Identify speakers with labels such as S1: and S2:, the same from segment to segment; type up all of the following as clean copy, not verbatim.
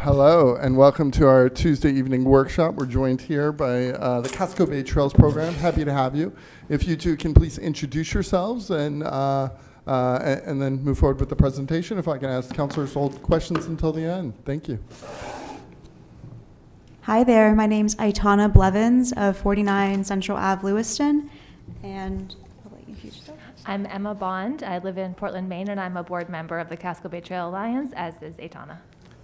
S1: Hello, and welcome to our Tuesday evening workshop. We're joined here by the Casco Bay Trails program. Happy to have you. If you two can please introduce yourselves and then move forward with the presentation. If I can ask counselors to hold questions until the end. Thank you.
S2: Hi there, my name's Aitana Blevins of 49 Central Ave, Lewiston, and I'll let you introduce yourself.
S3: I'm Emma Bond. I live in Portland, Maine, and I'm a board member of the Casco Bay Trail Alliance, as is Aitana.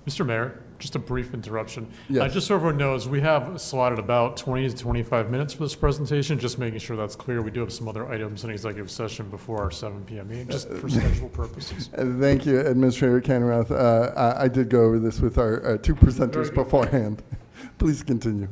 S4: Mr. Mayor, just a brief interruption.
S1: Yes.
S4: Just so everyone knows, we have slotted about 20 to 25 minutes for this presentation, just making sure that's clear. We do have some other items in executive session before our 7 p.m. meeting, just for schedule purposes.
S1: Thank you, Administrator Canarath. I did go over this with our two presenters beforehand. Please continue.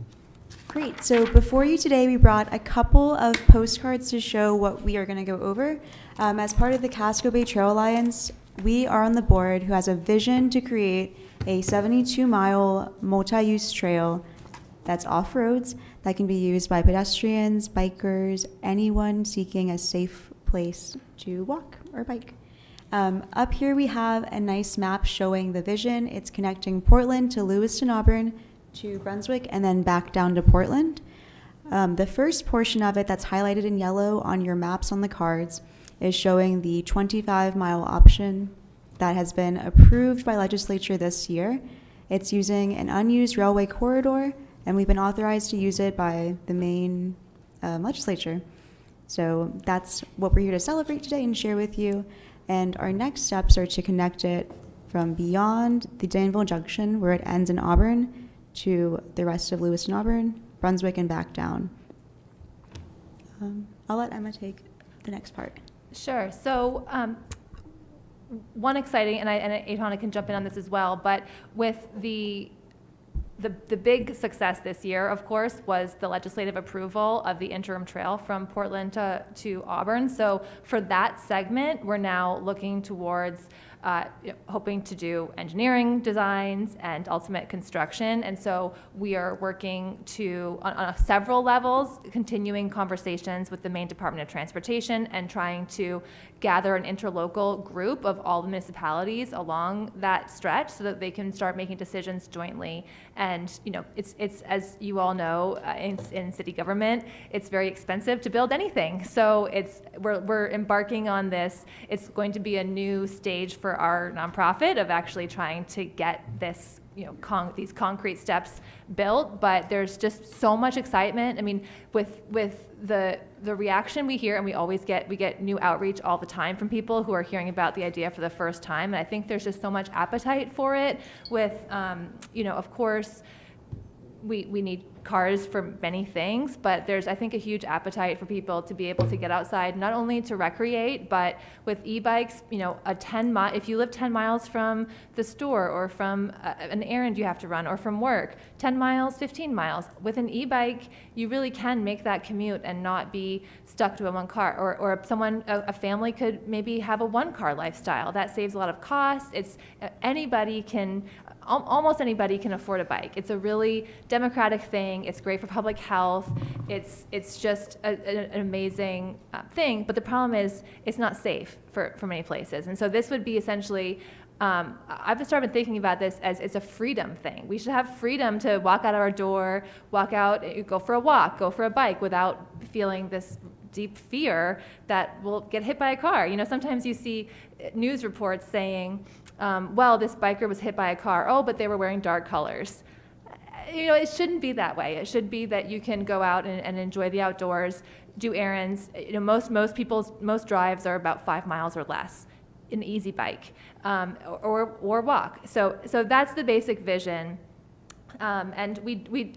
S2: Great, so before you today, we brought a couple of postcards to show what we are going to go over. As part of the Casco Bay Trail Alliance, we are on the board who has a vision to create a 72-mile multi-use trail that's off-roads that can be used by pedestrians, bikers, anyone seeking a safe place to walk or bike. Up here we have a nice map showing the vision. It's connecting Portland to Lewiston, Auburn, to Brunswick, and then back down to Portland. The first portion of it that's highlighted in yellow on your maps on the cards is showing the 25-mile option that has been approved by legislature this year. It's using an unused railway corridor, and we've been authorized to use it by the Maine legislature. So that's what we're here to celebrate today and share with you. And our next steps are to connect it from beyond the Danville Junction, where it ends in Auburn, to the rest of Lewiston, Auburn, Brunswick, and back down. I'll let Emma take the next part.
S3: Sure. So one exciting, and Aitana can jump in on this as well, but with the big success this year, of course, was the legislative approval of the interim trail from Portland to Auburn. So for that segment, we're now looking towards hoping to do engineering designs and ultimate construction. And so we are working on several levels, continuing conversations with the Maine Department of Transportation and trying to gather an interlocal group of all the municipalities along that stretch so that they can start making decisions jointly. And it's as you all know, in city government, it's very expensive to build anything. So we're embarking on this. It's going to be a new stage for our nonprofit of actually trying to get this, these concrete steps built. But there's just so much excitement. I mean, with the reaction we hear, and we get new outreach all the time from people who are hearing about the idea for the first time. And I think there's just so much appetite for it. With, of course, we need cars for many things, but there's, I think, a huge appetite for people to be able to get outside, not only to recreate, but with e-bikes, if you live 10 miles from the store or from an errand you have to run or from work, 10 miles, 15 miles, with an e-bike, you really can make that commute and not be stuck to a one car, or a family could maybe have a one car lifestyle. That saves a lot of costs. Almost anybody can afford a bike. It's a really democratic thing. It's great for public health. It's just an amazing thing. But the problem is it's not safe for many places. And so this would be essentially, I've started thinking about this as it's a freedom thing. We should have freedom to walk out of our door, walk out, go for a walk, go for a bike without feeling this deep fear that we'll get hit by a car. Sometimes you see news reports saying, this biker was hit by a car. Oh, but they were wearing dark colors. It shouldn't be that way. It should be that you can go out and enjoy the outdoors, do errands. Most drives are about 5 miles or less, an easy bike, or walk. So that's the basic vision. And we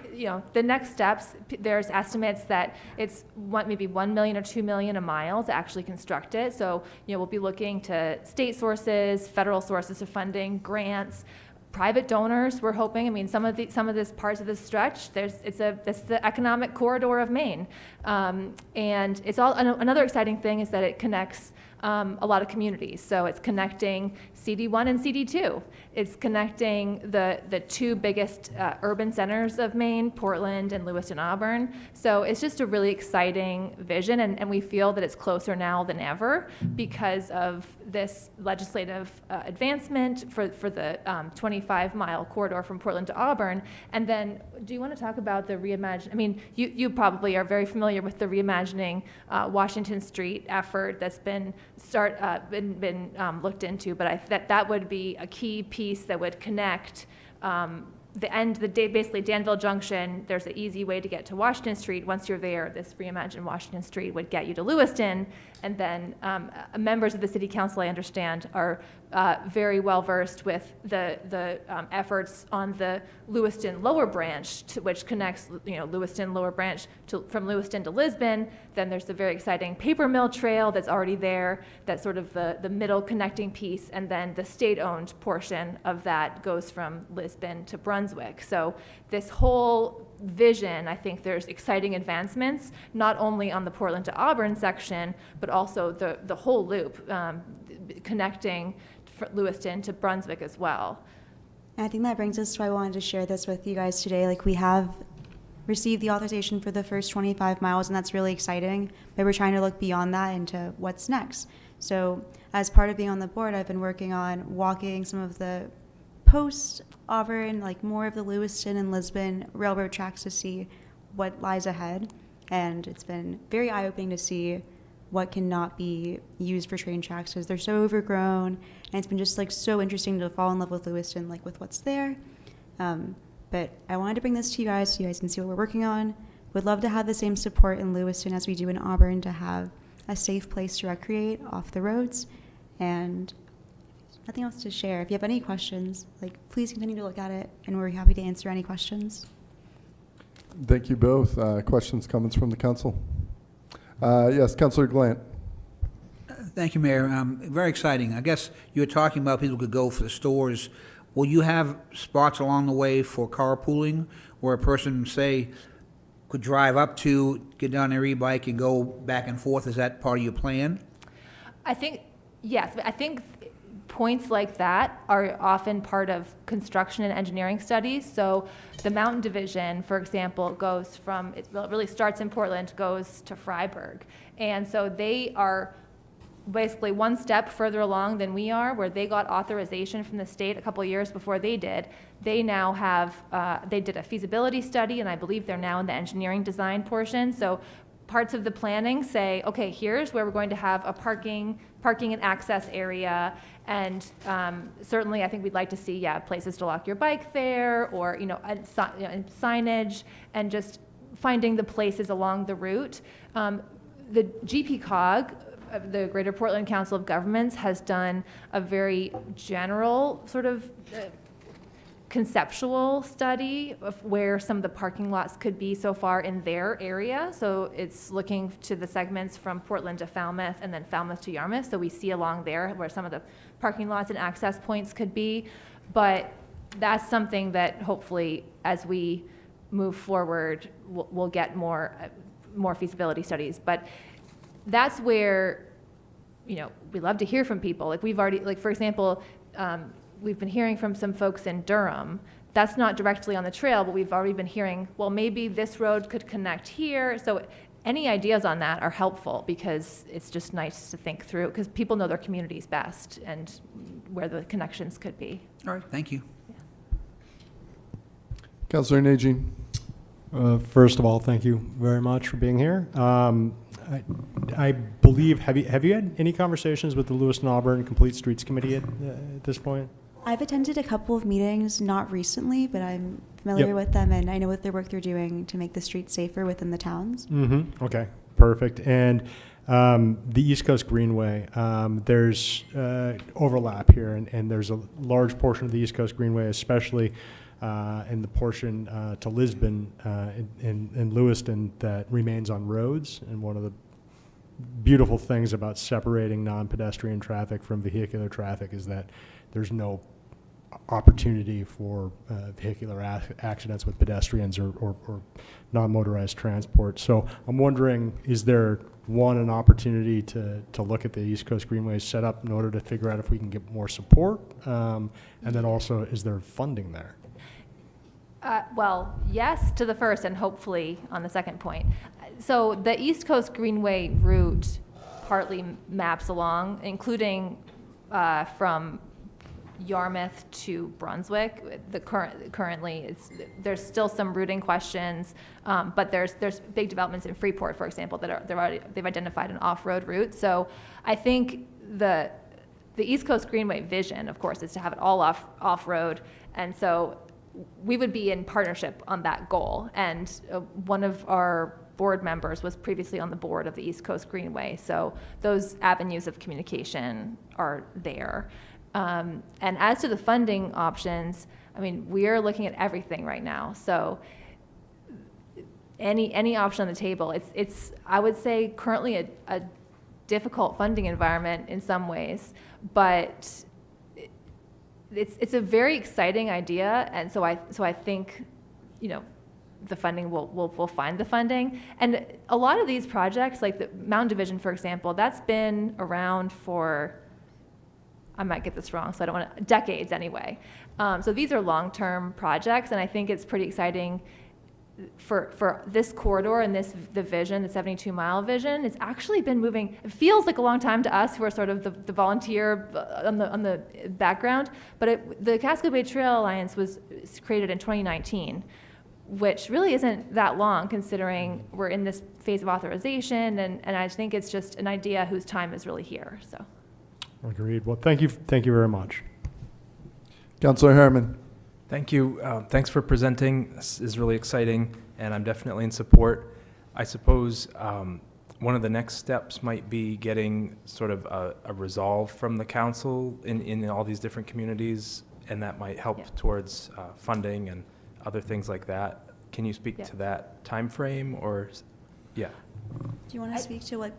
S3: the next steps, there's estimates that it's maybe 1 million or 2 million a mile to actually construct it. So we'll be looking to state sources, federal sources of funding, grants, private donors. We're hoping. I mean, some of this parts of this stretch, it's the economic corridor of Maine, and it's all another exciting thing is that it connects a lot of communities. So it's connecting CD1 and CD2. It's connecting the two biggest urban centers of Maine, Portland and Lewiston, Auburn. So it's just a really exciting vision, and we feel that it's closer now than ever because of this legislative advancement for the 25-mile corridor from Portland to Auburn. And then, do you want to talk about the reimagine? I mean, you probably are very familiar with the Reimagining Washington Street effort that's been looked into, but that would be a key piece that would connect basically Danville Junction. There's an easy way to get to Washington Street. Once you're there, this Reimagined Washington Street would get you to Lewiston, and then members of the city council, I understand, are very well versed with the efforts on the Lewiston Lower Branch, which connects Lewiston Lower Branch from Lewiston to Lisbon. Then there's the very exciting Paper Mill Trail that's already there. That's sort of the middle connecting piece, and then the state-owned portion of that goes from Lisbon to Brunswick. So this whole vision, I think there's exciting advancements, not only on the Portland to Auburn section, but also the whole loop connecting Lewiston to Brunswick as well.
S2: And I think that brings us to why I wanted to share this with you guys today. Like, we have received the authorization for the first 25 miles, and that's really exciting, but we're trying to look beyond that into what's next. So as part of being on the board, I've been working on walking some of the post-Auburn, like more of the Lewiston and Lisbon railroad tracks to see what lies ahead. And it's been very eye-opening to see what cannot be used for train tracks because they're so overgrown. And it's been just like so interesting to fall in love with Lewiston, like with what's there. But I wanted to bring this to you guys so you guys can see what we're working on. Would love to have the same support in Lewiston as we do in Auburn to have a safe place to recreate off the roads. And nothing else to share. If you have any questions, please continue to look at it, and we're happy to answer any questions.
S1: Thank you both. Questions, comments from the council? Yes, Councilor Glant.
S5: Thank you, Mayor. Very exciting. I guess you were talking about people could go for the stores. Will you have spots along the way for carpooling where a person, say, could drive up to, get down their e-bike and go back and forth? Is that part of your plan?
S3: I think, yes, but I think points like that are often part of construction and engineering studies. So the Mountain Division, for example, goes from, it really starts in Portland, goes to Freiburg. And so they are basically one step further along than we are, where they got authorization from the state a couple of years before they did. They now have, they did a feasibility study, and I believe they're now in the engineering design portion. So parts of the planning say, okay, here's where we're going to have a parking and access area, and certainly I think we'd like to see, places to lock your bike there, or signage, and just finding the places along the route. The GPCOG, the Greater Portland Council of Governments, has done a very general sort of conceptual study of where some of the parking lots could be so far in their area. So it's looking to the segments from Portland to Falmouth and then Falmouth to Yarmouth. So we see along there where some of the parking lots and access points could be. But that's something that hopefully as we move forward, we'll get more feasibility studies. But that's where, we love to hear from people. We've already, for example, we've been hearing from some folks in Durham. That's not directly on the trail, but we've already been hearing, well, maybe this road could connect here. So any ideas on that are helpful, because it's just nice to think through, because people know their communities best and where the connections could be.
S5: All right, thank you.
S1: Councilor Najin.
S6: First of all, thank you very much for being here. I believe, have you had any conversations with the Lewiston Auburn Complete Streets Committee at this point?
S2: I've attended a couple of meetings, not recently, but I'm familiar with them, and I know what their work they're doing to make the streets safer within the towns.
S6: Mm-hmm. Okay, perfect. And the East Coast Greenway, there's overlap here, and there's a large portion of the East Coast Greenway, especially in the portion to Lisbon and Lewiston, that remains on roads. And one of the beautiful things about separating non-pedestrian traffic from vehicular traffic is that there's no opportunity for vehicular accidents with pedestrians or non-motorized transport. So I'm wondering, is there, one, an opportunity to look at the East Coast Greenway setup in order to figure out if we can get more support? And then also, is there funding there?
S3: Well, yes to the first and hopefully on the second point. So the East Coast Greenway route partly maps along, including from Yarmouth to Brunswick. Currently, there's still some routing questions, but there's big developments in Freeport, for example, that they've identified an off-road route. So I think the East Coast Greenway vision, of course, is to have it all off-road, and so we would be in partnership on that goal. And one of our board members was previously on the board of the East Coast Greenway, so those avenues of communication are there. And as to the funding options, I mean, we are looking at everything right now. So any option on the table. It's I would say currently a difficult funding environment in some ways, but it's a very exciting idea, and so I think, you know, the funding we'll find the funding. And a lot of these projects, like the Mountain Division, for example, that's been around for, I might get this wrong, so I don't want to, decades anyway. So these are long-term projects, and I think it's pretty exciting for this corridor and the vision, the 72-mile vision. It's actually been moving. It feels like a long time to us who are sort of the volunteer on the background, but the Casco Bay Trail Alliance was created in 2019, which really isn't that long considering we're in this phase of authorization, and I think it's just an idea whose time is really here. So.
S6: Agreed. Well, thank you very much.
S1: Councillor Harriman.
S7: Thank you. Thanks for presenting. This is really exciting, and I'm definitely in support. I suppose one of the next steps might be getting sort of a resolve from the council in all these different communities, and that might help towards funding and other things like that. Can you speak to that time frame, or, yeah?
S2: Do you want to speak to what,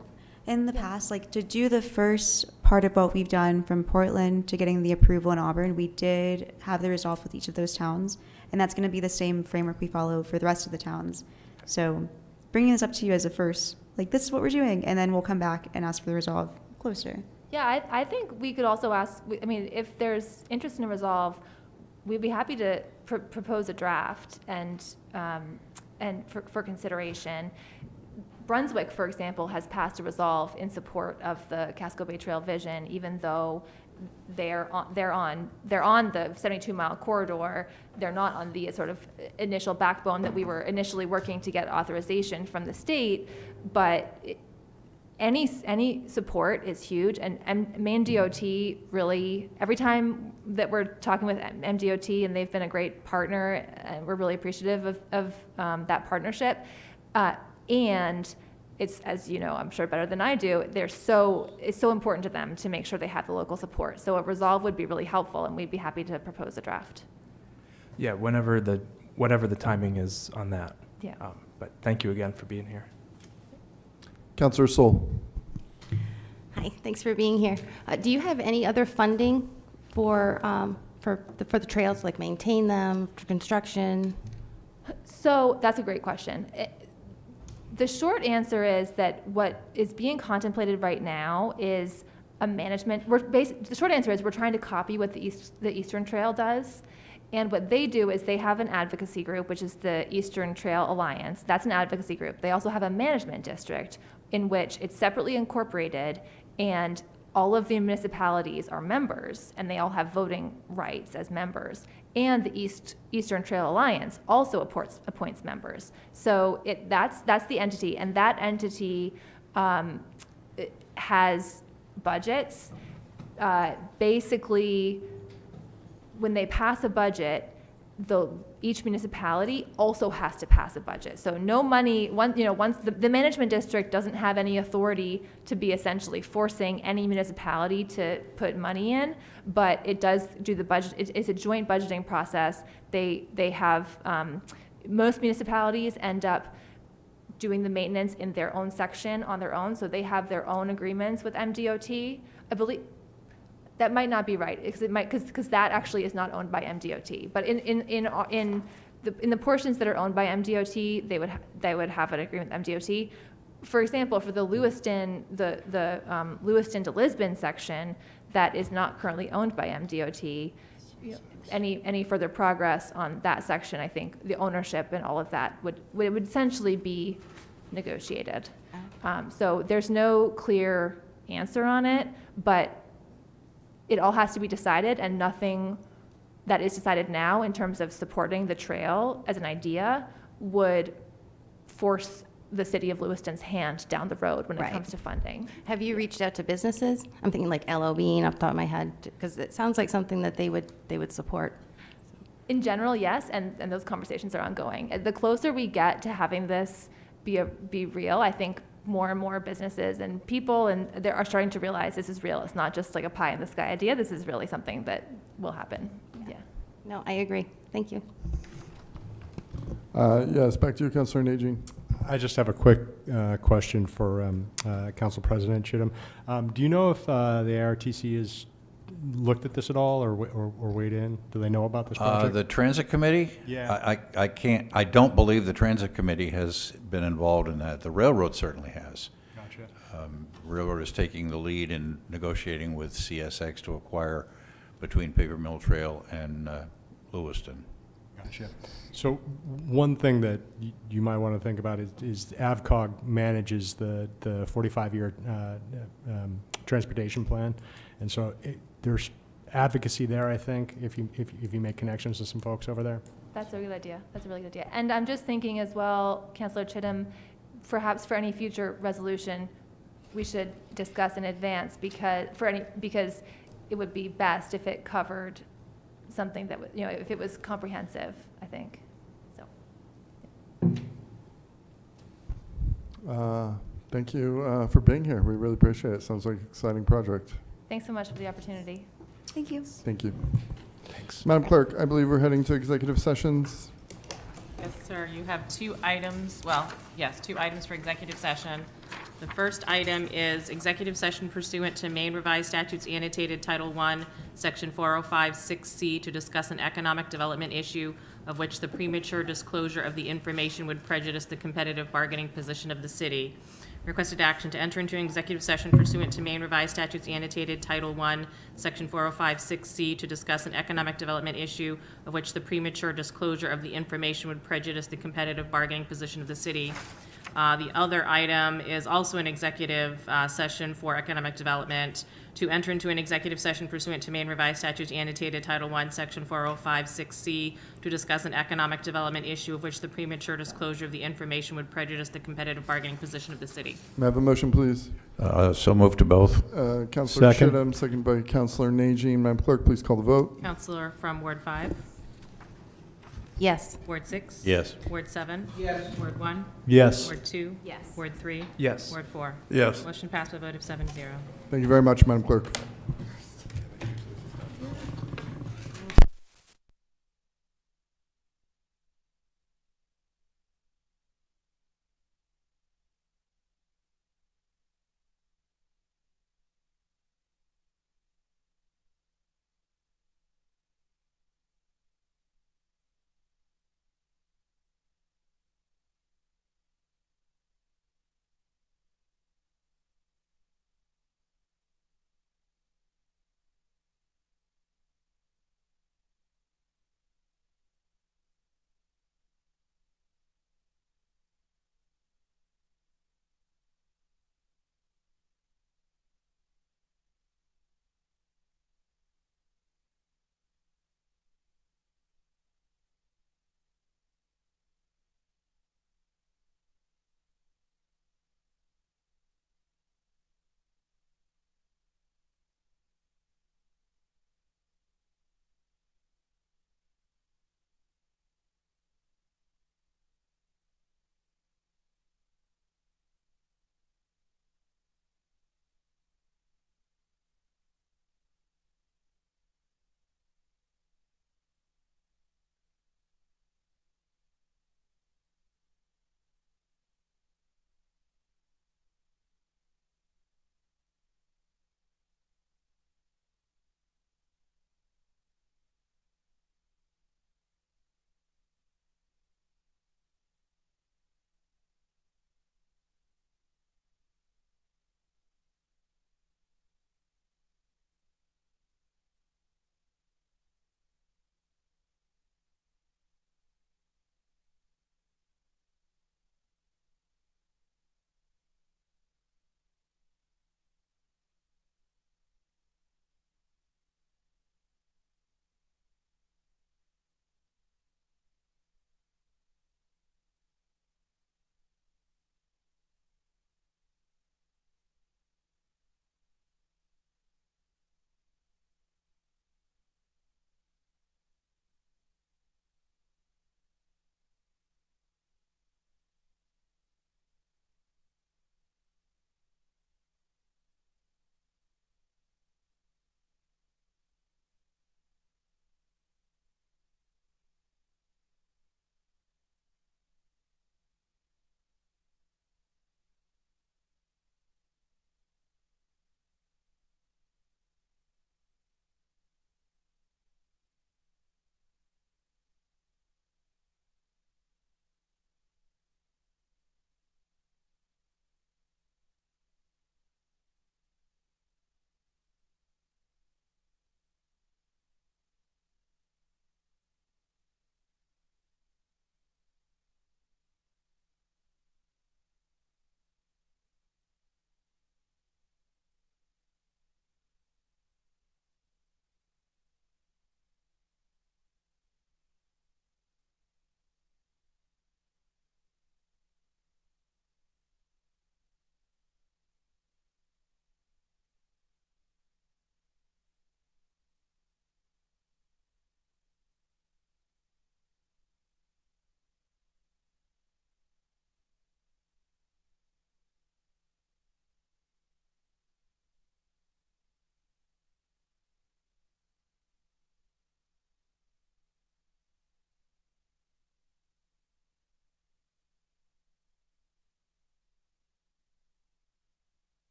S2: in the past, like to do the first part of what we've done from Portland to getting the approval in Auburn, we did have the resolve with each of those towns, and that's going to be the same framework we follow for the rest of the towns. So bringing this up to you as a first, like this is what we're doing, and then we'll come back and ask for the resolve closer.
S3: Yeah, I think we could also ask, I mean, if there's interest in a resolve, we'd be happy to propose a draft and for consideration. Brunswick, for example, has passed a resolve in support of the Casco Bay Trail vision, even though they're on the 72-mile corridor. They're not on the sort of initial backbone that we were initially working to get authorization from the state, but any support is huge, and Maine really, every time that we're talking with MDOT, and they've been a great partner, and we're really appreciative of that partnership. And it's, as you know, I'm sure better than I do, it's so important to them to make sure they have the local support. So a resolve would be really helpful, and we'd be happy to propose a draft.
S7: Yeah, whatever the timing is on that.
S3: Yeah.
S7: But thank you again for being here.
S1: Councillor Soul.
S8: Hi, thanks for being here. Do you have any other funding for the trails, like maintain them, for construction?
S3: So that's a great question. The short answer is that what is being contemplated right now is a management. The short answer is we're trying to copy what the Eastern Trail does. And what they do is they have an advocacy group, which is the Eastern Trail Alliance. That's an advocacy group. They also have a management district in which it's separately incorporated, and all of the municipalities are members, and they all have voting rights as members. And the Eastern Trail Alliance also appoints members. So that's the entity, and that entity has budgets. Basically, when they pass a budget, each municipality also has to pass a budget. So no money, once the management district doesn't have any authority to be essentially forcing any municipality to put money in, but it does do the budget. It's a joint budgeting process. They have, most municipalities end up doing the maintenance in their own section on their own, so they have their own agreements with MDOT. I believe That might not be right, because that actually is not owned by MDOT. But in the portions that are owned by MDOT, they would have an agreement with MDOT. For example, for the Lewiston, Lewiston to Lisbon section that is not currently owned by MDOT, any further progress on that section, I think the ownership and all of that would essentially be negotiated. So there's no clear answer on it, but it all has to be decided, and nothing that is decided now in terms of supporting the trail as an idea would force the city of Lewiston's hand down the road when it
S8: Right.
S3: comes to funding.
S8: Have you reached out to businesses? I'm thinking like LL Bean off the top of my head, because it sounds like something that they would support.
S3: In general, yes, and those conversations are ongoing. The closer we get to having this be real, I think more and more businesses and people they are starting to realize this is real. It's not just like a pie in the sky idea. This is really something that will happen. Yeah.
S8: No, I agree. Thank you.
S1: Yes, back to you, Councilor Najin.
S6: I just have a quick question for Council President Chittum. Do you know if the ARTC has looked at this at all or weighed in? Do they know about this project?
S9: The Transit Committee?
S6: Yeah.
S9: I don't believe the Transit Committee has been involved in that. The railroad certainly has.
S6: Gotcha.
S9: Railroad is taking the lead in negotiating with CSX to acquire between Paper Mill Trail and Lewiston.
S6: Gotcha. So one thing that you might want to think about is AvCog manages the 45-year transportation plan, and so there's advocacy there. I think if you make connections with some folks over there.
S3: That's a really good idea. That's a really good idea. And I'm just thinking as well, Councilor Chittum, perhaps for any future resolution, we should discuss in advance because it would be best if it covered something that would, if it was comprehensive, I think. So.
S1: Thank you for being here. We really appreciate it. Sounds like an exciting project.
S3: Thanks so much for the opportunity.
S2: Thank you.
S1: Thank you.
S6: Thanks.
S1: Madam Clerk, I believe we're heading to executive sessions.
S10: Yes, sir. You have two items, two items for executive session. The first item is executive session pursuant to Maine Revised Statutes Annotated Title I, Section 4056C, to discuss an economic development issue of which the premature disclosure of the information would prejudice the competitive bargaining position of the city. Requested action to enter into an executive session pursuant to Maine Revised Statutes Annotated Title I, Section 4056C, to discuss an economic development issue of which the premature disclosure of the information would prejudice the competitive bargaining position of the city. The other item is also an executive session for economic development, to enter into an executive session pursuant to Maine Revised Statutes Annotated Title I, Section 4056C, to discuss an economic development issue of which the premature disclosure of the information would prejudice the competitive bargaining position of the city.
S1: May I have a motion, please?
S9: So moved to both.
S1: Councilor
S6: Second.
S1: Chittum, second by Councilor Najin. Madam Clerk, please call the vote.
S10: Counselor from Ward 5,
S8: Yes.
S10: Ward 6?
S9: Yes.
S10: Ward 7? Yes. Ward 1?
S6: Yes.
S10: Ward 2?
S3: Yes.
S10: Ward 3?
S7: Yes.
S10: Ward 4?
S1: Yes.
S10: Motion passed by a vote of 7-0.
S1: Thank you very much, Madam Clerk.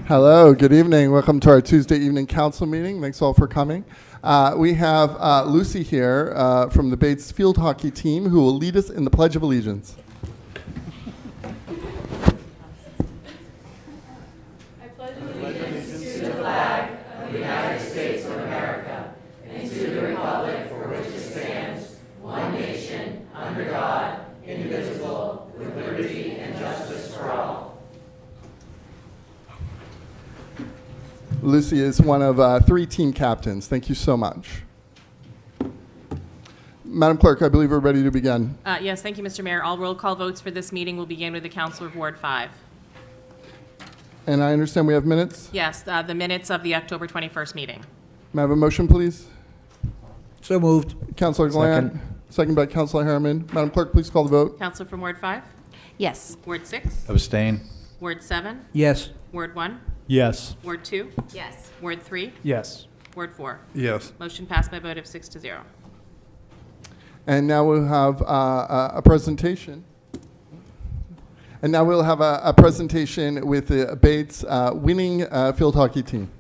S1: Hello, good evening. Welcome to our Tuesday evening council meeting. Thanks all for coming. We have Lucy here from the Bates field hockey team who will lead us in the Pledge of Allegiance. Lucy is one of 3 team captains. Thank you so much. Madam Clerk, I believe we're ready to begin.
S10: Yes, thank you, Mr. Mayor. All roll call votes for this meeting will begin with the Counselor of Ward 5.
S1: And I understand we have minutes.
S10: Yes, the minutes of the October 21st meeting.
S1: May I have a motion, please?
S5: So moved.
S1: Councilor Glant, second by Councilor Harriman. Madam Clerk, please call the vote.
S10: Counselor from Ward 5?
S8: Yes.
S10: Ward 6?
S9: Abstain?
S10: Ward 7?
S5: Yes.
S10: Ward 1?
S6: Yes.
S10: Ward 2?
S8: Yes.
S10: Ward 3?
S7: Yes.
S10: Ward 4?
S1: Yes.
S10: Motion passed by a vote of 6-0.
S1: And now we'll have a presentation. And now we'll have a presentation with the Bates winning field hockey team.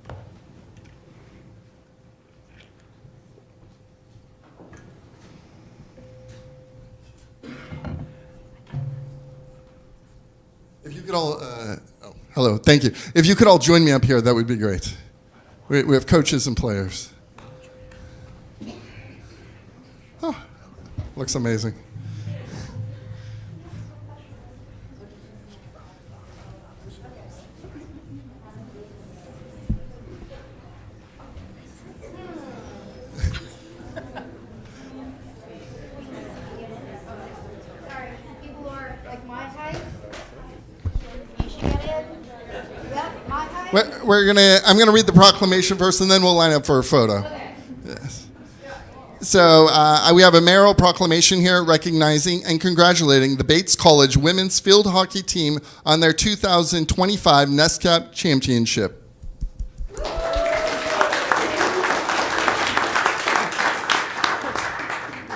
S1: If you could all, hello, thank you. If you could all join me up here, that would be great. We have coaches and players. Oh, looks amazing.
S11: People who are like my height, you should get in. Yeah, my height.
S1: I'm gonna read the proclamation first, and then we'll line up for a photo. Yes. So we have a mayoral proclamation here recognizing and congratulating the Bates College women's field hockey team on their 2025 NESCAP championship.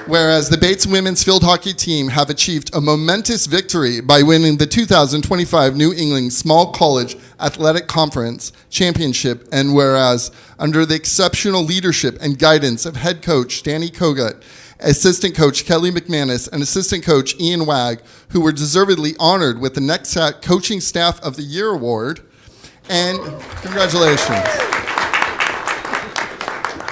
S1: Whereas the Bates women's field hockey team have achieved a momentous victory by winning the 2025 New England Small College Athletic Conference Championship, and whereas under the exceptional leadership and guidance of head coach Danny Kogut, assistant coach Kelly McManus, and assistant coach Ian Wag, who were deservedly honored with the NEXAT Coaching Staff of the Year Award, and congratulations.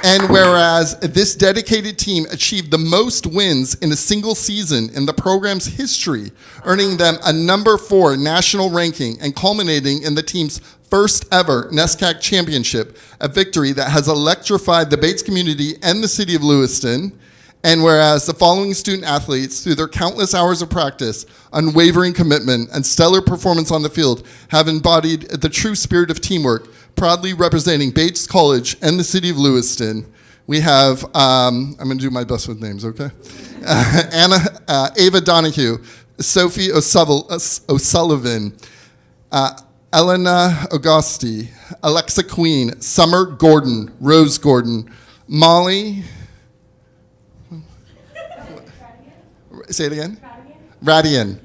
S1: And whereas this dedicated team achieved the most wins in a single season in the program's history, earning them a number 4 national ranking and culminating in the team's first ever NESCAC championship, a victory that has electrified the Bates community and the city of Lewiston. And whereas the following student athletes, through their countless hours of practice, unwavering commitment, and stellar performance on the field, have embodied the true spirit of teamwork, proudly representing Bates College and the city of Lewiston. We have, I'm going to do my best with names, okay? Ava Donahue, Sophie O'Sullivan, Elena Augusti, Alexa Queen, Summer Gordon, Rose Gordon, Molly, say it again? Radian.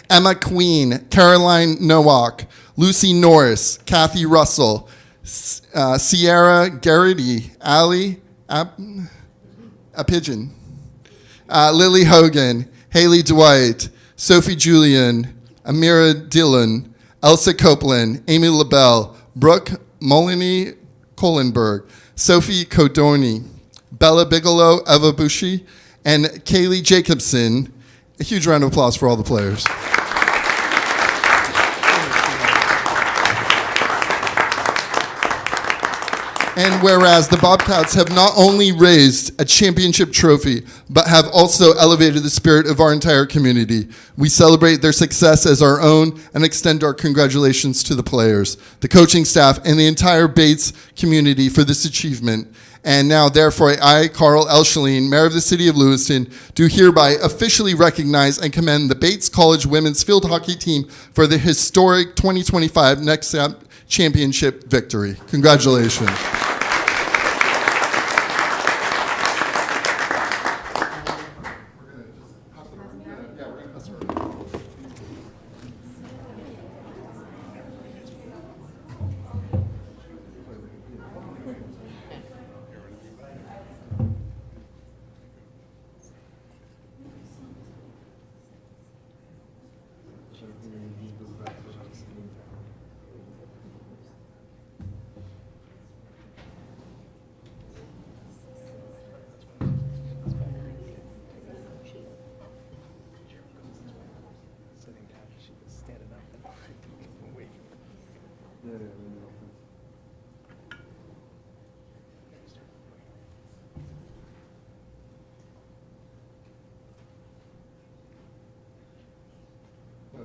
S1: Emma Queen, Caroline Nowak, Lucy Norris, Kathy Russell, Sierra Garrity, Ali a pigeon, Lily Hogan, Haley Dwight, Sophie Julian, Amira Dillon, Elsa Copeland, Amy LaBelle, Brooke Molyneux Kohlenberg, Sophie Codoni, Bella Bigelow, Eva Bushi, and Kaylee Jacobson. A huge round of applause for all the players. And whereas the Bobcats have not only raised a championship trophy, but have also elevated the spirit of our entire community, we celebrate their success as our own and extend our congratulations to the players, the coaching staff, and the entire Bates community for this achievement. And now, therefore, I, Carl Elscheline, Mayor of the City of Lewiston, do hereby officially recognize and commend the Bates College women's field hockey team for the historic 2025 NEXAP championship victory. Congratulations.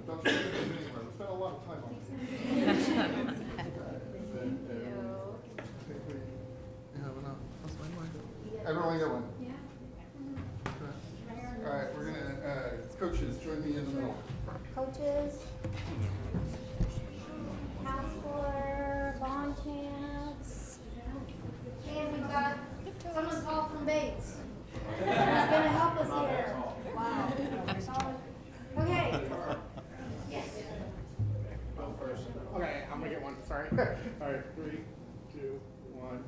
S1: Don't spend a lot of time on this. Everyone get one? Yeah. All right, we're gonna, coaches, join me in the middle.
S11: Coaches. Counselor, bond chance. And we got someone called from Bates. Who's gonna help us here. Wow. Okay. Yes.
S1: Okay, I'm gonna get one, sorry. All right, 3, 2, 1.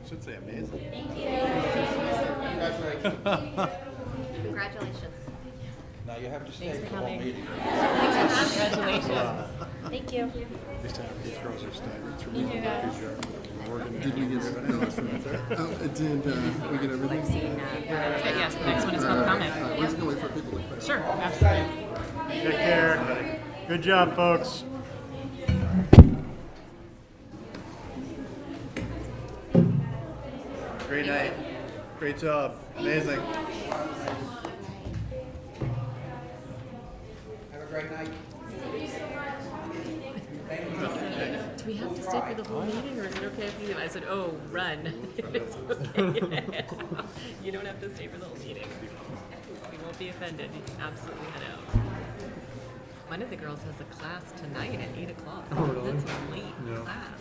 S9: Should say amazing.
S8: Congratulations.
S9: Now you have to stay for the whole meeting.
S10: Congratulations.
S8: Thank you.
S1: Did we get everything?
S10: Yes, the next one is public comment.
S1: We're just gonna wait for people to quit.
S10: Sure, absolutely.
S6: Take care. Good job, folks.
S12: Great night. Great job. Amazing.
S5: Have a great night.
S10: Do we have to stay for the whole meeting, or is it okay if we leave? I said, oh, run. It's okay. You don't have to stay for the whole meeting. We won't be offended. You can absolutely head out. One of the girls has a class tonight at 8 o'clock. Oh, really? That's a late class.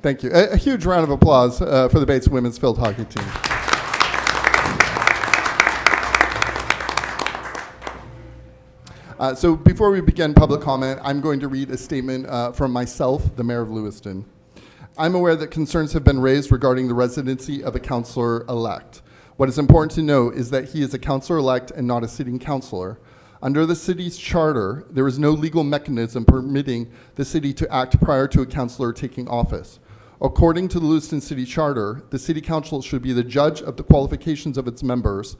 S1: Thank you. A huge round of applause for the Bates women's field hockey team. So before we begin public comment, I'm going to read a statement from myself, the Mayor of Lewiston. I'm aware that concerns have been raised regarding the residency of a councillor-elect. What is important to note is that he is a councillor-elect and not a sitting councillor. Under the city's charter, there is no legal mechanism permitting the city to act prior to a councillor taking office. According to the Lewiston City Charter, the City Council should be the judge of the qualifications of its members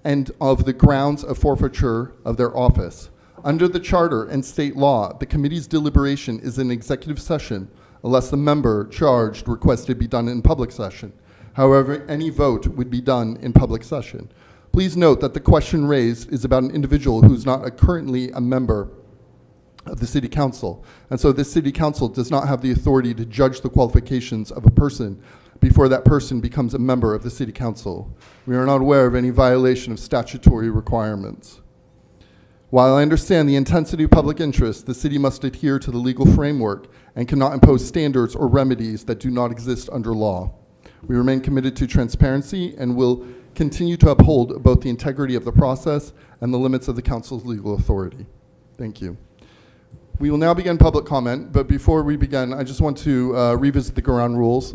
S1: and of the grounds of forfeiture of their office. Under the charter and state law, the committee's deliberation is an executive session unless the member charged requested be done in public session. However, any vote would be done in public session. Please note that the question raised is about an individual who is not currently a member of the City Council. And so the City Council does not have the authority to judge the qualifications of a person before that person becomes a member of the City Council. We are not aware of any violation of statutory requirements. While I understand the intensity of public interest, the city must adhere to the legal framework and cannot impose standards or remedies that do not exist under law. We remain committed to transparency and will continue to uphold both the integrity of the process and the limits of the council's legal authority. Thank you. We will now begin public comment, but before we begin, I just want to revisit the ground rules.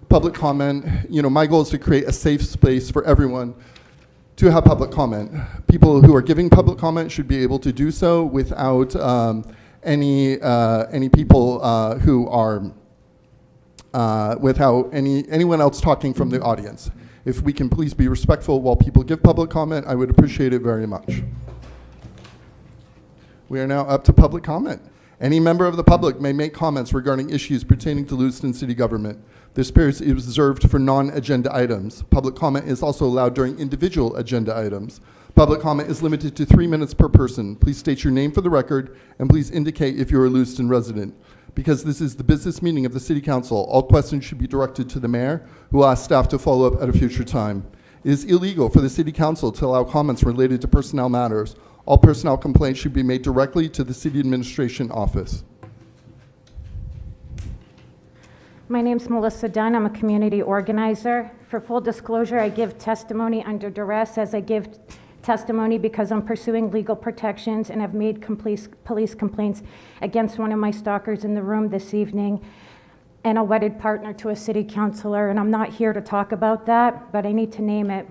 S1: Public comment, my goal is to create a safe space for everyone to have public comment. People who are giving public comment should be able to do so without any people who are without anyone else talking from the audience. If we can please be respectful while people give public comment, I would appreciate it very much. We are now up to public comment. Any member of the public may make comments regarding issues pertaining to Lewiston City government. This period is reserved for non-agenda items. Public comment is also allowed during individual agenda items. Public comment is limited to 3 minutes per person. Please state your name for the record, and please indicate if you're a Lewiston resident. Because this is the business meeting of the City Council, all questions should be directed to the mayor, who will ask staff to follow up at a future time. It is illegal for the City Council to allow comments related to personnel matters. All personnel complaints should be made directly to the City Administration Office.
S13: My name's Melissa Dunn. I'm a community organizer. For full disclosure, I give testimony under duress as I give testimony because I'm pursuing legal protections and have made police complaints against one of my stalkers in the room this evening and a wedded partner to a city councilor, and I'm not here to talk about that, but I need to name it.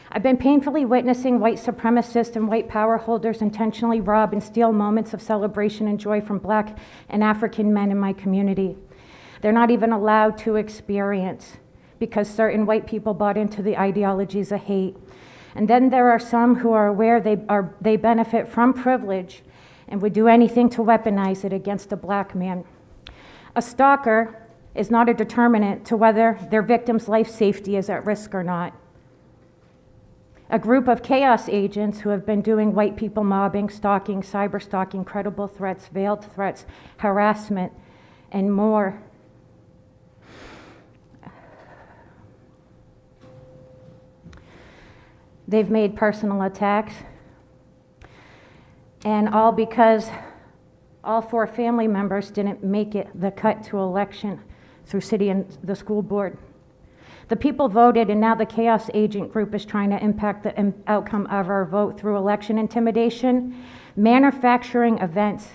S13: I've been painfully witnessing white supremacists and white power holders intentionally rob and steal moments of celebration and joy from Black and African men in my community. They're not even allowed to experience because certain white people bought into the ideologies of hate. And then there are some who are aware they benefit from privilege and would do anything to weaponize it against a Black man. A stalker is not a determinant to whether their victim's life safety is at risk or not. A group of chaos agents who have been doing white people mobbing, stalking, cyber stalking, credible threats, veiled threats, harassment, and more. They've made personal attacks, and all because all 4 family members didn't make it the cut to election through city and the school board. The people voted, and now the chaos agent group is trying to impact the outcome of our vote through election intimidation, manufacturing events,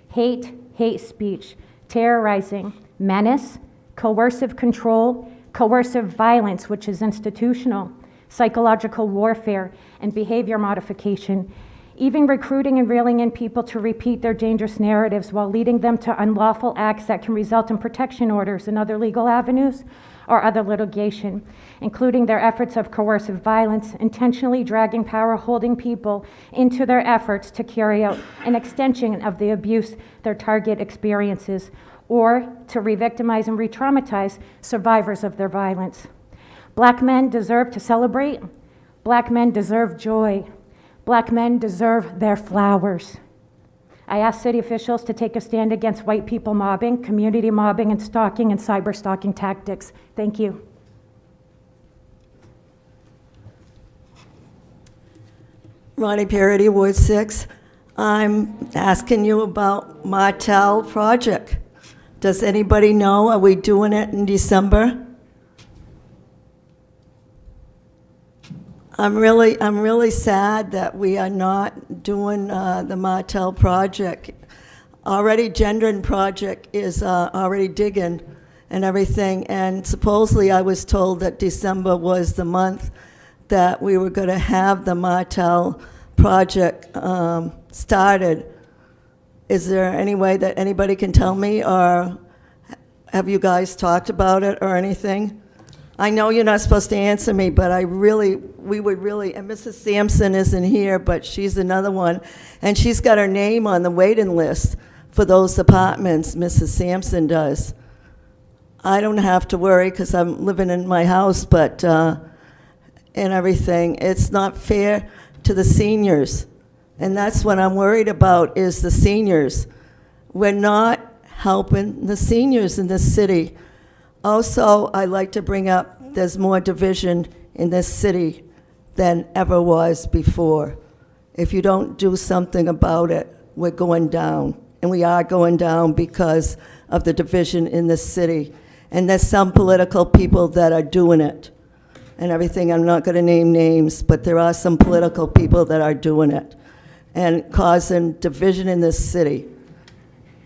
S13: hate speech, terrorizing, menace, coercive control, coercive violence, which is institutional, psychological warfare, and behavior modification, even recruiting and reeling in people to repeat their dangerous narratives while leading them to unlawful acts that can result in protection orders and other legal avenues or other litigation, including their efforts of coercive violence, intentionally dragging power-holding people into their efforts to carry out an extension of the abuse their target experiences, or to re-victimize and re-traumatize survivors of their violence. Black men deserve to celebrate. Black men deserve joy. Black men deserve their flowers. I ask city officials to take a stand against white people mobbing, community mobbing, and stalking and cyber stalking tactics. Thank you.
S14: Ronnie Parody, Ward 6. I'm asking you about Martel project. Does anybody know? Are we doing it in December? I'm really sad that we are not doing the Martel project. Already Gendron project is already digging and everything, and supposedly I was told that December was the month that we were going to have the Martel project started. Is there any way that anybody can tell me, or have you guys talked about it or anything? I know you're not supposed to answer me, but we would really, and Mrs. Sampson isn't here, but she's another one, and she's got her name on the waiting list for those apartments, Mrs. Sampson does. I don't have to worry because I'm living in my house, but, and everything. It's not fair to the seniors, and that's what I'm worried about, is the seniors. We're not helping the seniors in this city. Also, I'd like to bring up, there's more division in this city than ever was before. If you don't do something about it, we're going down. And we are going down because of the division in this city. And there's some political people that are doing it and everything. I'm not going to name names, but there are some political people that are doing it and causing division in this city.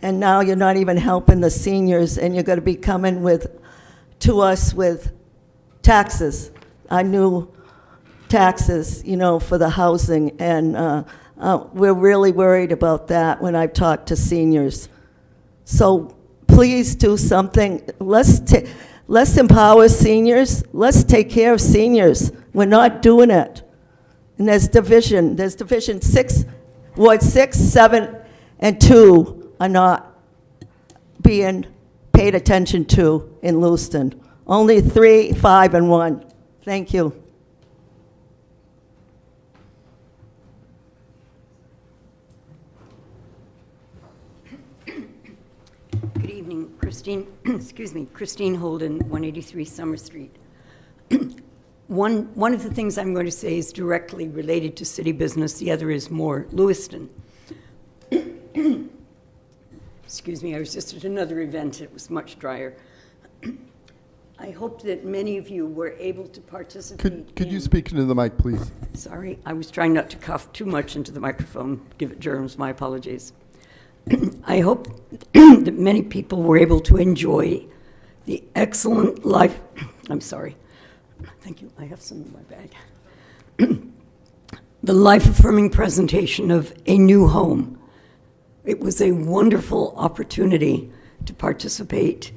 S14: And now you're not even helping the seniors, and you're going to be coming to us with taxes, our new taxes, for the housing, and we're really worried about that when I've talked to seniors. So please do something. Let's empower seniors. Let's take care of seniors. We're not doing it. And there's division. There's division. Ward 6, 7, and 2 are not being paid attention to in Lewiston. Only 3, 5, and 1. Thank you.
S15: Good evening, Christine, Christine Holden, 183 Summer Street. One of the things I'm going to say is directly related to city business. The other is more Lewiston. Excuse me, I was just at another event. It was much drier. I hope that many of you were able to participate.
S1: Could you speak into the mic, please?
S15: Sorry, I was trying not to cough too much into the microphone, give it germs, my apologies. I hope that many people were able to enjoy the excellent life, I'm sorry, thank you, I have some in my bag. The life-affirming presentation of A New Home. It was a wonderful opportunity to participate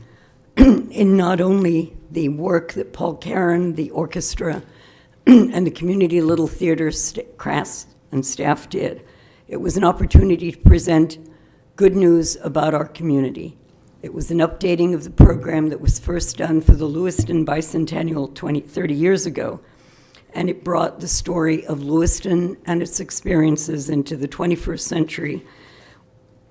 S15: in not only the work that Paul Caron, the orchestra, and the Community Little Theater cast and staff did. It was an opportunity to present good news about our community. It was an updating of the program that was first done for the Lewiston Bicentennial 30 years ago, and it brought the story of Lewiston and its experiences into the 21st century,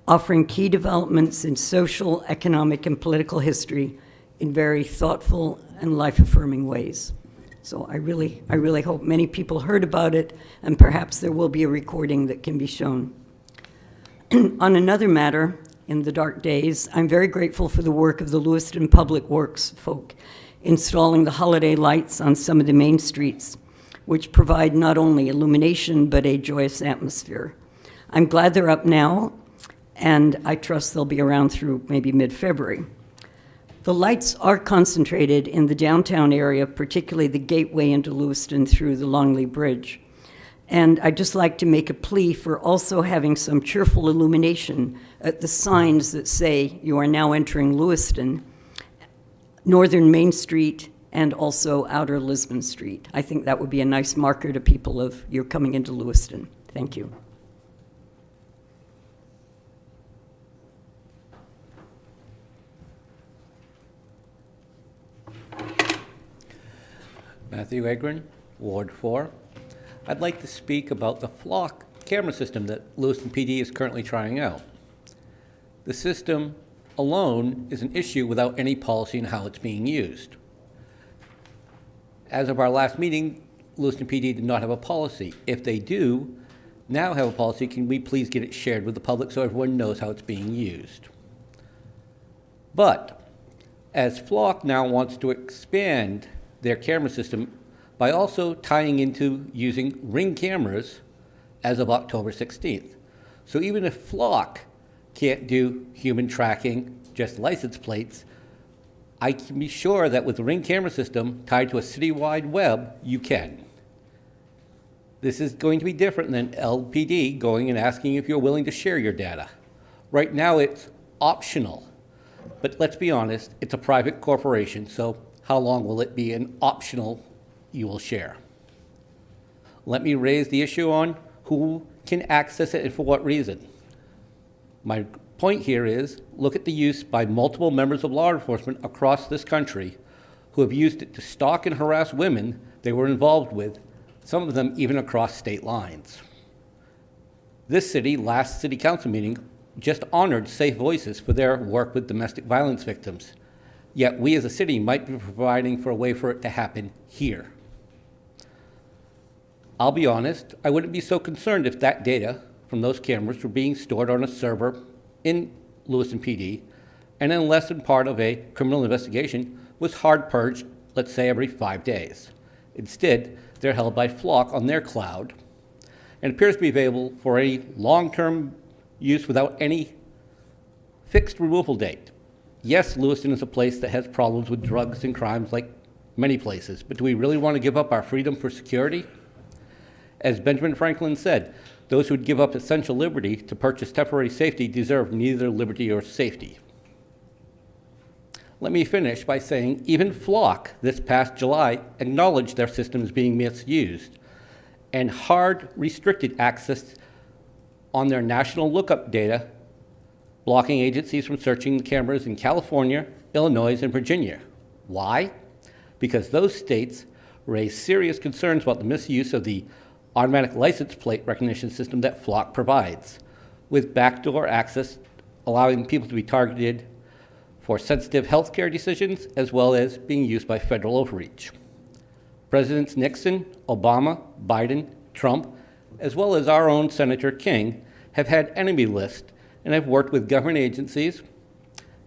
S15: offering key developments in social, economic, and political history in very thoughtful and life-affirming ways. So I really hope many people heard about it, and perhaps there will be a recording that can be shown. On another matter, in the dark days, I'm very grateful for the work of the Lewiston Public Works folk, installing the holiday lights on some of the main streets, which provide not only illumination, but a joyous atmosphere. I'm glad they're up now, and I trust they'll be around through maybe mid-February. The lights are concentrated in the downtown area, particularly the gateway into Lewiston through the Longley Bridge. And I'd just like to make a plea for also having some cheerful illumination at the signs that say you are now entering Lewiston, Northern Main Street, and also Outer Lisbon Street. I think that would be a nice marker to people of you're coming into Lewiston. Thank you.
S16: Matthew Egrin, Ward 4. I'd like to speak about the Flock camera system that Lewiston PD is currently trying out. The system alone is an issue without any policy in how it's being used. As of our last meeting, Lewiston PD did not have a policy. If they do now have a policy, can we please get it shared with the public so everyone knows how it's being used? But as Flock now wants to expand their camera system by also tying into using Ring cameras as of October 16th. So even if Flock can't do human tracking, just license plates, I can be sure that with the Ring camera system tied to a citywide web, you can. This is going to be different than LPD going and asking if you're willing to share your data. Right now it's optional, but let's be honest, it's a private corporation, so how long will it be an optional you will share? Let me raise the issue on who can access it and for what reason. My point here is, look at the use by multiple members of law enforcement across this country who have used it to stalk and harass women they were involved with, some of them even across state lines. This city, last city council meeting, just honored Safe Voices for their work with domestic violence victims. Yet we as a city might be providing for a way for it to happen here. I'll be honest, I wouldn't be so concerned if that data from those cameras were being stored on a server in Lewiston PD, and unless in part of a criminal investigation was hard purged, let's say every 5 days. Instead, they're held by Flock on their cloud and appears to be available for any long-term use without any fixed removal date. Yes, Lewiston is a place that has problems with drugs and crimes like many places, but do we really want to give up our freedom for security? As Benjamin Franklin said, those who would give up essential liberty to purchase temporary safety deserve neither liberty or safety. Let me finish by saying even Flock this past July acknowledged their system is being misused and hard restricted access on their national lookup data, blocking agencies from searching the cameras in California, Illinois, and Virginia. Why? Because those states raise serious concerns about the misuse of the automatic license plate recognition system that Flock provides, with backdoor access allowing people to be targeted for sensitive healthcare decisions as well as being used by federal overreach. Presidents Nixon, Obama, Biden, Trump, as well as our own Senator King have had enemy lists and have worked with government agencies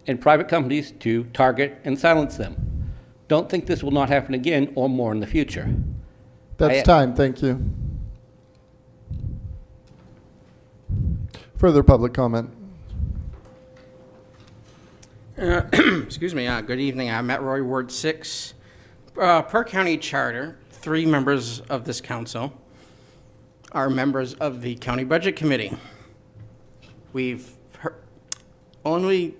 S16: and private companies to target and silence them. don't think this will not happen again or more in the future.
S1: That's time, thank you. Further public comment?
S17: Excuse me, good evening. I'm Matt Roy, Ward 6. Per county charter, 3 members of this council are members of the County Budget Committee. We've heard, only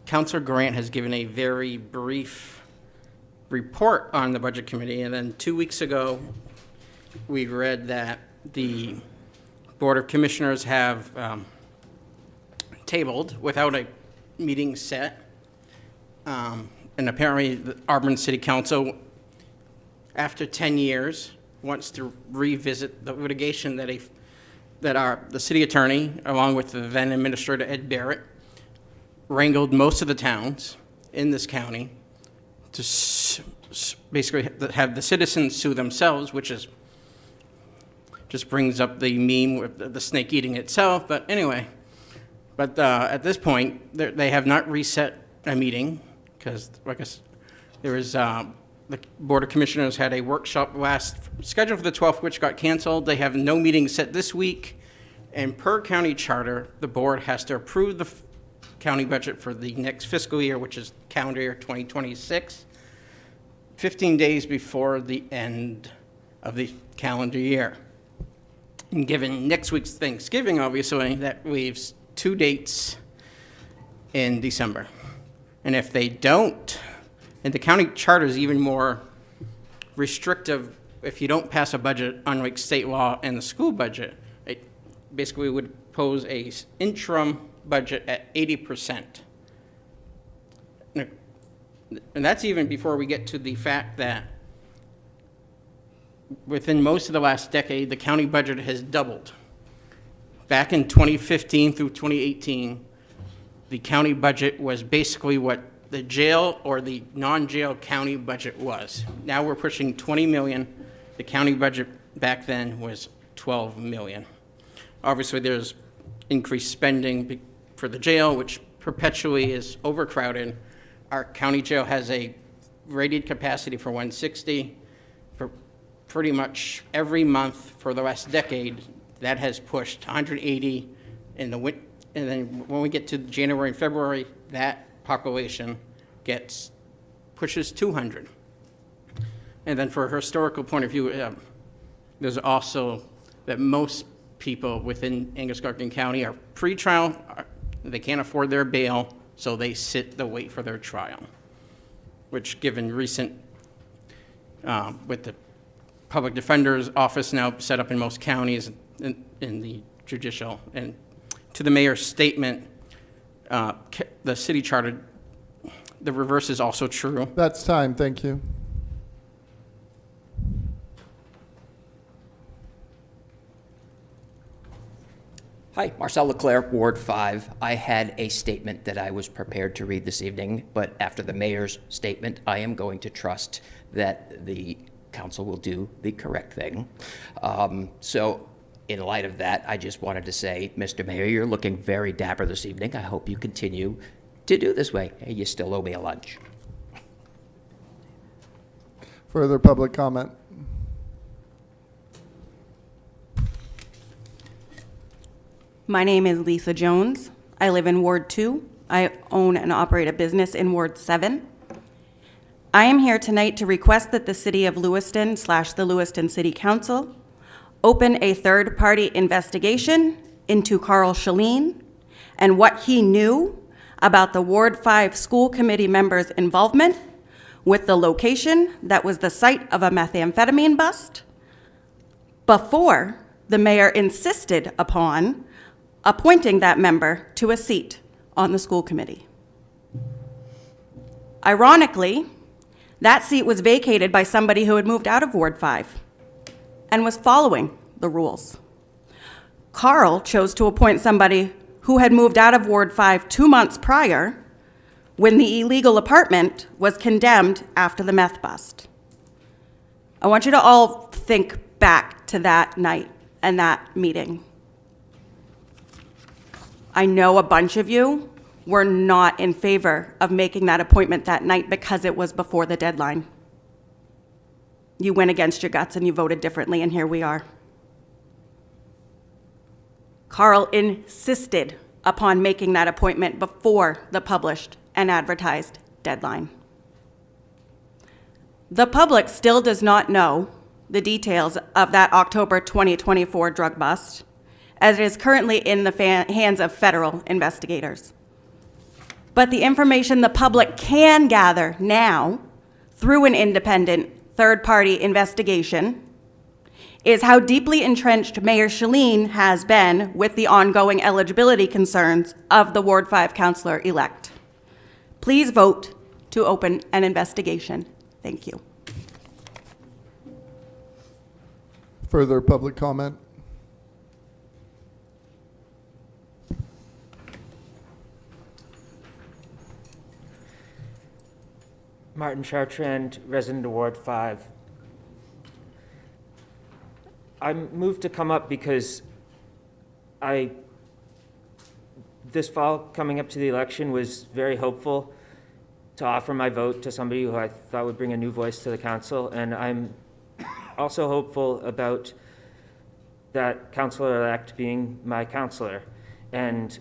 S17: Councilor Grant has given a very brief report on the Budget Committee, and then 2 weeks ago, we read that the Board of Commissioners have tabled without a meeting set. And apparently the Auburn City Council, after 10 years, wants to revisit the litigation that the city attorney, along with the then administrator Ed Barrett, wrangled most of the towns in this county to basically have the citizens sue themselves, which is just brings up the meme with the snake eating itself. But anyway, at this point, they have not reset a meeting because, like I said, there was the Board of Commissioners had a workshop scheduled for the 12th, which got canceled. They have no meeting set this week, and per county charter, the board has to approve the county budget for the next fiscal year, which is calendar year 2026, 15 days before the end of the calendar year. And given next week's Thanksgiving, obviously, that leaves 2 dates in December. And if they don't, and the county charter is even more restrictive, if you don't pass a budget, unlike state law and the school budget, it basically would pose a interim budget at 80%. And that's even before we get to the fact that within most of the last decade, the county budget has doubled. Back in 2015 through 2018, the county budget was basically what the jail or the non-jail county budget was. Now we're pushing 20 million. The county budget back then was 12 million. Obviously, there's increased spending for the jail, which perpetually is overcrowded. Our county jail has a rated capacity for 160. For pretty much every month for the last decade, that has pushed 180 in the winter. And then when we get to January and February, that population pushes 200. And then for a historical point of view, there's also that most people within Angus-Gargan County are pre-trial. They can't afford their bail, so they sit to wait for their trial, which given recent, with the public defender's office now set up in most counties in the judicial, and to the mayor's statement, the city charter, the reverse is also true.
S1: That's time, thank you.
S18: Hi, Marcel Leclerc, Ward 5. I had a statement that I was prepared to read this evening, but after the mayor's statement, I am going to trust that the council will do the correct thing. So in light of that, I just wanted to say, Mr. Mayor, you're looking very dapper this evening. I hope you continue to do this way. You still owe me a lunch.
S1: Further public comment?
S19: My name is Lisa Jones. I live in Ward 2. I own and operate a business in Ward 7. I am here tonight to request that the City of Lewiston / the Lewiston City Council open a third-party investigation into Carl Shaleen and what he knew about the Ward 5 school committee members' involvement with the location that was the site of a methamphetamine bust before the mayor insisted upon appointing that member to a seat on the school committee. Ironically, that seat was vacated by somebody who had moved out of Ward 5 and was following the rules. Carl chose to appoint somebody who had moved out of Ward 5 2 months prior when the illegal apartment was condemned after the meth bust. I want you to all think back to that night and that meeting. I know a bunch of you were not in favor of making that appointment that night because it was before the deadline. You went against your guts and you voted differently, and here we are. Carl insisted upon making that appointment before the published and advertised deadline. The public still does not know the details of that October 2024 drug bust, as it is currently in the hands of federal investigators. But the information the public can gather now through an independent third-party investigation is how deeply entrenched Mayor Shaleen has been with the ongoing eligibility concerns of the Ward 5 councillor-elect. Please vote to open an investigation. Thank you.
S1: Further public comment?
S20: Martin Chartrand, resident of Ward 5. I moved to come up because this fall, coming up to the election, was very hopeful to offer my vote to somebody who I thought would bring a new voice to the council, and I'm also hopeful about that councillor-elect being my councillor. And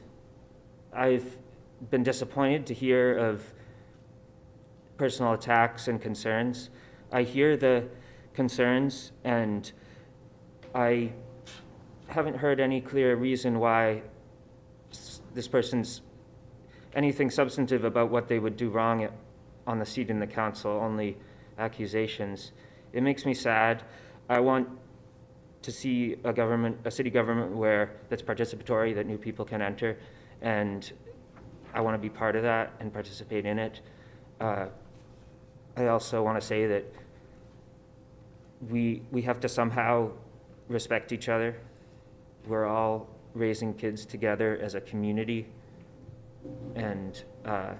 S20: I've been disappointed to hear of personal attacks and concerns. I hear the concerns, and I haven't heard any clear reason why this person's anything substantive about what they would do wrong on the seat in the council, only accusations. It makes me sad. I want to see a city government that's participatory, that new people can enter, and I want to be part of that and participate in it. I also want to say that we have to somehow respect each other. We're all raising kids together as a community, and I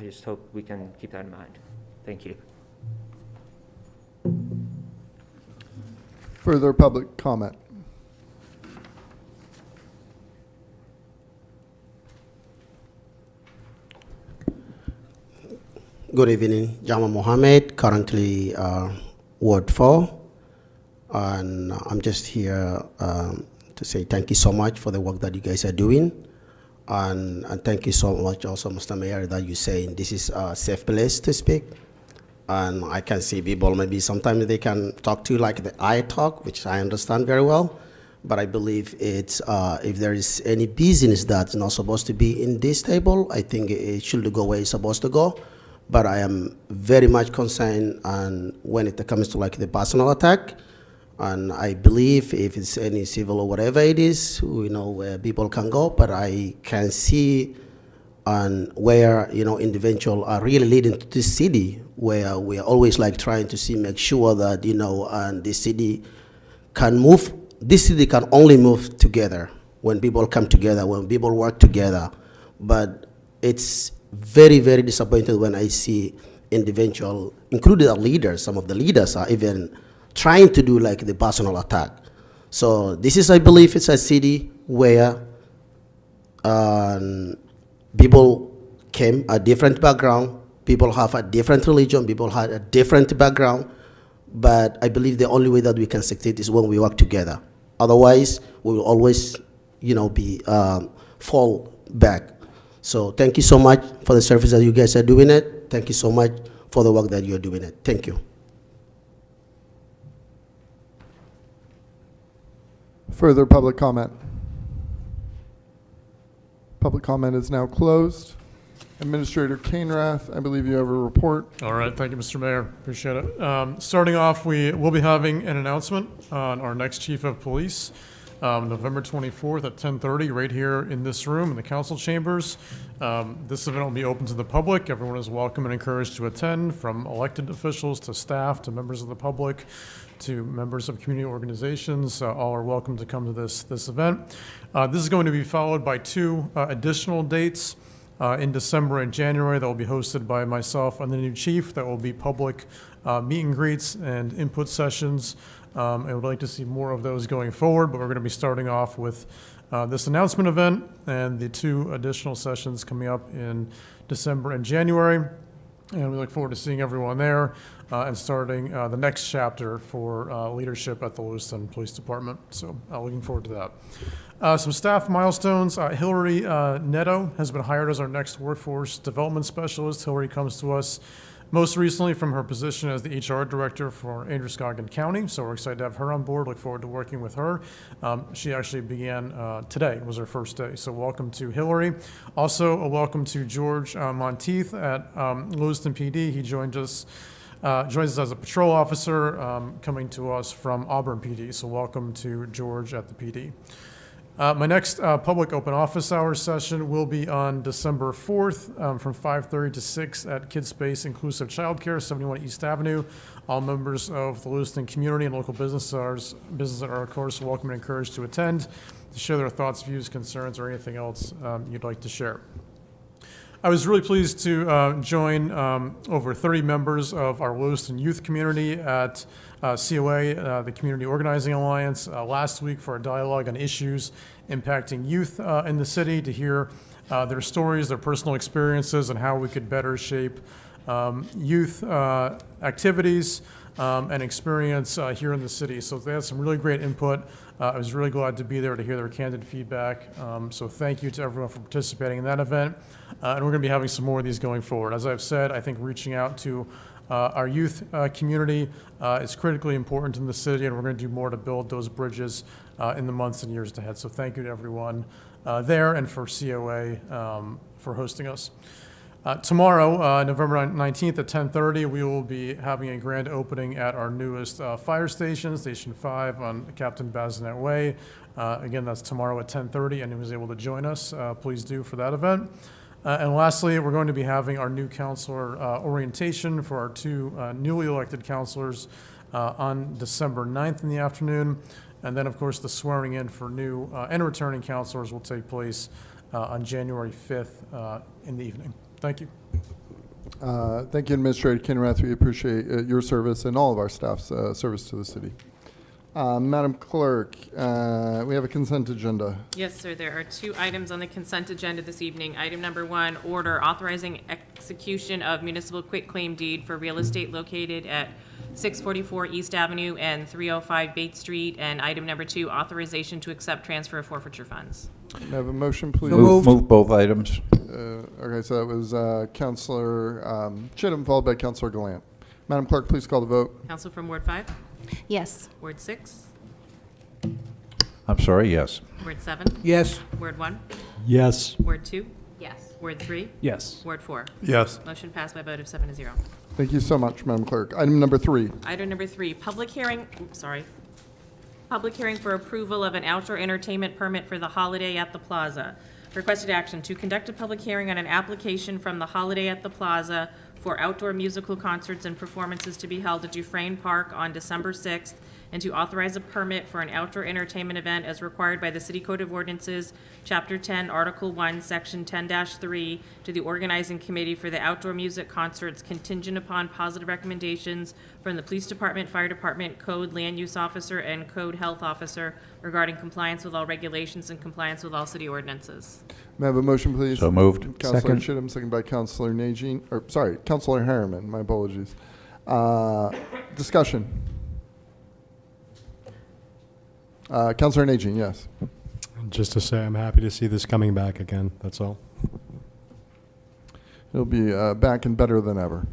S20: just hope we can keep that in mind. Thank you.
S1: Further public comment?
S21: Good evening, Jamal Mohammed, currently Ward 4, and I'm just here to say thank you so much for the work that you guys are doing, and thank you so much also, Mr. Mayor, that you say this is a safe place to speak. And I can see people, maybe sometimes they can talk to you like the I talk, which I understand very well, but I believe it's, if there is any business that's not supposed to be in this table, I think it should go where it's supposed to go. But I am very much concerned and when it comes to like the personal attack, and I believe if it's any civil or whatever it is, we know where people can go, but I can see and where, individuals are really leading to this city, where we are always like trying to make sure that, and this city can move. This city can only move together when people come together, when people work together. But it's very, very disappointed when I see individuals, including our leaders, some of the leaders are even trying to do like the personal attack. So this is, I believe, it's a city where people came a different background, people have a different religion, people had a different background, but I believe the only way that we can succeed is when we work together. Otherwise, we will always, be fall back. So thank you so much for the service that you guys are doing it. Thank you so much for the work that you're doing it. Thank you.
S1: Further public comment? Public comment is now closed. Administrator Kainrath, I believe you have a report.
S4: All right, thank you, Mr. Mayor. Appreciate it. Starting off, we will be having an announcement on our next chief of police, November 24th at 10:30, right here in this room in the council chambers. This event will be open to the public. Everyone is welcome and encouraged to attend, from elected officials to staff to members of the public to members of community organizations. All are welcome to come to this event. This is going to be followed by two additional dates in December and January that will be hosted by myself and the new chief. That will be public meet and greets and input sessions And would like to see more of those going forward, but we're going to be starting off with this announcement event and the 2 additional sessions coming up in December and January. And we look forward to seeing everyone there and starting the next chapter for leadership at the Lewiston Police Department. So looking forward to that. Some staff milestones. Hillary Netto has been hired as our next workforce development specialist. Hillary comes to us most recently from her position as the HR director for Androscoggin County. So we're excited to have her on board. Look forward to working with her. She actually began today, was her first day. So welcome to Hillary. Also, a welcome to George Monteith at Lewiston PD. He joins us as a patrol officer coming to us from Auburn PD. So welcome to George at the PD. My next public open office hours session will be on December 4th from 5:30 to 6 at KidSpace Inclusive Childcare, 71 East Avenue. All members of the Lewiston community and local businesses are, of course, welcome and encouraged to attend to share their thoughts, views, concerns, or anything else you'd like to share. I was really pleased to join over 30 members of our Lewiston youth community at COA, the Community Organizing Alliance, last week for a dialogue on issues impacting youth in the city, to hear their stories, their personal experiences, and how we could better shape youth activities and experience here in the city. So they had some really great input. I was really glad to be there to hear their candid feedback. So thank you to everyone for participating in that event. And we're going to be having some more of these going forward. As I've said, I think reaching out to our youth community is critically important in the city, and we're going to do more to build those bridges in the months and years ahead. So thank you to everyone there and for COA for hosting us. Tomorrow, November 19th at 10:30, we will be having a grand opening at our newest fire station, Station 5 on Captain Bazinet Way. Again, that's tomorrow at 10:30, and who was able to join us, please do for that event. And lastly, we're going to be having our new counselor orientation for our 2 newly elected counselors on December 9th in the afternoon. And then, of course, the swearing in for new and returning counselors will take place on January 5th in the evening. Thank you.
S1: Thank you, Administrator Kinrath. We appreciate your service and all of our staff's service to the city. Madam Clerk, we have a consent agenda.
S10: Yes, sir. There are 2 items on the consent agenda this evening. Item number 1, order authorizing execution of municipal quitclaim deed for real estate located at 644 East Avenue and 305 Bates Street. And item number 2, authorization to accept transfer of forfeiture funds.
S1: May I have a motion, please?
S9: Move both items.
S1: Okay, so that was Councilor Chittum, followed by Councilor Gallant. Madam Clerk, please call the vote.
S10: Counsel from Ward 5?
S8: Yes.
S10: Ward 6?
S9: I'm sorry, yes.
S10: Ward 7?
S5: Yes.
S10: Ward 1?
S6: Yes.
S10: Ward 2?
S8: Yes.
S10: Ward 3?
S7: Yes.
S10: Ward 4?
S12: Yes.
S10: Motion passed by a vote of 7-0.
S1: Thank you so much, Madam Clerk. Item number 3.
S10: Item number 3, public hearing for approval of an outdoor entertainment permit for the Holiday at the Plaza. Requested action to conduct a public hearing on an application from the Holiday at the Plaza for outdoor musical concerts and performances to be held at Dufresne Park on December 6th, and to authorize a permit for an outdoor entertainment event as required by the City Code of Ordinances, Chapter 10, Article 1, Section 10-3, to the Organizing Committee for the Outdoor Music Concerts, contingent upon positive recommendations from the Police Department, Fire Department, Code Land Use Officer, and Code Health Officer regarding compliance with all regulations and compliance with all city ordinances.
S1: May I have a motion, please?
S9: So moved.
S1: Councilor
S6: Second.
S1: Chittum, second by Councilor Najin, or sorry, Councilor Harriman, my apologies. Discussion. Councilor Najin, yes.
S6: Just to say, I'm happy to see this coming back again, that's all.
S1: It'll be back and better than ever.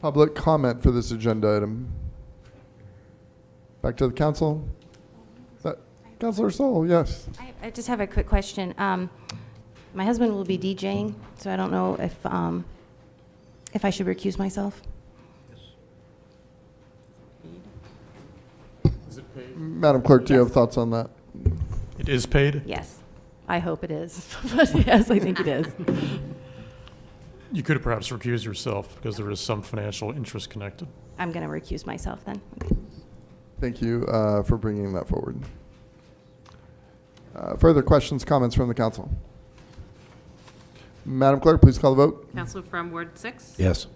S1: Public comment for this agenda item. Back to the council. Councilor Sol, yes.
S8: I just have a quick question. My husband will be DJing, so I don't know if I should recuse myself.
S1: Madam Clerk, do you have thoughts on that?
S4: It is paid?
S8: Yes. I hope it is. But yes, I think it is.
S4: You could perhaps recuse yourself because there is some financial interest connected.
S8: I'm going to recuse myself then.
S1: Thank you for bringing that forward. Further questions, comments from the council? Madam Clerk, please call the vote.
S10: Counsel from Ward 6?
S9: Yes.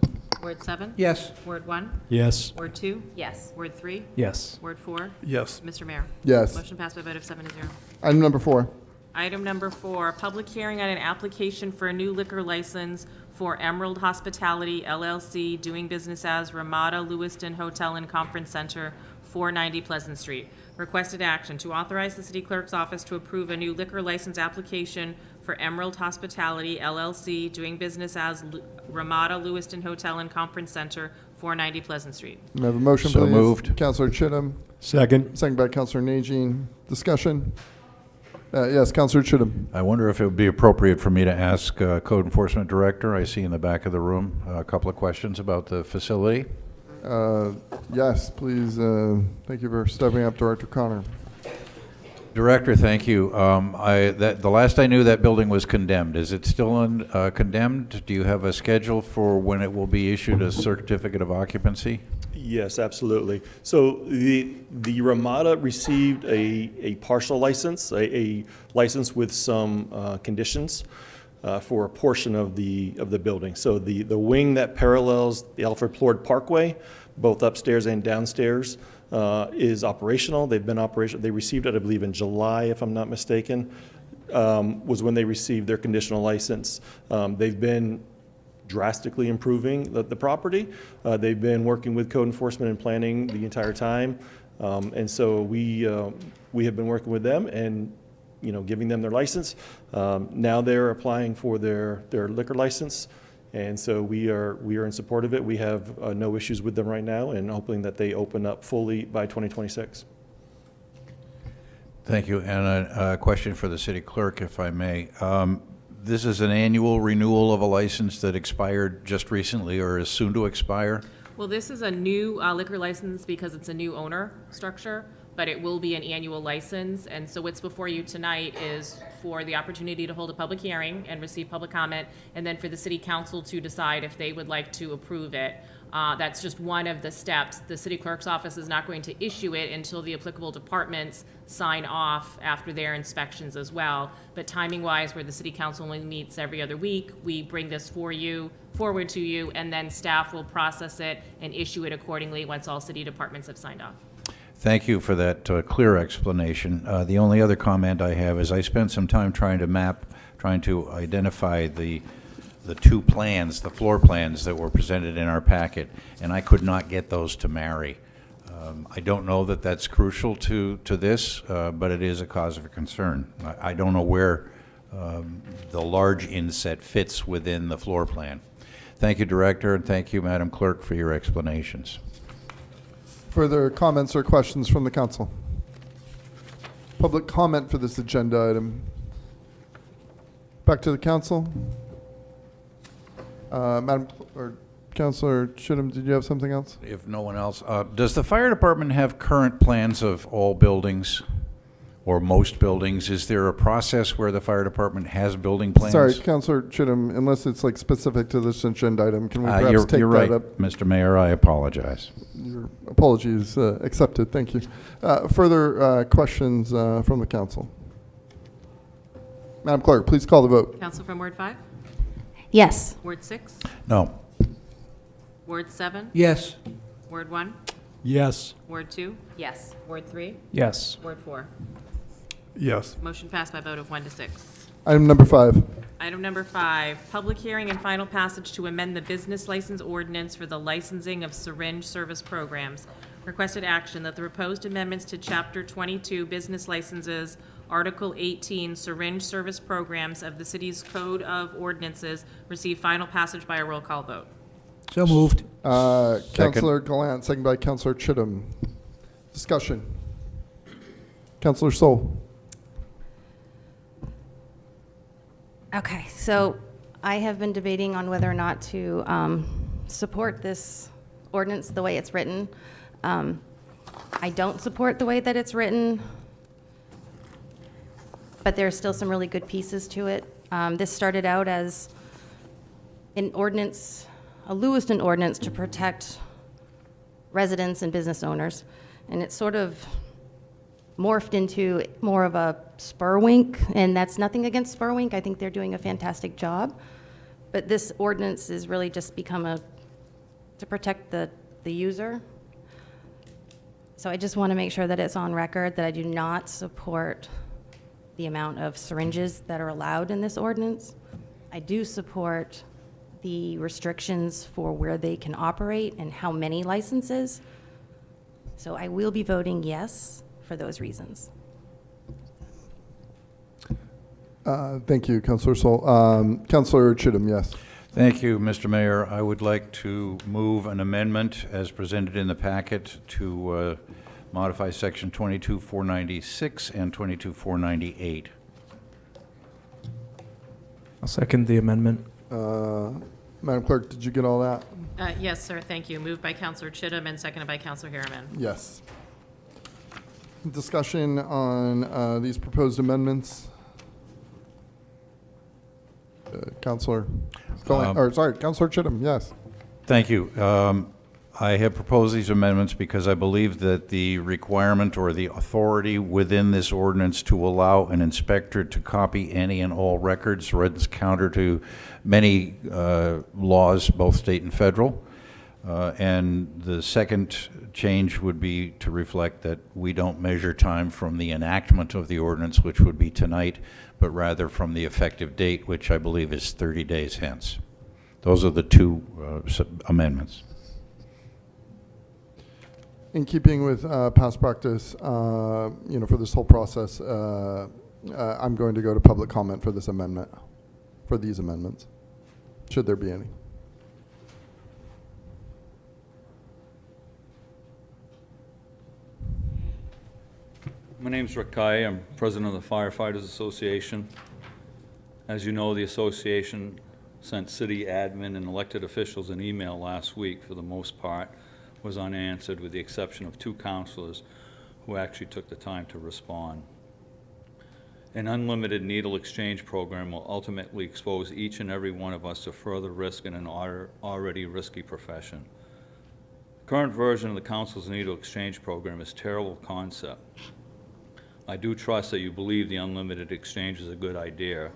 S10: Ward 7?
S5: Yes.
S10: Ward 1?
S6: Yes.
S10: Ward 2?
S3: Yes.
S10: Ward 3?
S7: Yes.
S10: Ward 4?
S12: Yes.
S10: Mr. Mayor?
S1: Yes.
S10: Motion passed by a vote of 7 to 0.
S1: Item number 4.
S10: Item number 4, public hearing on an application for a new liquor license for Emerald Hospitality LLC, doing business as Ramada Lewiston Hotel and Conference Center, 490 Pleasant Street. Requested action to authorize the city clerk's office to approve a new liquor license application for Emerald Hospitality LLC, doing business as Ramada Lewiston Hotel and Conference Center, 490 Pleasant Street.
S1: May I have a motion,
S9: So
S1: please?
S9: moved.
S1: Counselor Chittum,
S6: Second.
S1: second by Counselor Najin. Discussion? Yes, Counselor Chittum.
S9: I wonder if it would be appropriate for me to ask Code Enforcement Director, I see in the back of the room, a couple of questions about the facility.
S1: Yes, please. Thank you for stepping up, Director Connor.
S9: Director, thank you. The last I knew, that building was condemned. Is it still condemned? Do you have a schedule for when it will be issued a certificate of occupancy?
S2: Yes, absolutely. So the Ramada received a partial license, a license with some conditions for a portion of the building. So the wing that parallels the Alfred Plord Parkway, both upstairs and downstairs, is operational. They've been operational. They received it, I believe, in July, if I'm not mistaken, was when they received their conditional license. They've been drastically improving the property. They've been working with code enforcement and planning the entire time. And so we have been working with them and, giving them their license. Now they're applying for their liquor license. And so we are in support of it. We have no issues with them right now and hoping that they open up fully by 2026.
S9: Thank you. And a question for the city clerk, if I may. This is an annual renewal of a license that expired just recently or is soon to expire?
S10: Well, this is a new liquor license because it's a new owner structure, but it will be an annual license. And so what's before you tonight is for the opportunity to hold a public hearing and receive public comment, and then for the city council to decide if they would like to approve it. That's just one of the steps. The city clerk's office is not going to issue it until the applicable departments sign off after their inspections as well. But timing-wise, where the city council only meets every other week, we bring this forward to you, and then staff will process it and issue it accordingly once all city departments have signed off.
S9: Thank you for that clear explanation. The only other comment I have is I spent some time trying to identify the two plans, the floor plans that were presented in our packet, and I could not get those to marry. I don't know that that's crucial to this, but it is a cause of concern. I don't know where the large inset fits within the floor plan. Thank you, Director, and thank you, Madam Clerk, for your explanations.
S1: Further comments or questions from the council? Public comment for this agenda item. Back to the council. Madam or Councilor Chittum, did you have something else?
S9: If no one else, does the fire department have current plans of all buildings or most buildings? Is there a process where the fire department has building plans?
S1: Sorry, Councilor Chittum, unless it's like specific to this agenda item, can we perhaps take
S9: you're
S1: that
S9: right,
S1: up?
S9: Mr. Mayor, I apologize.
S1: Your apologies accepted. Thank you. Further questions from the council? Madam Clerk, please call the vote.
S10: Council from Ward 5?
S8: Yes.
S10: Ward 6?
S9: No.
S10: Ward 7?
S5: Yes.
S10: Ward 1?
S6: Yes.
S10: Ward 2?
S3: Yes.
S10: Ward 3?
S7: Yes.
S10: Ward 4?
S12: Yes.
S10: Motion passed by a vote of 1 to 6.
S1: Item number 5.
S10: Item number 5, public hearing and final passage to amend the business license ordinance for the licensing of syringe service programs. Requested action that the proposed amendments to Chapter 22 Business Licenses, Article 18 Syringe Service Programs of the city's Code of Ordinances receive final passage by a roll call vote.
S5: So moved.
S1: Councilor Gallant, second by Councilor Chittum. Discussion. Councilor Sol.
S8: Okay, so I have been debating on whether or not to support this ordinance the way it's written. I don't support the way that it's written, but there's still some really good pieces to it. This started out as an ordinance, a Lewiston ordinance to protect residents and business owners, and it sort of morphed into more of a Spurwink, and that's nothing against Spurwink. I think they're doing a fantastic job. But this ordinance has really just become a to protect the user. So I just want to make sure that it's on record that I do not support the amount of syringes that are allowed in this ordinance. I do support the restrictions for where they can operate and how many licenses. So I will be voting yes for those reasons.
S1: Thank you, Councillor Sol. Councillor Chittum, yes.
S9: Thank you, Mr. Mayor. I would like to move an amendment as presented in the packet to modify section 22496 and 22498.
S7: I'll second the amendment.
S1: Madam Clerk, did you get all that?
S10: Yes, sir, thank you. Moved by Counselor Chittum and seconded by Counselor Harriman.
S1: Yes. Discussion on these proposed amendments. Councillor, Councillor Chittum, yes.
S9: Thank you. I have proposed these amendments because I believe that the requirement or the authority within this ordinance to allow an inspector to copy any and all records runs counter to many laws, both state and federal. And the second change would be to reflect that we don't measure time from the enactment of the ordinance, which would be tonight, but rather from the effective date, which I believe is 30 days hence. Those are the two amendments.
S1: In keeping with past practice, for this whole process, I'm going to go to public comment for this amendment, for these amendments, should there be any.
S11: My name's Rick Kai. I'm president of the Firefighters Association. As you know, the association sent city admin and elected officials an email last week. For the most part, was unanswered, with the exception of 2 counselors who actually took the time to respond. An unlimited needle exchange program will ultimately expose each and every one of us to further risk in an already risky profession. The current version of the council's needle exchange program is a terrible concept. I do trust that you believe the unlimited exchange is a good idea,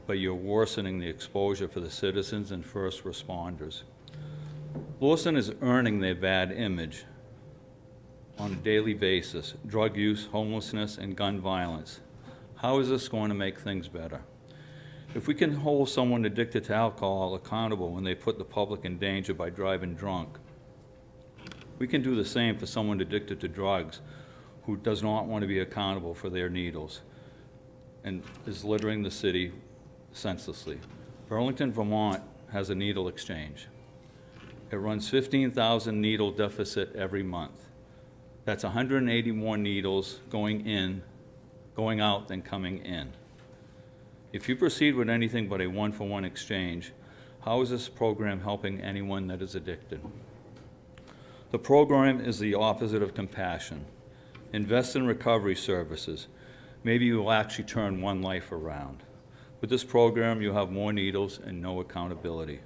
S11: but you're worsening the exposure for the citizens and first responders. Lewiston is earning their bad image on a daily basis: drug use, homelessness, and gun violence. How is this going to make things better? If we can hold someone addicted to alcohol accountable when they put the public in danger by driving drunk, we can do the same for someone addicted to drugs who does not want to be accountable for their needles and is littering the city senselessly. Burlington, Vermont has a needle exchange. It runs 15,000 needle deficit every month. That's 180 more needles going out than coming in. If you proceed with anything but a one-for-one exchange, how is this program helping anyone that is addicted? The program is the opposite of compassion. Invest in recovery services. Maybe you will actually turn one life around. With this program, you'll have more needles and no accountability.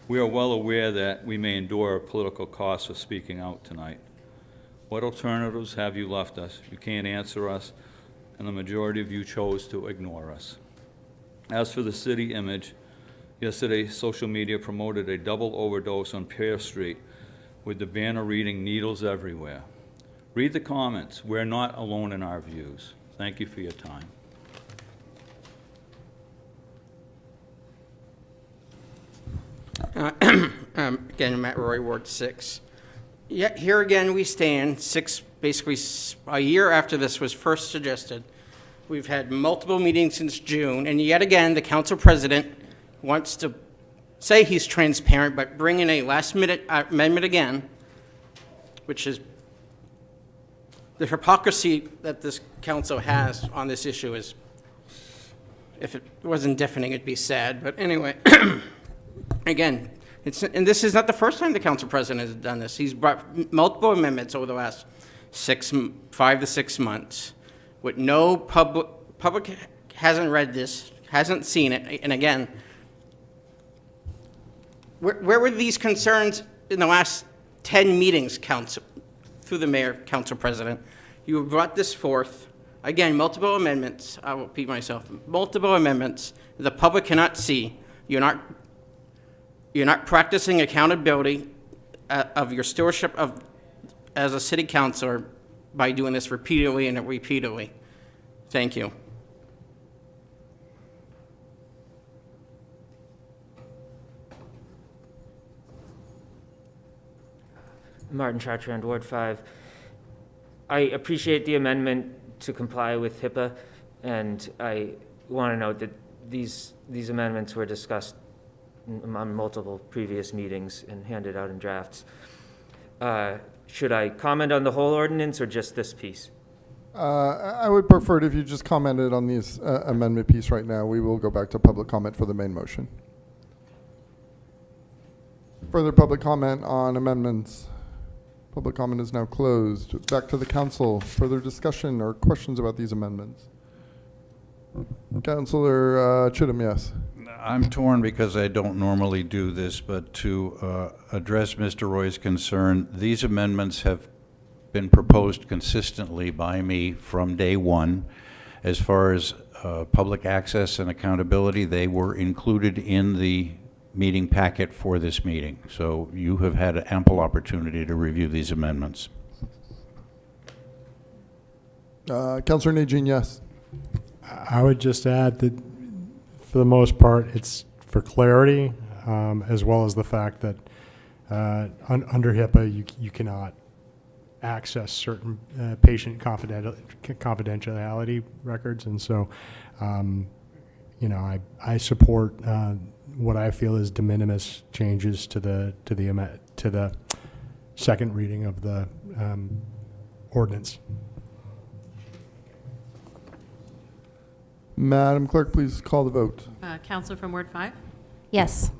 S11: We are well aware that we may endure political costs for speaking out tonight. What alternatives have you left us? You can't answer us, and the majority of you chose to ignore us. As for the city image, yesterday social media promoted a double overdose on Pear Street with the banner reading "Needles Everywhere." Read the comments. We're not alone in our views. Thank you for your time.
S17: Again, Matt Roy, Ward 6. Yet here again we stand, basically a year after this was first suggested. We've had multiple meetings since June, and yet again the council president wants to say he's transparent, but bring in a last-minute amendment again, which is the hypocrisy that this council has on this issue. Is, if it wasn't deafening, it'd be sad. But anyway, again, and this is not the first time the council president has done this. He's brought multiple amendments over the last 5 to 6 months with no public hasn't read this, hasn't seen it. And again, where were these concerns in the last 10 meetings, council, through the mayor, council president? You brought this forth. Again, multiple amendments. I will repeat myself. Multiple amendments the public cannot see. You're not You're not practicing accountability of your stewardship of, as a city councilor by doing this repeatedly and repeatedly. Thank you.
S20: Martin Chartrand, Ward 5. I appreciate the amendment to comply with HIPAA, and I want to note that these amendments were discussed on multiple previous meetings and handed out in drafts. Should I comment on the whole ordinance or just this piece?
S1: I would prefer it if you just commented on this amendment piece right now. We will go back to public comment for the main motion. Further public comment on amendments? Public comment is now closed. Back to the council. Further discussion or questions about these amendments? Councilor Chittum, yes.
S9: I'm torn because I don't normally do this, but to address Mr. Roy's concern, these amendments have been proposed consistently by me from day one. As far as public access and accountability, they were included in the meeting packet for this meeting. So you have had an ample opportunity to review these amendments.
S1: Councilor Najin, yes.
S6: I would just add that for the most part, it's for clarity, as well as the fact that under HIPAA, you cannot access certain patient confidentiality records. And so, you know, I support what I feel is de minimis changes to the second reading of the ordinance.
S1: Madam Clerk, please call the vote.
S10: Counselor from Ward 5?
S8: Yes.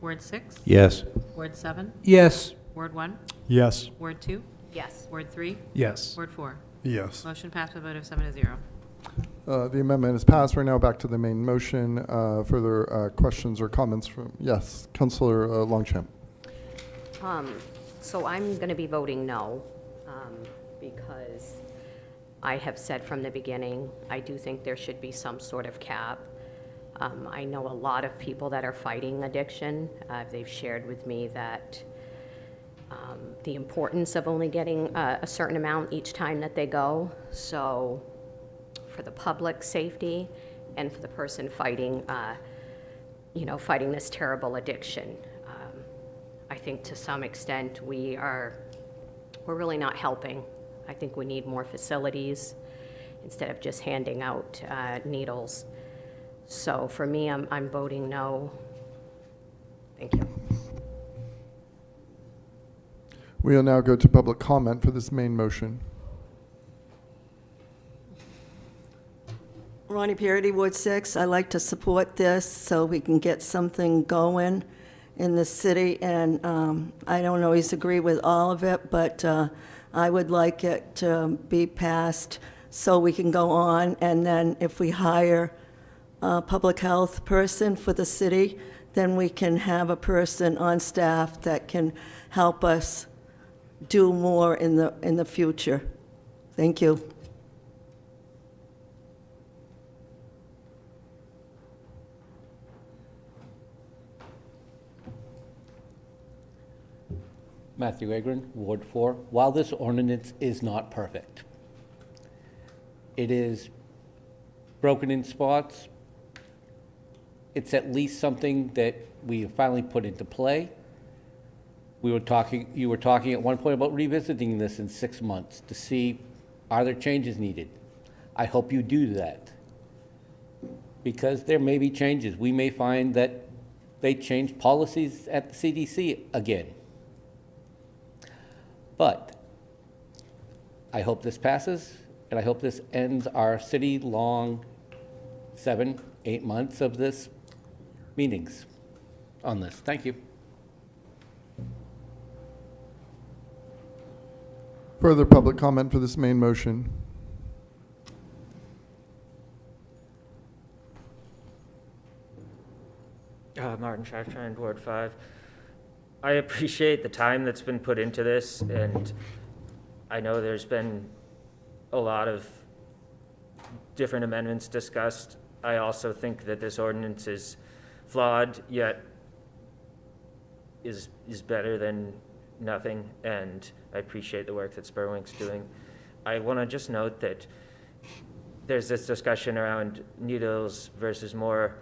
S10: Ward 6?
S9: Yes.
S10: Ward 7?
S5: Yes.
S10: Ward 1?
S6: Yes.
S10: Ward 2?
S8: Yes.
S10: Ward 3?
S4: Yes.
S10: Ward 4?
S12: Yes.
S10: Motion passed by a vote of 7-0.
S1: The amendment is passed. We're now back to the main motion. Further questions or comments from, yes, Councilor Longchamp.
S13: So I'm going to be voting no, because I have said from the beginning, I do think there should be some sort of cap. I know a lot of people that are fighting addiction. They've shared with me that the importance of only getting a certain amount each time that they go. So for the public safety and for the person fighting, fighting this terrible addiction, I think to some extent we're really not helping. I think we need more facilities instead of just handing out needles. So for me, I'm voting no. Thank you.
S1: We'll now go to public comment for this main motion.
S14: Ronnie Parity, Ward 6. I like to support this so we can get something going in the city. And I don't always agree with all of it, but I would like it to be passed so we can go on. And then if we hire a public health person for the city, then we can have a person on staff that can help us do more in the future. Thank you.
S16: Matthew Agron, Ward 4. While this ordinance is not perfect, it is broken in spots. It's at least something that we have finally put into play. You were talking at one point about revisiting this in 6 months to see, are there changes needed? I hope you do that, because there may be changes. We may find that they change policies at the CDC again. But I hope this passes, and I hope this ends our city-long 7-8 months of this meetings on this. Thank you.
S1: Further public comment for this main motion?
S20: Martin Chartrand, Ward 5. I appreciate the time that's been put into this, and I know there's been a lot of different amendments discussed. I also think that this ordinance is flawed, yet is better than nothing, and I appreciate the work that Spurwink's doing. I want to just note that there's this discussion around needles versus more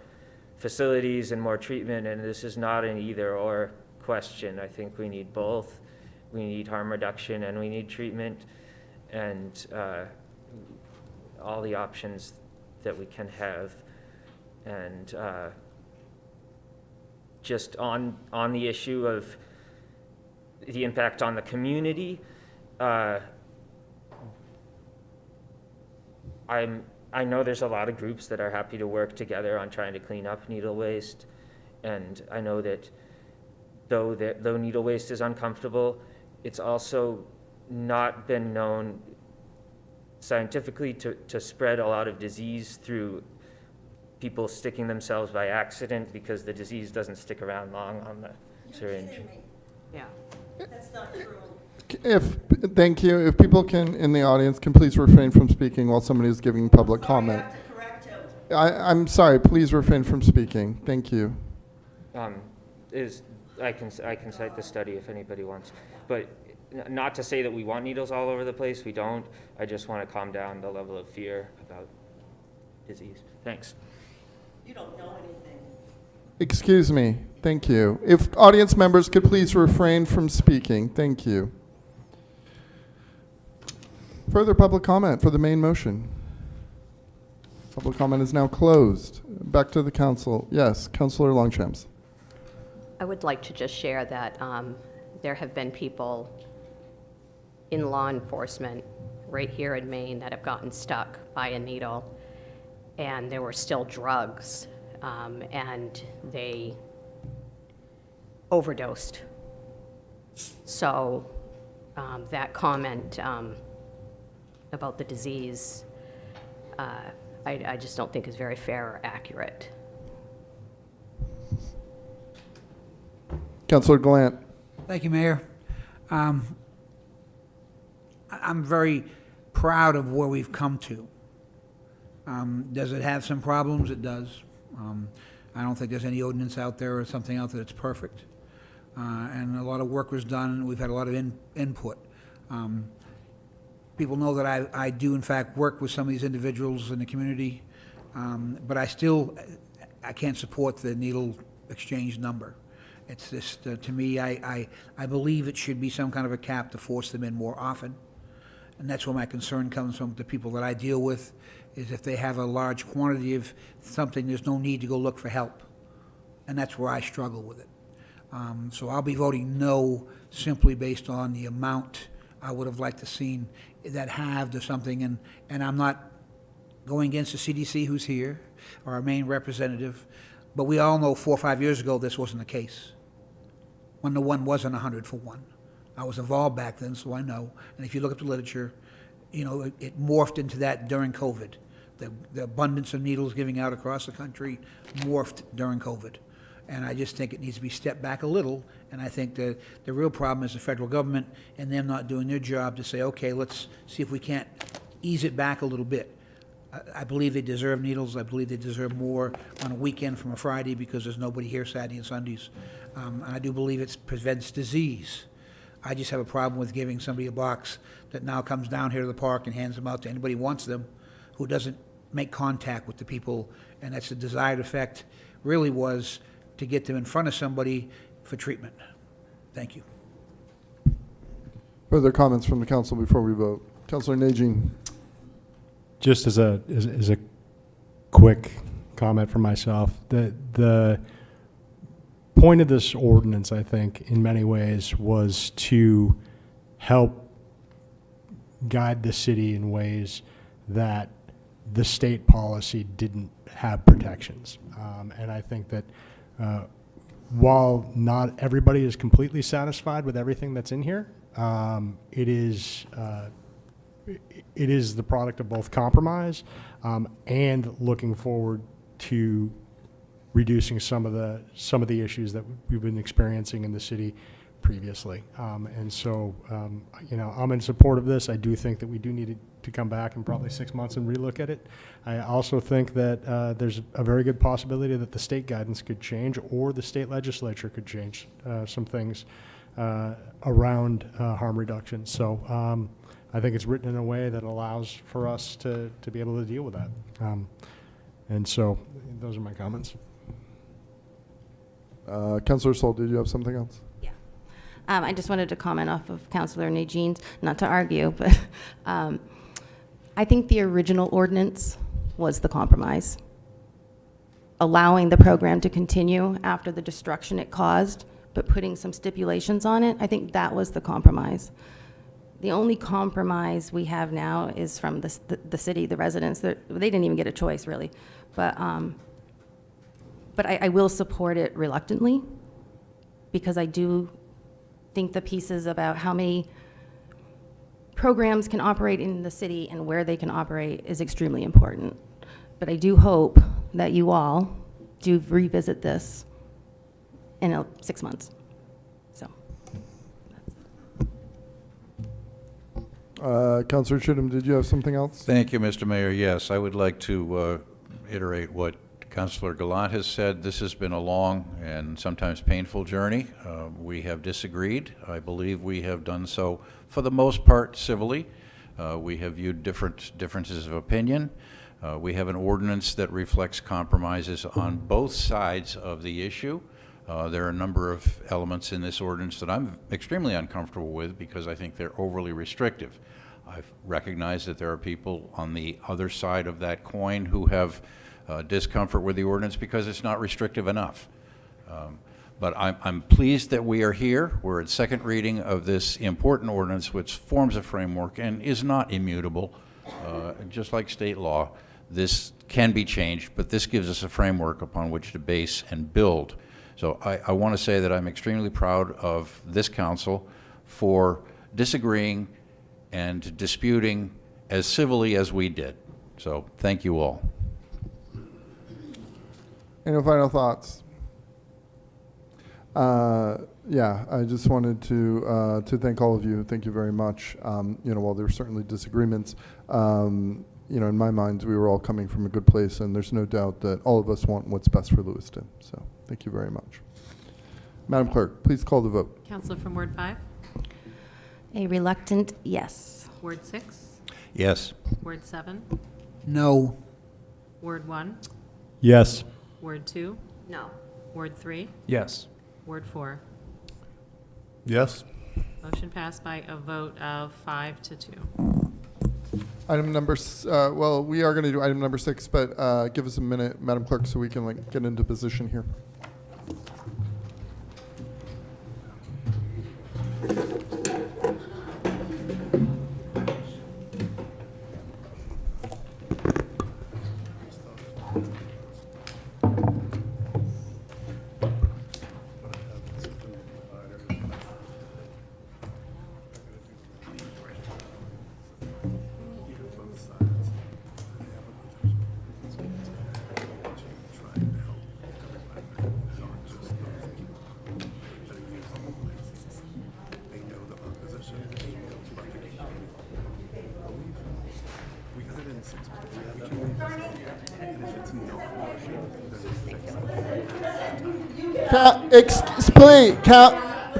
S20: facilities and more treatment, and this is not an either-or question. I think we need both. We need harm reduction and we need treatment, and all the options that we can have. And just on the issue of the impact on the community, I know there's a lot of groups that are happy to work together on trying to clean up needle waste, and I know that though needle waste is uncomfortable, it's also not been known scientifically to spread a lot of disease through people sticking themselves by accident, because the disease doesn't stick around long on the syringe.
S13: Yeah.
S14: That's not true.
S1: Thank you. If people in the audience can please refrain from speaking while somebody is giving public comment. I'm sorry, please refrain from speaking. Thank you.
S20: I can cite the study if anybody wants, but not to say that we want needles all over the place. We don't. I just want to calm down the level of fear about disease. Thanks.
S14: You don't know anything.
S1: Excuse me. Thank you. If audience members could please refrain from speaking. Thank you. Further public comment for the main motion. Public comment is now closed. Back to the council. Yes, Councillor Longchamps.
S13: I would like to just share that there have been people in law enforcement right here in Maine that have gotten stuck by a needle, and there were still drugs, and they overdosed. So that comment about the disease, I just don't think is very fair or accurate.
S1: Councillor Glant.
S5: Thank you, Mayor. I'm very proud of where we've come to. Does it have some problems? It does. I don't think there's any ordinance out there or something out there that's perfect. And a lot of work was done. We've had a lot of input. People know that I do, in fact, work with some of these individuals in the community, but I can't support the needle exchange number. It's just, to me, I believe it should be some kind of a cap to force them in more often. And that's where my concern comes from. The people that I deal with is if they have a large quantity of something, there's no need to go look for help. And that's where I struggle with it. So I'll be voting no simply based on the amount I would have liked to seen that halved or something. And I'm not going against the CDC who's here, or our main representative, but we all know 4 or 5 years ago this wasn't the case. When the one wasn't 100 for 1. I was involved back then, so I know. And if you look at the literature, you know, it morphed into that during COVID. The abundance of needles giving out across the country morphed during COVID. And I just think it needs to be stepped back a little. And I think the real problem is the federal government and them not doing their job to say, okay, let's see if we can't ease it back a little bit. I believe they deserve needles. I believe they deserve more on a weekend from a Friday because there's nobody here Saturday and Sundays. And I do believe it prevents disease. I just have a problem with giving somebody a box that now comes down here to the park and hands them out to anybody who wants them, who doesn't make contact with the people. And that's the desired effect, really was to get them in front of somebody for treatment. Thank you.
S1: Further comments from the council before we vote. Councillor Najin.
S6: Just as a quick comment for myself, the point of this ordinance, I think, in many ways, was to help guide the city in ways that the state policy didn't have protections. And I think that while not everybody is completely satisfied with everything that's in here, it is the product of both compromise and looking forward to reducing some of the issues that we've been experiencing in the city previously. And so, I'm in support of this. I do think that we do need to come back in probably 6 months and relook at it. I also think that there's a very good possibility that the state guidance could change, or the state legislature could change some things around harm reduction. So I think it's written in a way that allows for us to be able to deal with that. And so those are my comments.
S1: Councillor Sol, did you have something else?
S8: I just wanted to comment off of Councillor Najean's, not to argue, but I think the original ordinance was the compromise. Allowing the program to continue after the destruction it caused, but putting some stipulations on it, I think that was the compromise. The only compromise we have now is from the city, the residents. They didn't even get a choice, really. But I will support it reluctantly, because I do think the pieces about how many programs can operate in the city and where they can operate is extremely important. But I do hope that you all do revisit this in 6 months. So.
S1: Councillor Chittum, did you have something else?
S9: Thank you, Mr. Mayor. Yes, I would like to iterate what Councillor Gallant has said. This has been a long and sometimes painful journey. We have disagreed. I believe we have done so, for the most part, civilly. We have viewed differences of opinion. We have an ordinance that reflects compromises on both sides of the issue. There are a number of elements in this ordinance that I'm extremely uncomfortable with, because I think they're overly restrictive. I recognize that there are people on the other side of that coin who have discomfort with the ordinance because it's not restrictive enough. But I'm pleased that we are here. We're at second reading of this important ordinance, which forms a framework and is not immutable. Just like state law, this can be changed, but this gives us a framework upon which to base and build. So I want to say that I'm extremely proud of this council for disagreeing and disputing as civilly as we did. So thank you all.
S1: Any final thoughts? Yeah, I just wanted to thank all of you. Thank you very much. While there were certainly disagreements, in my mind, we were all coming from a good place, and there's no doubt that all of us want what's best for Lewiston. So thank you very much. Madam Clerk, please call the vote.
S10: Councillor from Ward 5?
S8: A reluctant yes.
S10: Ward 6?
S9: Yes.
S10: Ward 7?
S5: No.
S10: Ward 1?
S6: Yes.
S10: Ward 2?
S13: No.
S10: Ward 3?
S7: Yes.
S10: Ward 4?
S12: Yes.
S10: Motion passed by a vote of 5 to 2.
S1: Item number, well, we are going to do item number 6, but give us a minute, Madam Clerk, so we can get into position here.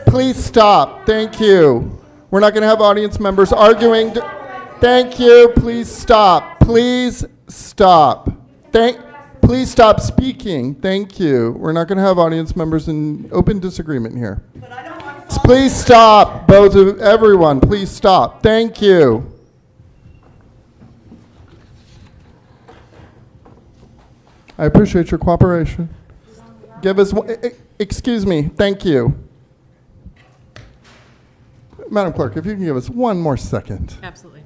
S1: Please stop. Thank you. We're not going to have audience members arguing. Thank you. Please stop. Please stop. Please stop speaking. Thank you. We're not going to have audience members in open disagreement here. Please stop, everyone. Please stop. Thank you. I appreciate your cooperation. Give us, excuse me, thank you. Madam Clerk, if you can give us one more second.
S10: Absolutely.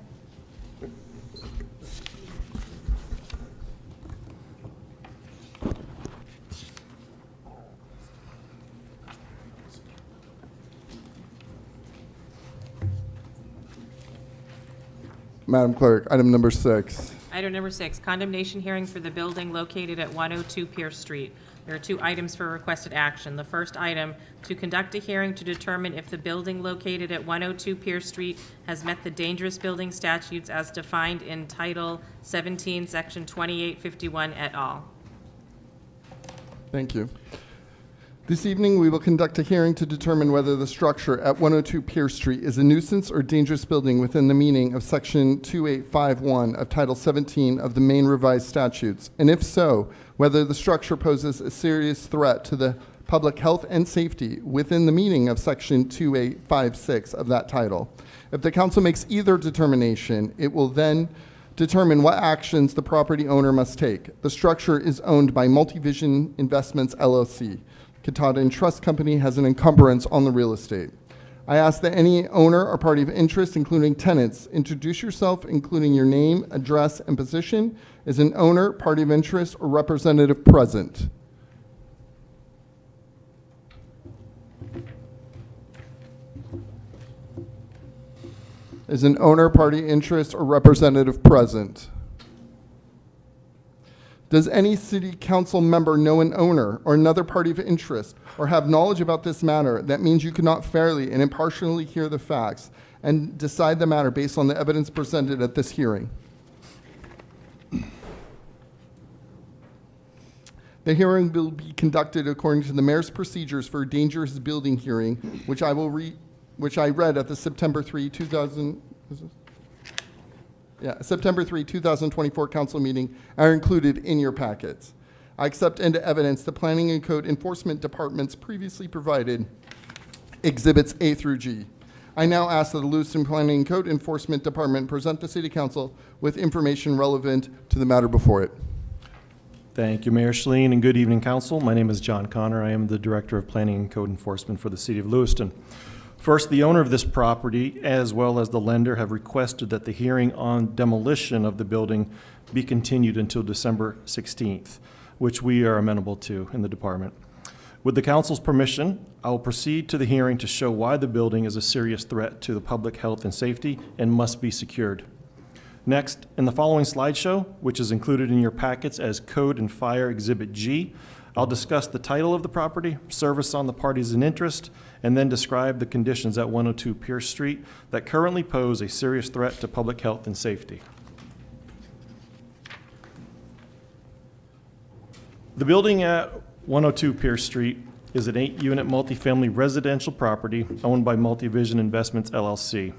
S1: Madam Clerk, item number 6.
S10: Item number 6, condemnation hearing for the building located at 102 Pierce Street. There are 2 items for requested action. The first item, to conduct a hearing to determine if the building located at 102 Pierce Street has met the dangerous building statutes as defined in Title 17, Section 2851 et al.
S1: Thank you. This evening, we will conduct a hearing to determine whether the structure at 102 Pierce Street is a nuisance or dangerous building within the meaning of Section 2851 of Title 17 of the Maine Revised Statutes, and if so, whether the structure poses a serious threat to the public health and safety within the meaning of Section 2856 of that title. If the council makes either determination, it will then determine what actions the property owner must take. The structure is owned by Multivision Investments, LLC. Katahdin Trust Company has an encumbrance on the real estate. I ask that any owner or party of interest, including tenants, introduce yourself, including your name, address, and position. Is an owner, party of interest, or representative present? Is an owner, party, interest, or representative present? Does any city council member know an owner or another party of interest or have knowledge about this matter that means you cannot fairly and impartially hear the facts and decide the matter based on the evidence presented at this hearing? The hearing will be conducted according to the mayor's procedures for a dangerous building hearing, which I read at the September 3, 2024 council meeting are included in your packets. I accept into evidence the Planning and Code Enforcement Department's previously provided Exhibits A through G. I now ask that the Lewiston Planning and Code Enforcement Department present the City Council with information relevant to the matter before it.
S2: Thank you, Mayor Schleen, and good evening, Council. My name is John Connor. I am the Director of Planning and Code Enforcement for the City of Lewiston. First, the owner of this property, as well as the lender, have requested that the hearing on demolition of the building be continued until December 16th, which we are amenable to in the department. With the council's permission, I will proceed to the hearing to show why the building is a serious threat to the public health and safety and must be secured. Next, in the following slideshow, which is included in your packets as Code and Fire Exhibit G, I'll discuss the title of the property, service on the parties in interest, and then describe the conditions at 102 Pierce Street that currently pose a serious threat to public health and safety. The building at 102 Pierce Street is an 8-unit multifamily residential property owned by Multivision Investments, LLC.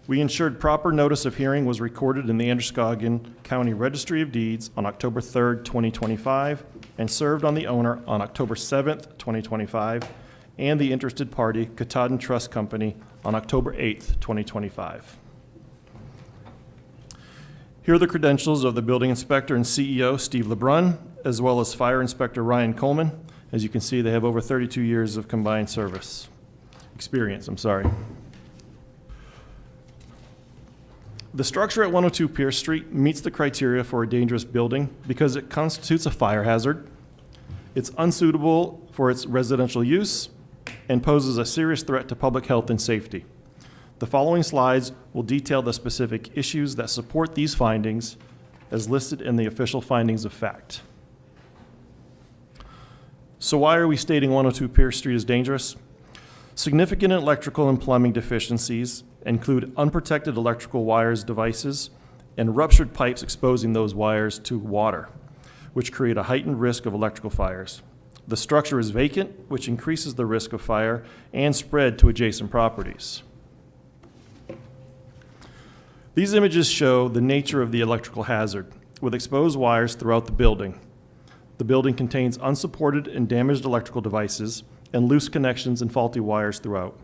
S2: We ensured proper notice of hearing was recorded in the Androscoggin County Registry of Deeds on October 3rd, 2025, and served on the owner on October 7th, 2025, and the interested party, Katahdin Trust Company, on October 8th, 2025. Here are the credentials of the building inspector and CEO, Steve LeBrun, as well as fire inspector Ryan Coleman. As you can see, they have over 32 years of combined experience. The structure at 102 Pierce Street meets the criteria for a dangerous building because it constitutes a fire hazard, it's unsuitable for its residential use, and poses a serious threat to public health and safety. The following slides will detail the specific issues that support these findings as listed in the official findings of fact. So why are we stating 102 Pierce Street is dangerous? Significant electrical and plumbing deficiencies include unprotected electrical wires, devices, and ruptured pipes exposing those wires to water, which create a heightened risk of electrical fires. The structure is vacant, which increases the risk of fire and spread to adjacent properties. These images show the nature of the electrical hazard, with exposed wires throughout the building. The building contains unsupported and damaged electrical devices and loose connections and faulty wires throughout,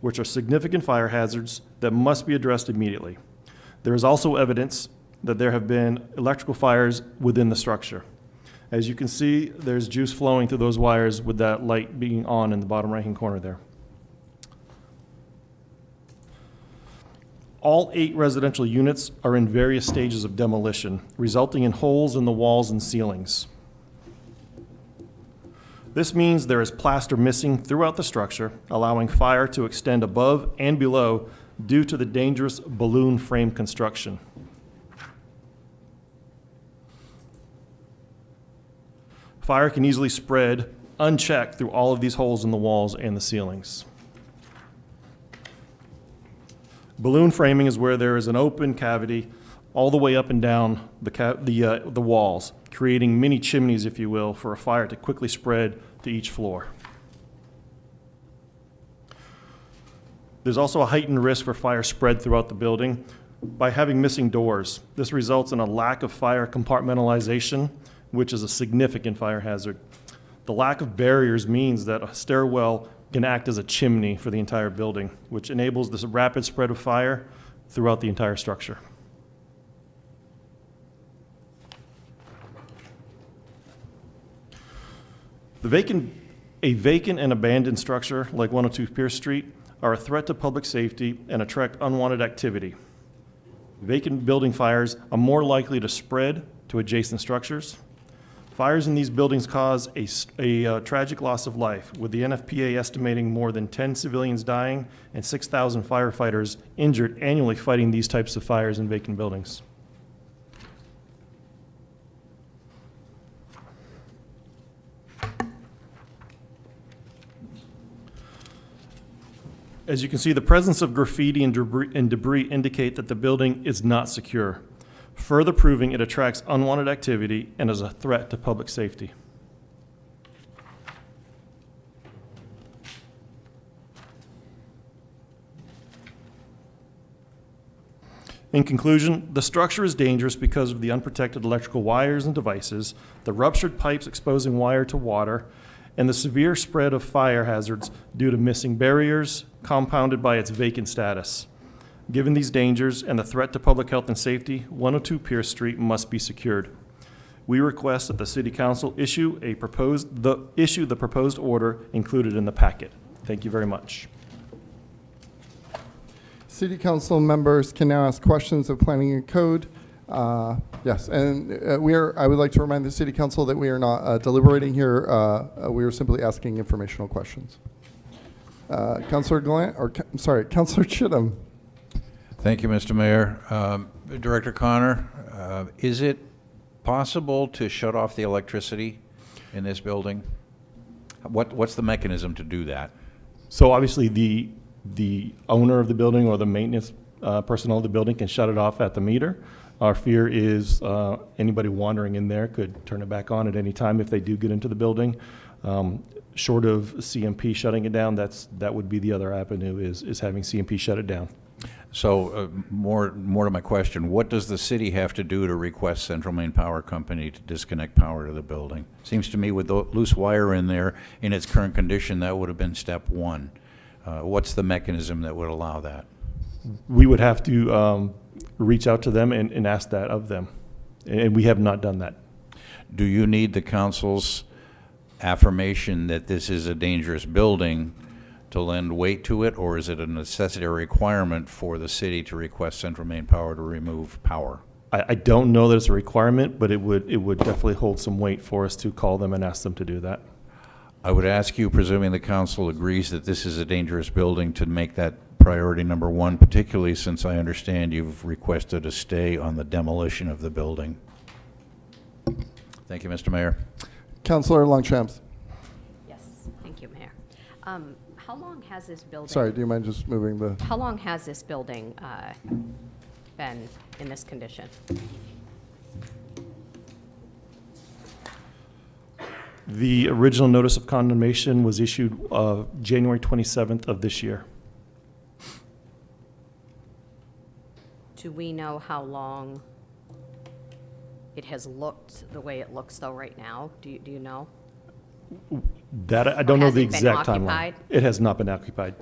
S2: which are significant fire hazards that must be addressed immediately. There is also evidence that there have been electrical fires within the structure. As you can see, there's juice flowing through those wires with that light being on in the bottom right-hand corner there. All 8 residential units are in various stages of demolition, resulting in holes in the walls and ceilings. This means there is plaster missing throughout the structure, allowing fire to extend above and below due to the dangerous balloon frame construction. Fire can easily spread unchecked through all of these holes in the walls and the ceilings. Balloon framing is where there is an open cavity all the way up and down the walls, creating mini chimneys, if you will, for a fire to quickly spread to each floor. There's also a heightened risk for fire spread throughout the building by having missing doors. This results in a lack of fire compartmentalization, which is a significant fire hazard. The lack of barriers means that a stairwell can act as a chimney for the entire building, which enables this rapid spread of fire throughout the entire structure. A vacant and abandoned structure like 102 Pierce Street are a threat to public safety and attract unwanted activity. Vacant building fires are more likely to spread to adjacent structures. Fires in these buildings cause a tragic loss of life, with the NFPA estimating more than 10 civilians dying and 6,000 firefighters injured annually fighting these types of fires in vacant buildings. As you can see, the presence of graffiti and debris indicate that the building is not secure, further proving it attracts unwanted activity and is a threat to public safety. In conclusion, the structure is dangerous because of the unprotected electrical wires and devices, the ruptured pipes exposing wire to water, and the severe spread of fire hazards due to missing barriers, compounded by its vacant status. Given these dangers and the threat to public health and safety, 102 Pierce Street must be secured. We request that the City Council issue the proposed order included in the packet. Thank you very much.
S1: City Council members can now ask questions of Planning and Code. Yes, and I would like to remind the City Council that we are not deliberating here. We are simply asking informational questions. Councilor Councilor Chittum.
S9: Thank you, Mr. Mayor. Director Connor, is it possible to shut off the electricity in this building? What's the mechanism to do that?
S2: So obviously the owner of the building or the maintenance personnel of the building can shut it off at the meter. Our fear is anybody wandering in there could turn it back on at any time if they do get into the building. Short of CMP shutting it down, that would be the other avenue is having CMP shut it down.
S9: So more to my question, what does the city have to do to request Central Maine Power Company to disconnect power to the building? Seems to me with the loose wire in there in its current condition, that would have been step one. What's the mechanism that would allow that?
S2: We would have to reach out to them and ask that of them, and we have not done that.
S9: Do you need the council's affirmation that this is a dangerous building to lend weight to it, or is it a necessity or requirement for the city to request Central Maine Power to remove power?
S2: I don't know that it's a requirement, but it would definitely hold some weight for us to call them and ask them to do that.
S9: I would ask you, presuming the council agrees that this is a dangerous building, to make that priority number one, particularly since I understand you've requested a stay on the demolition of the building. Thank you, Mr. Mayor.
S1: Councilor Longchamps.
S13: Yes, thank you, Mayor. How long has this building?
S1: Sorry, do you mind just moving the?
S13: How long has this building been in this condition?
S2: The original notice of condemnation was issued January 27th of this year.
S13: Do we know how long it has looked the way it looks though right now? Do you know?
S2: That I don't know
S13: has
S2: the
S13: it been
S2: exact
S13: occupied?
S2: timeline. It has not been occupied.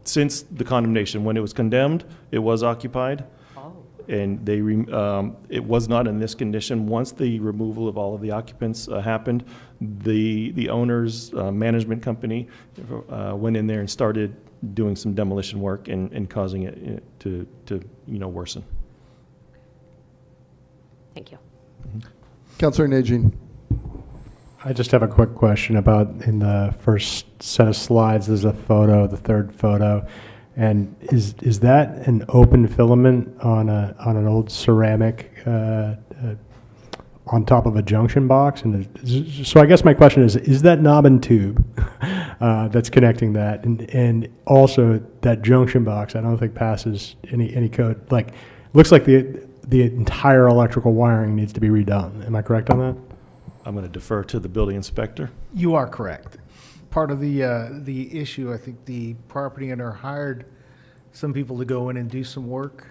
S2: Since the condemnation, when it was condemned, it was occupied.
S13: Oh.
S2: And it was not in this condition. Once the removal of all of the occupants happened, the owner's management company went in there and started doing some demolition work and causing it to worsen.
S13: Thank you.
S1: Councilor Najin.
S6: I just have a quick question about in the first set of slides, there's a photo, the third photo, and is that an open filament on an old ceramic on top of a junction box. And so I guess my question is that knob and tube that's connecting that, and also that junction box, I don't think passes any code. Like, looks like the entire electrical wiring needs to be redone. Am I correct on that?
S2: I'm going to defer to the building inspector.
S15: You are correct. Part of the issue, I think the property owner hired some people to go in and do some work.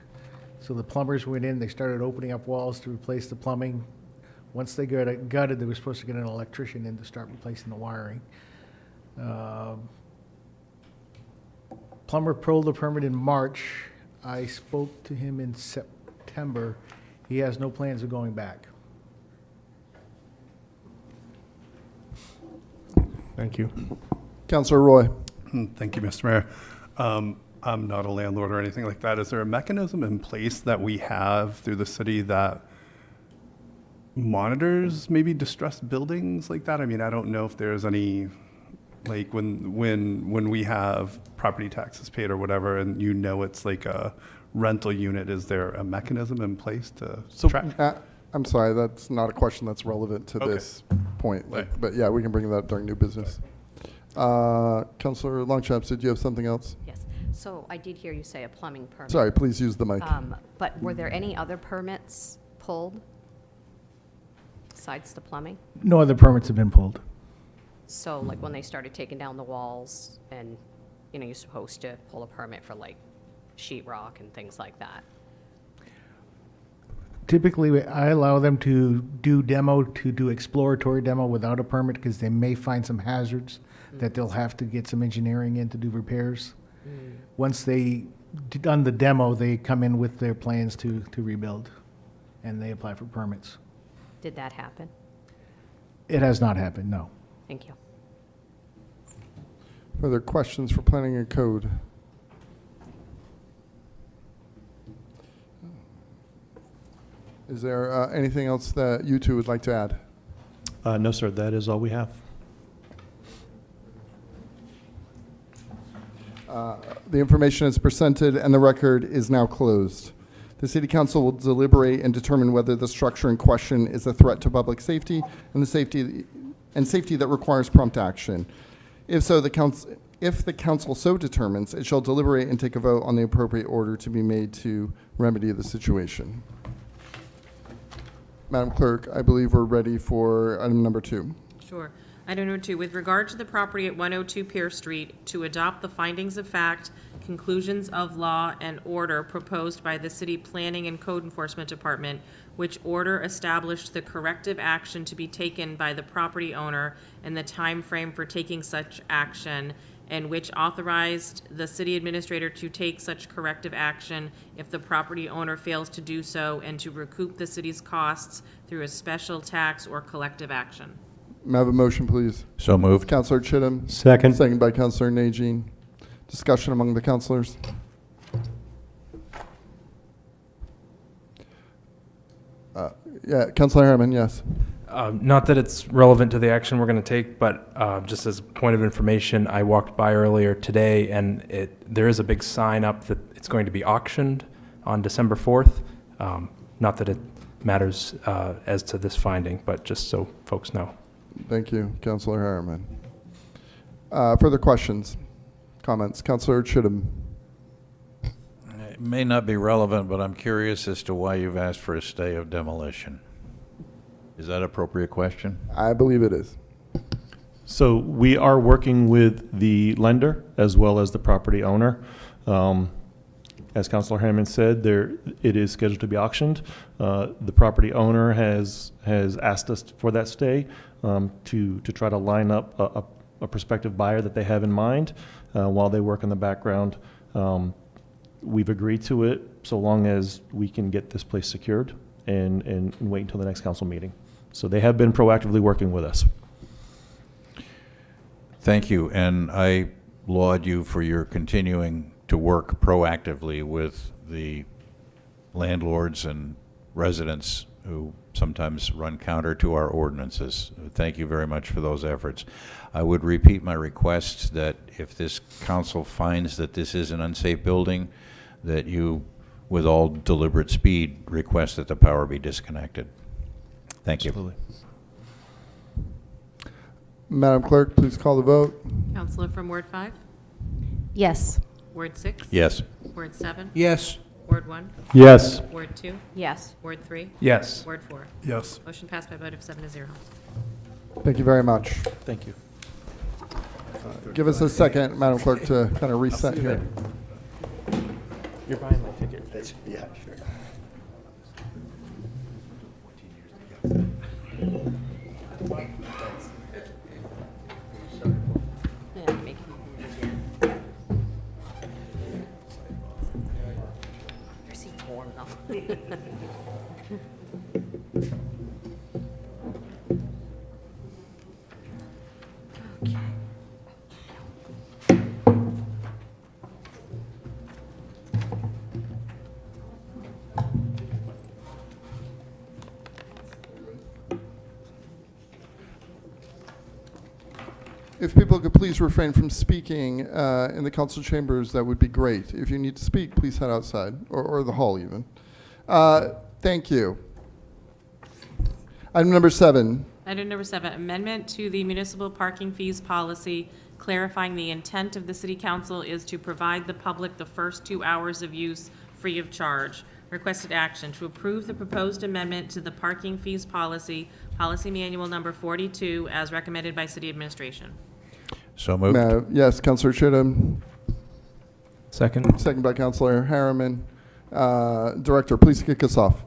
S15: So the plumbers went in, they started opening up walls to replace the plumbing. Once they got it gutted, they were supposed to get an electrician in to start replacing the wiring. Plumber pulled the permit in March. I spoke to him in September. He has no plans of going back.
S6: Thank you.
S1: Councillor Roy.
S12: Thank you, Mr. Mayor. I'm not a landlord or anything like that. Is there a mechanism in place that we have through the city that monitors maybe distressed buildings like that? I mean, I don't know if there's any, like when we have property taxes paid or whatever, and you know it's like a rental unit, is there a mechanism in place to track?
S1: I'm sorry, that's not a question that's relevant to this point. But yeah, we can bring that up during new business. Councillor Longchaps, did you have something else?
S13: Yes. So I did hear you say a plumbing permit.
S1: Sorry, please use the mic.
S13: But were there any other permits pulled besides the plumbing?
S15: No other permits have been pulled.
S13: So like when they started taking down the walls and, you know, you're supposed to pull a permit for like sheetrock and things like that.
S15: Typically, I allow them to do exploratory demo without a permit because they may find some hazards that they'll have to get some engineering in to do repairs. Once they done the demo, they come in with their plans to rebuild, and they apply for permits.
S13: Did that happen?
S15: It has not happened, no.
S13: Thank you.
S1: Further questions for planning and code? Is there anything else that you two would like to add?
S2: No, sir, that is all we have.
S1: The information is presented and the record is now closed. The City Council will deliberate and determine whether the structure in question is a threat to public safety and safety that requires prompt action. If so, if the council so determines, it shall deliberate and take a vote on the appropriate order to be made to remedy the situation. Madam Clerk, I believe we're ready for item number 2.
S10: Sure. Item number 2, with regard to the property at 102 Pierce Street, to adopt the findings of fact, conclusions of law, and order proposed by the City Planning and Code Enforcement Department, which order established the corrective action to be taken by the property owner and the time frame for taking such action, and which authorized the city administrator to take such corrective action if the property owner fails to do so, and to recoup the city's costs through a special tax or collective action.
S1: May I have a motion, please?
S9: So moved.
S1: Councillor Chittum.
S6: Second.
S1: Second by Councillor Najin. Discussion among the councillors. Yeah, Councillor Harriman, yes.
S7: Not that it's relevant to the action we're going to take, but just as a point of information, I walked by earlier today, and there is a big sign up that it's going to be auctioned on December 4th. Not that it matters as to this finding, but just so folks know.
S1: Thank you, Councillor Harriman. Further questions, comments? Councillor Chittum.
S9: It may not be relevant, but I'm curious as to why you've asked for a stay of demolition. Is that an appropriate question?
S1: I believe it is.
S2: So we are working with the lender as well as the property owner. As Councilor Hammond said, it is scheduled to be auctioned. The property owner has asked us for that stay to try to line up a prospective buyer that they have in mind while they work in the background. We've agreed to it so long as we can get this place secured and wait until the next council meeting. So they have been proactively working with us.
S9: Thank you, and I laud you for your continuing to work proactively with the landlords and residents who sometimes run counter to our ordinances. Thank you very much for those efforts. I would repeat my request that if this council finds that this is an unsafe building, that you, with all deliberate speed, request that the power be disconnected. Thank you.
S1: Madam Clerk, please call the vote.
S10: Counselor from Ward 5?
S8: Yes.
S10: Ward 6?
S9: Yes.
S10: Ward 7?
S5: Yes.
S10: Ward 1?
S6: Yes.
S10: Ward 2?
S13: Yes.
S10: Ward 3?
S7: Yes.
S10: Ward 4?
S12: Yes.
S10: Motion passed by a vote of 7-0.
S1: Thank you very much.
S2: Thank you.
S1: Give us a second, Madam Clerk, to kind of reset here.
S20: You're buying my ticket.
S21: Yeah, sure.
S13: Yeah, make him easier. Your seat's warm though. Okay.
S1: If people could please refrain from speaking in the council chambers, that would be great. If you need to speak, please head outside, or the hall even. Thank you. Item number 7.
S10: Item number 7, amendment to the municipal parking fees policy, clarifying the intent of the city council is to provide the public the first 2 hours of use free of charge. Requested action, to approve the proposed amendment to the parking fees policy, policy manual number 42, as recommended by city administration.
S9: So moved.
S1: Yes, Councilor Chittum.
S7: Second.
S1: Second by Councilor Harriman. Director, please kick us off.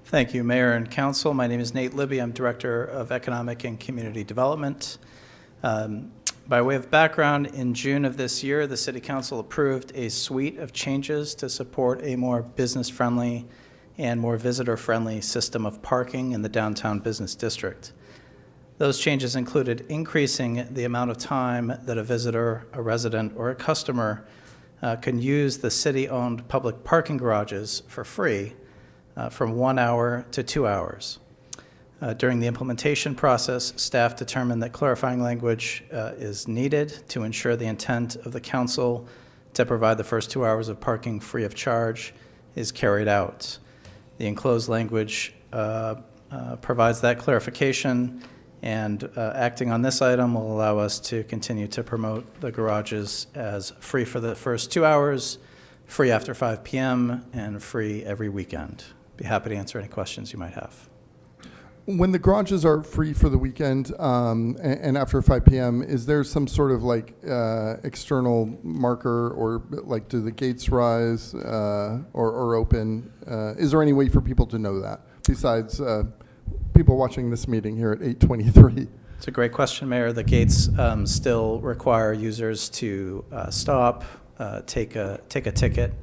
S18: Thank you, Mayor and Council. My name is Nate Libby. I'm Director of Economic and Community Development. By way of background, in June of this year, the City Council approved a suite of changes to support a more business-friendly and more visitor-friendly system of parking in the downtown business district. Those changes included increasing the amount of time that a visitor, a resident, or a customer can use the city-owned public parking garages for free from 1 hour to 2 hours. During the implementation process, staff determined that clarifying language is needed to ensure the intent of the council to provide the first 2 hours of parking free of charge is carried out. The enclosed language provides that clarification, and acting on this item will allow us to continue to promote the garages as free for the first 2 hours, free after 5 p.m., and free every weekend. Be happy to answer any questions you might have.
S1: When the garages are free for the weekend and after 5 p.m., is there some sort of like external marker, or like do the gates rise or open? Is there any way for people to know that besides people watching this meeting here at 8:23?
S18: It's a great question, Mayor. The gates still require users to stop, take a ticket,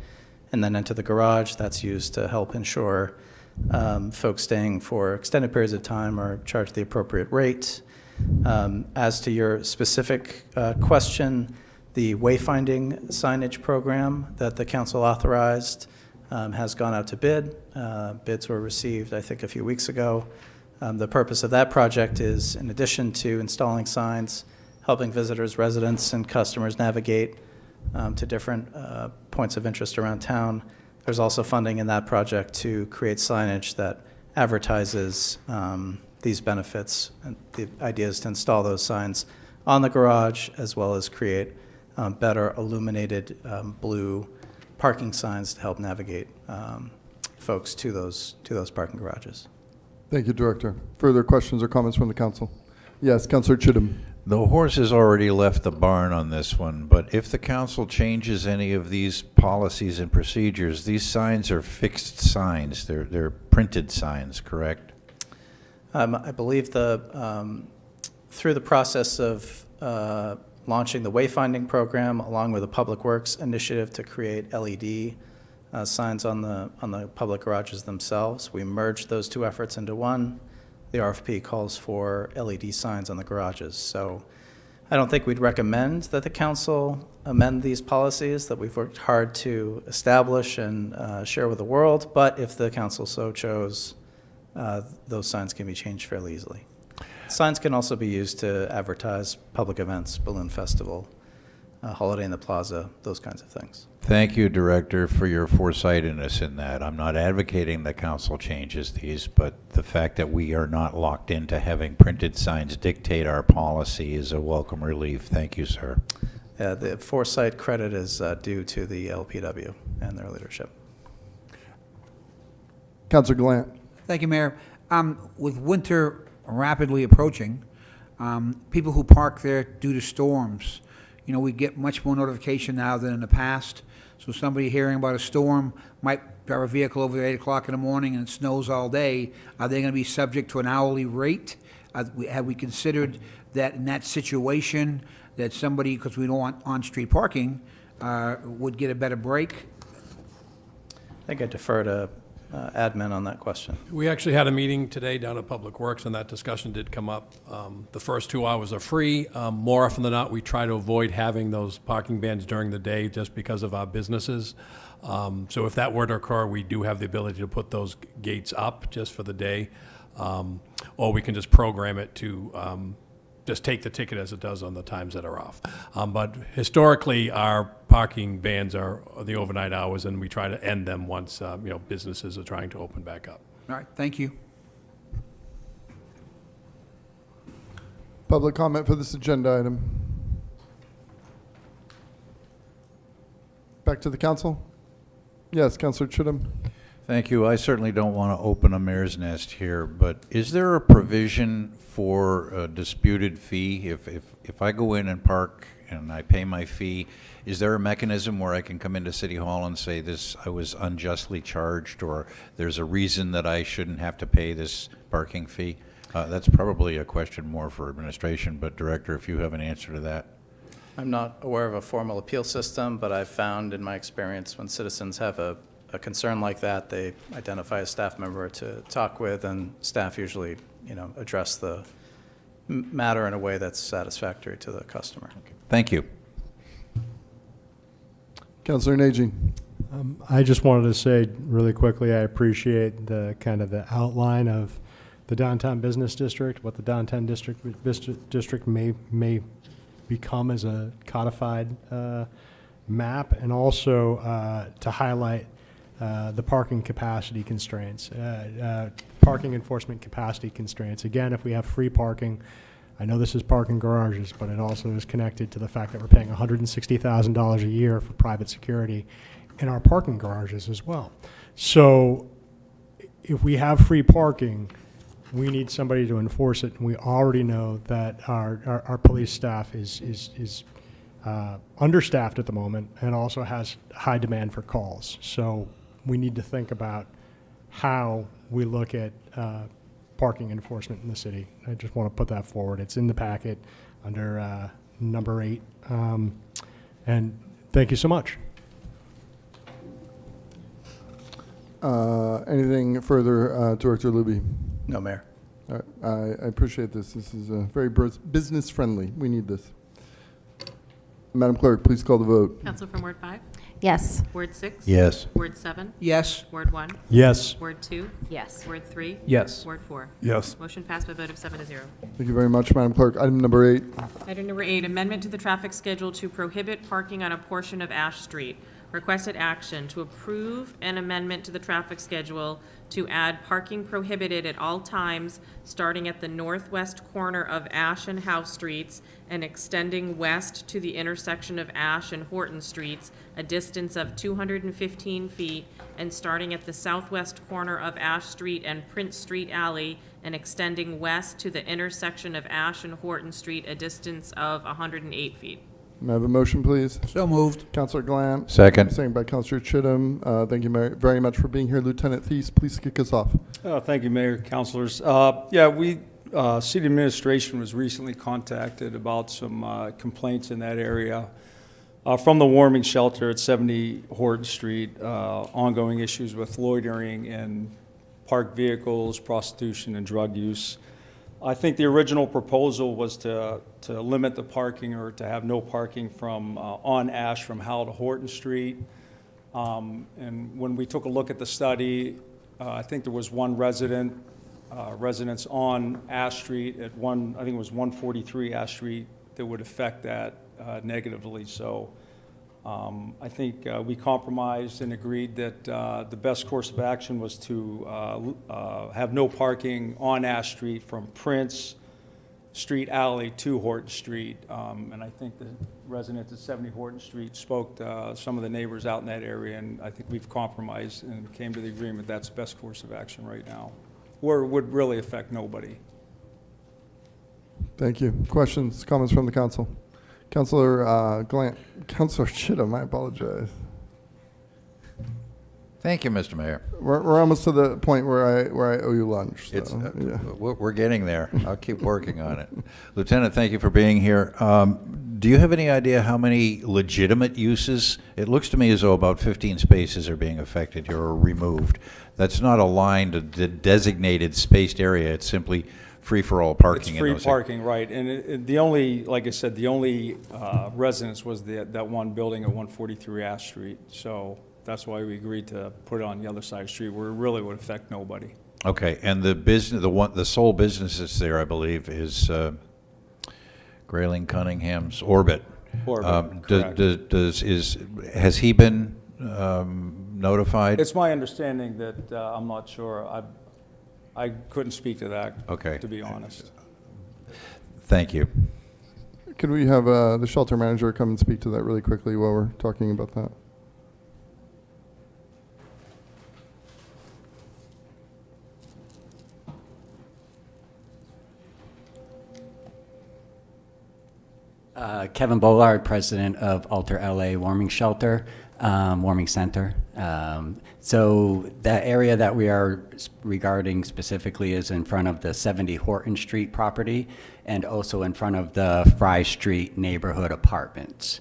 S18: and then enter the garage. That's used to help ensure folks staying for extended periods of time are charged the appropriate rate. As to your specific question, the wayfinding signage program that the council authorized has gone out to bid. Bids were received, I think, a few weeks ago. The purpose of that project is, in addition to installing signs, helping visitors, residents, and customers navigate to different points of interest around town. There's also funding in that project to create signage that advertises these benefits. And the idea is to install those signs on the garage, as well as create better illuminated blue parking signs to help navigate folks to those parking garages.
S1: Thank you, Director. Further questions or comments from the council? Yes, Councilor Chittum.
S9: The horse has already left the barn on this one, but if the council changes any of these policies and procedures, these signs are fixed signs. They're printed signs, correct?
S18: I believe through the process of launching the wayfinding program, along with the Public Works initiative to create LED signs on the public garages themselves, we merged those two efforts into one. The RFP calls for LED signs on the garages. So I don't think we'd recommend that the council amend these policies that we've worked hard to establish and share with the world, but if the council so chose, those signs can be changed fairly easily. Signs can also be used to advertise public events, Balloon Festival, Holiday in the Plaza, those kinds of things.
S9: Thank you, Director, for your foresightedness in that. I'm not advocating that council changes these, but the fact that we are not locked into having printed signs dictate our policy is a welcome relief. Thank you, sir.
S18: Yeah, the foresight credit is due to the LPW and their leadership.
S1: Councilor Glant.
S5: Thank you, Mayor. With winter rapidly approaching, people who park there due to storms, you know, we get much more notification now than in the past. So somebody hearing about a storm might drive a vehicle over there at 8 o'clock in the morning and it snows all day. Are they going to be subject to an hourly rate? Have we considered that in that situation, that somebody, because we don't want on-street parking, would get a better break?
S18: I think I defer to admin on that question.
S19: We actually had a meeting today down at Public Works, and that discussion did come up. The first 2 hours are free. More often than not, we try to avoid having those parking bans during the day just because of our businesses. So if that were to occur, we do have the ability to put those gates up just for the day, or we can just program it to just take the ticket as it does on the times that are off. But historically, our parking bans are the overnight hours, and we try to end them once businesses are trying to open back up.
S5: All right, thank you.
S1: Public comment for this agenda item. Back to the council. Yes, Councilor Chittum.
S9: Thank you. I certainly don't want to open a mare's nest here, but is there a provision for a disputed fee? If I go in and park and I pay my fee, is there a mechanism where I can come into City Hall and say I was unjustly charged, or there's a reason that I shouldn't have to pay this parking fee? That's probably a question more for administration, but Director, if you have an answer to that.
S18: I'm not aware of a formal appeal system, but I've found in my experience when citizens have a concern like that, they identify a staff member to talk with, and staff usually, address the matter in a way that's satisfactory to the customer.
S9: Thank you.
S1: Councilor Nagy.
S6: I just wanted to say really quickly, I appreciate the kind of the outline of the downtown business district, what the downtown district may become as a codified map, and also to highlight the parking capacity constraints, parking enforcement capacity constraints. Again, if we have free parking, I know this is parking garages, but it also is connected to the fact that we're paying $160,000 a year for private security in our parking garages as well. So if we have free parking, we need somebody to enforce it, and we already know that our police staff is understaffed at the moment and also has high demand for calls. So we need to think about how we look at parking enforcement in the city. I just want to put that forward. It's in the packet under number 8. And thank you so much.
S1: Anything further, Director Luby?
S18: No, Mayor.
S1: All right. I appreciate this. This is very business friendly. We need this. Madam Clerk, please call the vote.
S10: Council from Ward 5?
S8: Yes.
S10: Ward 6?
S9: Yes.
S10: Ward 7?
S5: Yes.
S10: Ward 1?
S6: Yes.
S10: Ward 2?
S13: Yes.
S10: Ward 3?
S7: Yes.
S10: Ward 4?
S12: Yes.
S10: Motion passed by a vote of 7-0.
S1: Thank you very much, Madam Clerk. Item number 8.
S10: Item number 8, amendment to the traffic schedule to prohibit parking on a portion of Ash Street. Requested action to approve an amendment to the traffic schedule to add parking prohibited at all times, starting at the northwest corner of Ash and House Streets and extending west to the intersection of Ash and Horton Streets, a distance of 215 feet, and starting at the southwest corner of Ash Street and Prince Street Alley and extending west to the intersection of Ash and Horton Street, a distance of 108 feet.
S1: May I have a motion, please?
S5: So moved.
S1: Councilor Glam.
S9: Second.
S1: Second by Councilor Chittum. Thank you very much for being here. Lieutenant Thies, please kick us off.
S22: Thank you, Mayor, councilors. City administration was recently contacted about some complaints in that area from the warming shelter at 70 Horton Street, ongoing issues with loitering and parked vehicles, prostitution, and drug use. I think the original proposal was to limit the parking or to have no parking from on Ash from Howell to Horton Street. And when we took a look at the study, I think there was one residence on Ash Street at I think it was 143 Ash Street that would affect that negatively. So I think we compromised and agreed that the best course of action was to have no parking on Ash Street from Prince Street Alley to Horton Street. And I think the residents at 70 Horton Street spoke to some of the neighbors out in that area, and I think we've compromised and came to the agreement that's the best course of action right now, where it would really affect nobody.
S1: Thank you. Questions, comments from the council? Councilor Glant, Councilor Chittum, I apologize.
S9: Thank you, Mr. Mayor.
S1: We're almost to the point where I owe you lunch. So,
S9: It's,
S1: yeah.
S9: we're getting there. I'll keep working on it. Lieutenant, thank you for being here. Do you have any idea how many legitimate uses? It looks to me as though about 15 spaces are being affected here or removed. That's not aligned to the designated spaced area. It's simply free-for-all parking.
S22: It's free parking, right. And the only, like I said, the only residence was that one building at 143 Ash Street. So that's why we agreed to put it on the other side of the street where it really would affect nobody.
S9: Okay, and the business, the sole business that's there, I believe, is Grayling Cunningham's Orbit.
S22: Orbit, correct.
S9: Has he been notified?
S22: It's my understanding that, I'm not sure, I couldn't speak to that,
S9: Okay.
S22: to be honest.
S9: Thank you.
S1: Could we have the shelter manager come and speak to that really quickly while we're talking about that?
S3: Kevin Bollard, president of Alter LA Warming Shelter, Warming Center. So the area that we are regarding specifically is in front of the 70 Horton Street property and also in front of the Fry Street neighborhood apartments.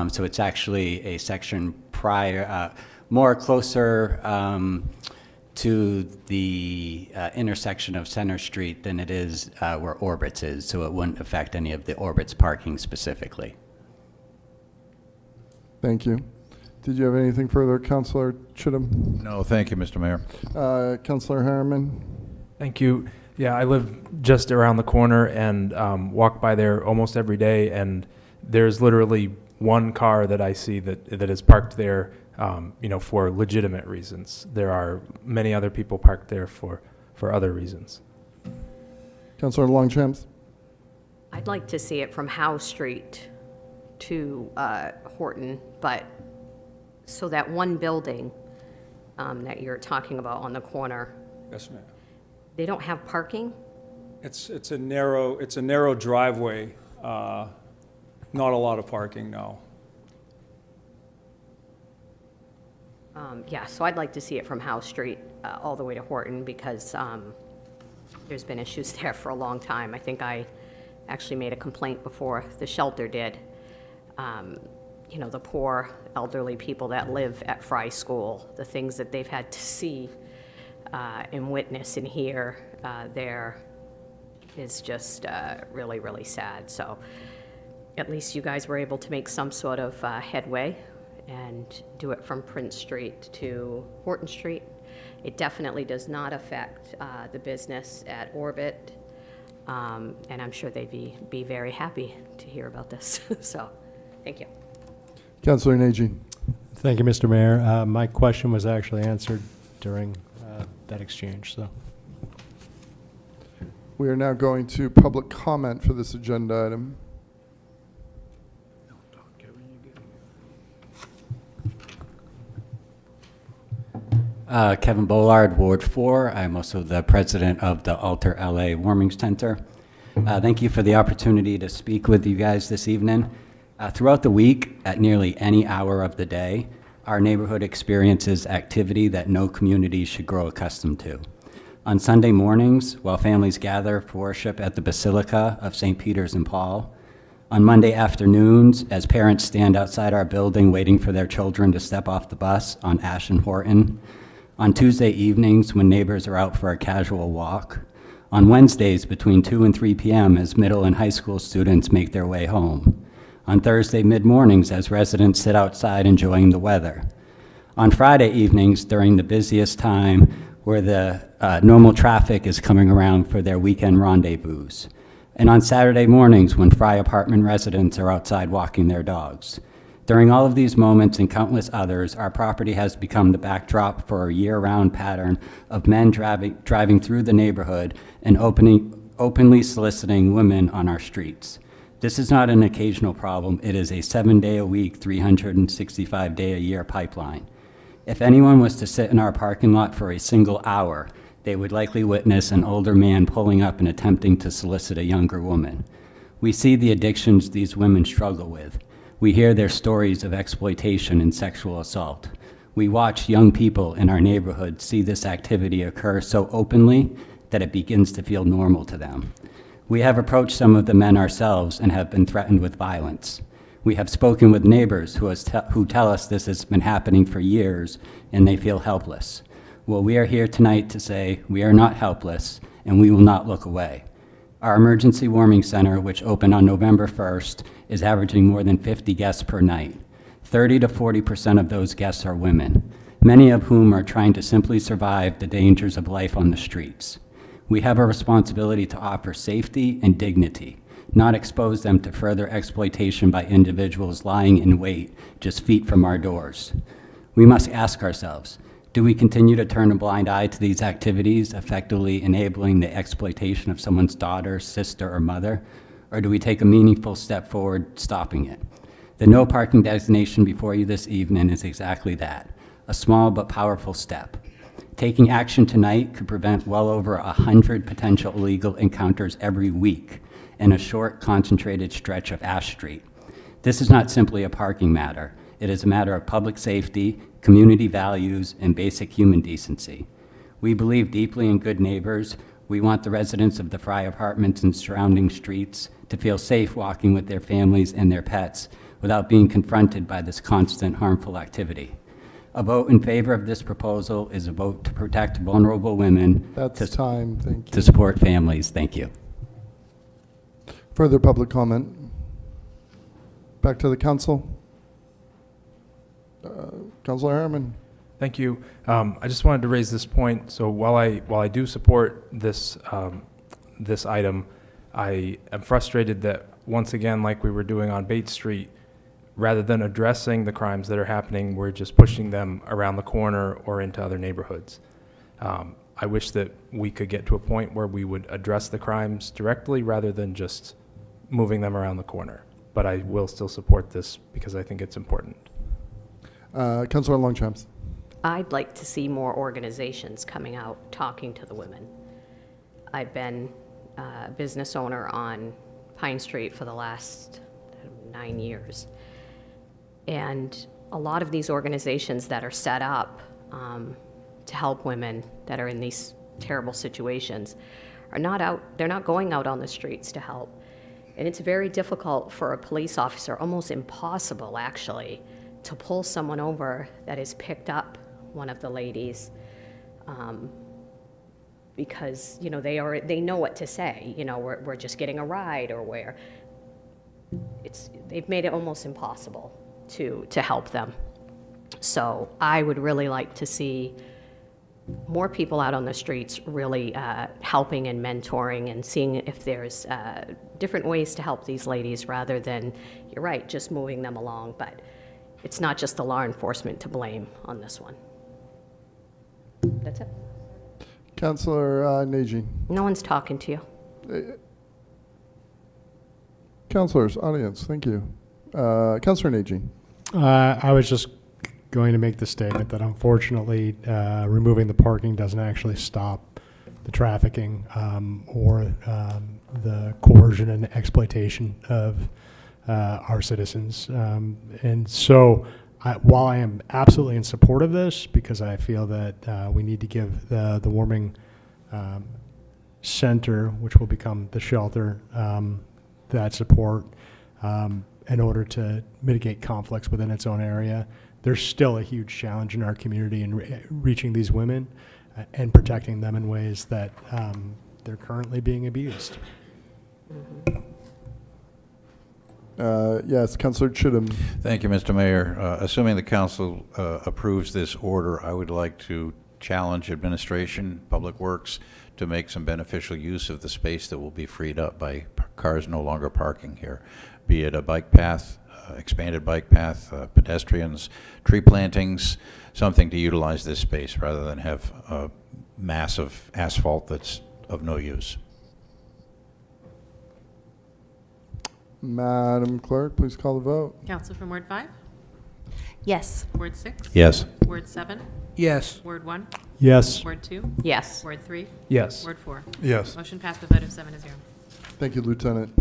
S3: So it's actually a section prior, more closer to the intersection of Center Street than it is where Orbit's is, so it wouldn't affect any of the Orbit's parking specifically.
S1: Thank you. Did you have anything further, Councilor Chittum?
S9: No, thank you, Mr. Mayor.
S1: Councilor Harriman?
S7: Thank you. Yeah, I live just around the corner and walk by there almost every day, and there's literally one car that I see that is parked there, for legitimate reasons. There are many other people parked there for other reasons.
S1: Councilor Longchamps?
S13: I'd like to see it from Howe Street to Horton, but so that one building that you're talking about on the corner,
S22: Yes, ma'am.
S13: they don't have parking?
S22: It's a narrow driveway, not a lot of parking, no.
S13: Yeah, so I'd like to see it from Howe Street all the way to Horton because there's been issues there for a long time. I think I actually made a complaint before the shelter did. The poor elderly people that live at Fry School, the things that they've had to see and witness and hear there is just really, really sad. So at least you guys were able to make some sort of headway and do it from Prince Street to Horton Street. It definitely does not affect the business at Orbit, and I'm sure they'd be very happy to hear about this. So, thank you.
S1: Councilor Nagy?
S6: Thank you, Mr. Mayor. My question was actually answered during that exchange, so.
S1: We are now going to public comment for this agenda item.
S3: Kevin Bollard, Ward 4. I'm also the president of the Alter LA Warming Center. Thank you for the opportunity to speak with you guys this evening. Throughout the week, at nearly any hour of the day, our neighborhood experiences activity that no community should grow accustomed to. On Sunday mornings, while families gather for worship at the Basilica of St. Peter's and Paul, on Monday afternoons, as parents stand outside our building waiting for their children to step off the bus on Ash and Horton, on Tuesday evenings when neighbors are out for a casual walk, on Wednesdays between 2 and 3 p.m. as middle and high school students make their way home, on Thursday mid-mornings as residents sit outside enjoying the weather, on Friday evenings during the busiest time where the normal traffic is coming around for their weekend rendezvous, and on Saturday mornings when Fry apartment residents are outside walking their dogs. During all of these moments and countless others, our property has become the backdrop for a year-round pattern of men driving through the neighborhood and openly soliciting women on our streets. This is not an occasional problem. It is a 7-day-a-week, 365-day-a-year pipeline. If anyone was to sit in our parking lot for a single hour, they would likely witness an older man pulling up and attempting to solicit a younger woman. We see the addictions these women struggle with. We hear their stories of exploitation and sexual assault. We watch young people in our neighborhood see this activity occur so openly that it begins to feel normal to them. We have approached some of the men ourselves and have been threatened with violence. We have spoken with neighbors who tell us this has been happening for years and they feel helpless. Well, we are here tonight to say we are not helpless and we will not look away. Our emergency warming center, which opened on November 1st, is averaging more than 50 guests per night. 30 to 40% of those guests are women, many of whom are trying to simply survive the dangers of life on the streets. We have a responsibility to offer safety and dignity, not expose them to further exploitation by individuals lying in wait just feet from our doors. We must ask ourselves, do we continue to turn a blind eye to these activities, effectively enabling the exploitation of someone's daughter, sister, or mother? Or do we take a meaningful step forward stopping it? The no parking designation before you this evening is exactly that, a small but powerful step. Taking action tonight could prevent well over 100 potential illegal encounters every week in a short, concentrated stretch of Ash Street. This is not simply a parking matter. It is a matter of public safety, community values, and basic human decency. We believe deeply in good neighbors. We want the residents of the Fry apartments and surrounding streets to feel safe walking with their families and their pets without being confronted by this constant harmful activity. A vote in favor of this proposal is a vote to protect vulnerable women.
S1: That's time, thank you.
S3: To support families, thank you.
S1: Further public comment? Back to the council. Councilor Harriman.
S7: Thank you. I just wanted to raise this point. So while I do support this this item, I am frustrated that once again, like we were doing on Bates Street, rather than addressing the crimes that are happening, we're just pushing them around the corner or into other neighborhoods. I wish that we could get to a point where we would address the crimes directly rather than just moving them around the corner. But I will still support this because I think it's important.
S1: Councilor Longchamps.
S13: I'd like to see more organizations coming out talking to the women. I've been a business owner on Pine Street for the last 9 years. And a lot of these organizations that are set up to help women that are in these terrible situations are not out, they're not going out on the streets to help. And it's very difficult for a police officer, almost impossible actually, to pull someone over that has picked up one of the ladies because, you know, they know what to say. You know, we're just getting a ride, or they've made it almost impossible to help them. So I would really like to see more people out on the streets really helping and mentoring and seeing if there's different ways to help these ladies rather than, you're right, just moving them along. But it's not just the law enforcement to blame on this one. That's it.
S1: Councilor Nagy.
S13: No one's talking to you.
S1: Councilors, audience, thank you. Councilor Nagy.
S6: I was just going to make the statement that unfortunately removing the parking doesn't actually stop the trafficking or the coercion and exploitation of our citizens. And so while I am absolutely in support of this, because I feel that we need to give the warming center, which will become the shelter, that support in order to mitigate conflicts within its own area. There's still a huge challenge in our community in reaching these women and protecting them in ways that they're currently being abused.
S1: Yes, Councilor Chittum.
S9: Thank you, Mr. Mayor. Assuming the council approves this order, I would like to challenge administration, Public Works, to make some beneficial use of the space that will be freed up by cars no longer parking here, be it a bike path, expanded bike path, pedestrians, tree plantings, something to utilize this space rather than have a massive asphalt that's of no use.
S1: Madam Clerk, please call the vote.
S10: Counsel from Ward 5?
S8: Yes.
S10: Ward 6?
S9: Yes.
S10: Ward 7?
S5: Yes.
S10: Ward 1?
S6: Yes.
S10: Ward 2?
S13: Yes.
S10: Ward 3?
S7: Yes.
S10: Ward 4?
S12: Yes.
S10: Motion passed by a vote of 7-0.
S1: Thank you, Lieutenant.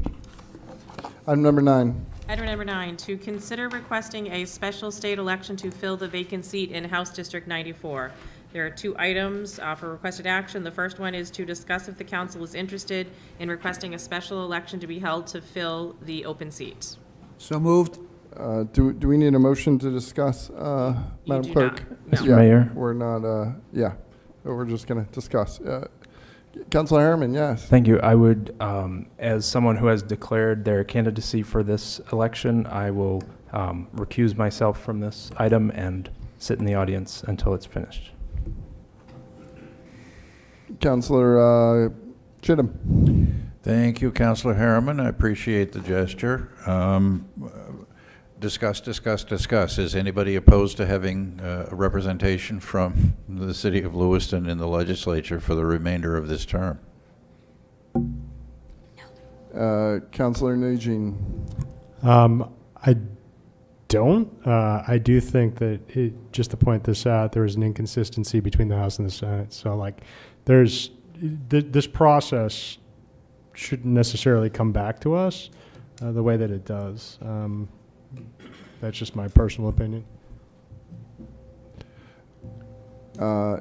S1: Item number 9.
S10: Item number 9, to consider requesting a special state election to fill the vacant seat in House District 94. There are 2 items for requested action. The first one is to discuss if the council is interested in requesting a special election to be held to fill the open seat.
S5: So moved.
S1: Do we need a motion to discuss, Madam
S10: do
S1: Clerk?
S10: not.
S7: Mr.
S1: Yeah,
S7: Mayor?
S1: We're not, yeah, we're just going to discuss. Councilor Harriman, yes.
S7: Thank you. I would, as someone who has declared their candidacy for this election, I will recuse myself from this item and sit in the audience until it's finished.
S1: Councilor Chittum.
S9: Thank you, Councilor Harriman. I appreciate the gesture. Discuss. Is anybody opposed to having a representation from the city of Lewiston in the legislature for the remainder of this term?
S1: Councilor Najin.
S6: I don't. I do think that, just to point this out, there is an inconsistency between the House and the Senate. So, like, there's this process shouldn't necessarily come back to us the way that it does. That's just my personal opinion.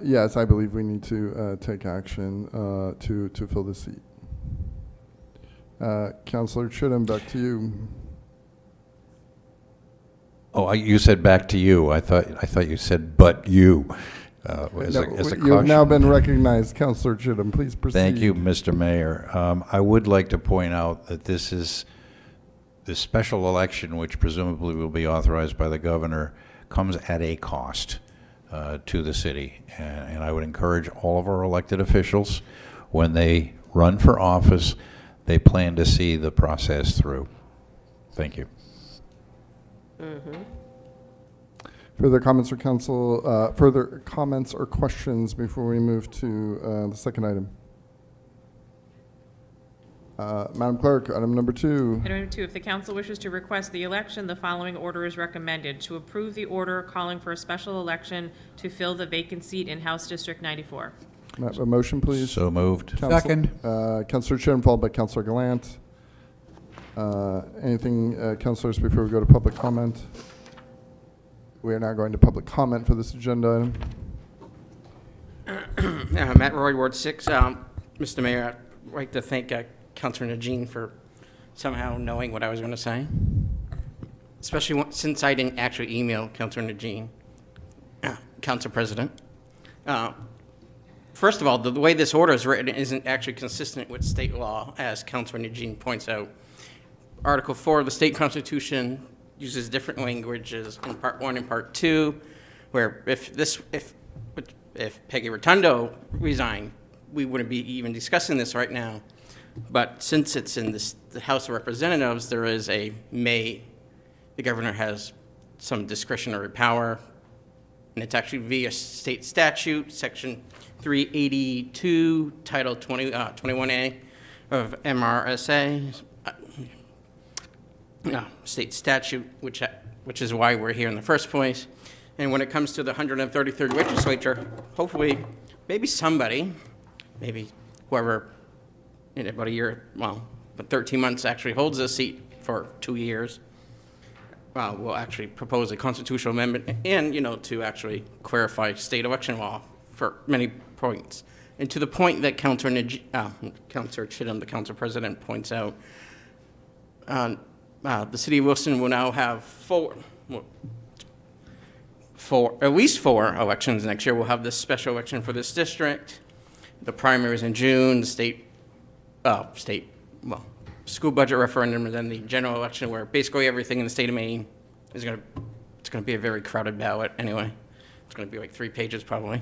S1: Yes, I believe we need to take action to fill the seat. Councilor Chittum, back to you.
S9: Oh, you said back to you. I thought you said but you. As a
S1: You have now
S9: caution.
S1: been recognized, Councilor Chittum. Please proceed.
S9: Thank you, Mr. Mayor. I would like to point out that this special election, which presumably will be authorized by the governor, comes at a cost to the city. And I would encourage all of our elected officials, when they run for office, they plan to see the process through. Thank you.
S1: Further comments or further comments or questions before we move to the second item? Madam Clerk, item number 2.
S10: Item number 2, if the council wishes to request the election, the following order is recommended. To approve the order calling for a special election to fill the vacant seat in House District 94.
S1: A motion, please.
S9: So moved.
S5: Second.
S1: Councilor Chittum, followed by Councilor Gallant. Anything, councilors, before we go to public comment? We are now going to public comment for this agenda item.
S11: Matt Roy, Ward 6. Mr. Mayor, I'd like to thank Councilor Najin for somehow knowing what I was going to say, especially since I didn't actually email Councilor Najin, Council President. First of all, the way this order is written isn't actually consistent with state law, as Councilor Najin points out. Article 4 of the state constitution uses different languages in Part 1 and Part 2, where if Peggy Rotundo resigned, we wouldn't be even discussing this right now. But since it's in the House of Representatives, there is the governor has some discretionary power, and it's actually via state statute, Section 382, Title 21A of MRSA, state statute, which is why we're here in the first place. And when it comes to the 133rd legislature, hopefully, maybe somebody, maybe whoever in about a year, but 13 months actually holds this seat for 2 years, will actually propose a constitutional amendment and, to actually clarify state election law for many points. And to the point that Councilor Chittum, the council president, points out, the city of Wilson will now have at least four elections next year. We'll have this special election for this district, the primaries in June, the school budget referendum, and then the general election, where basically everything in the state of Maine is going to be a very crowded ballot anyway. It's going to be like 3 pages probably.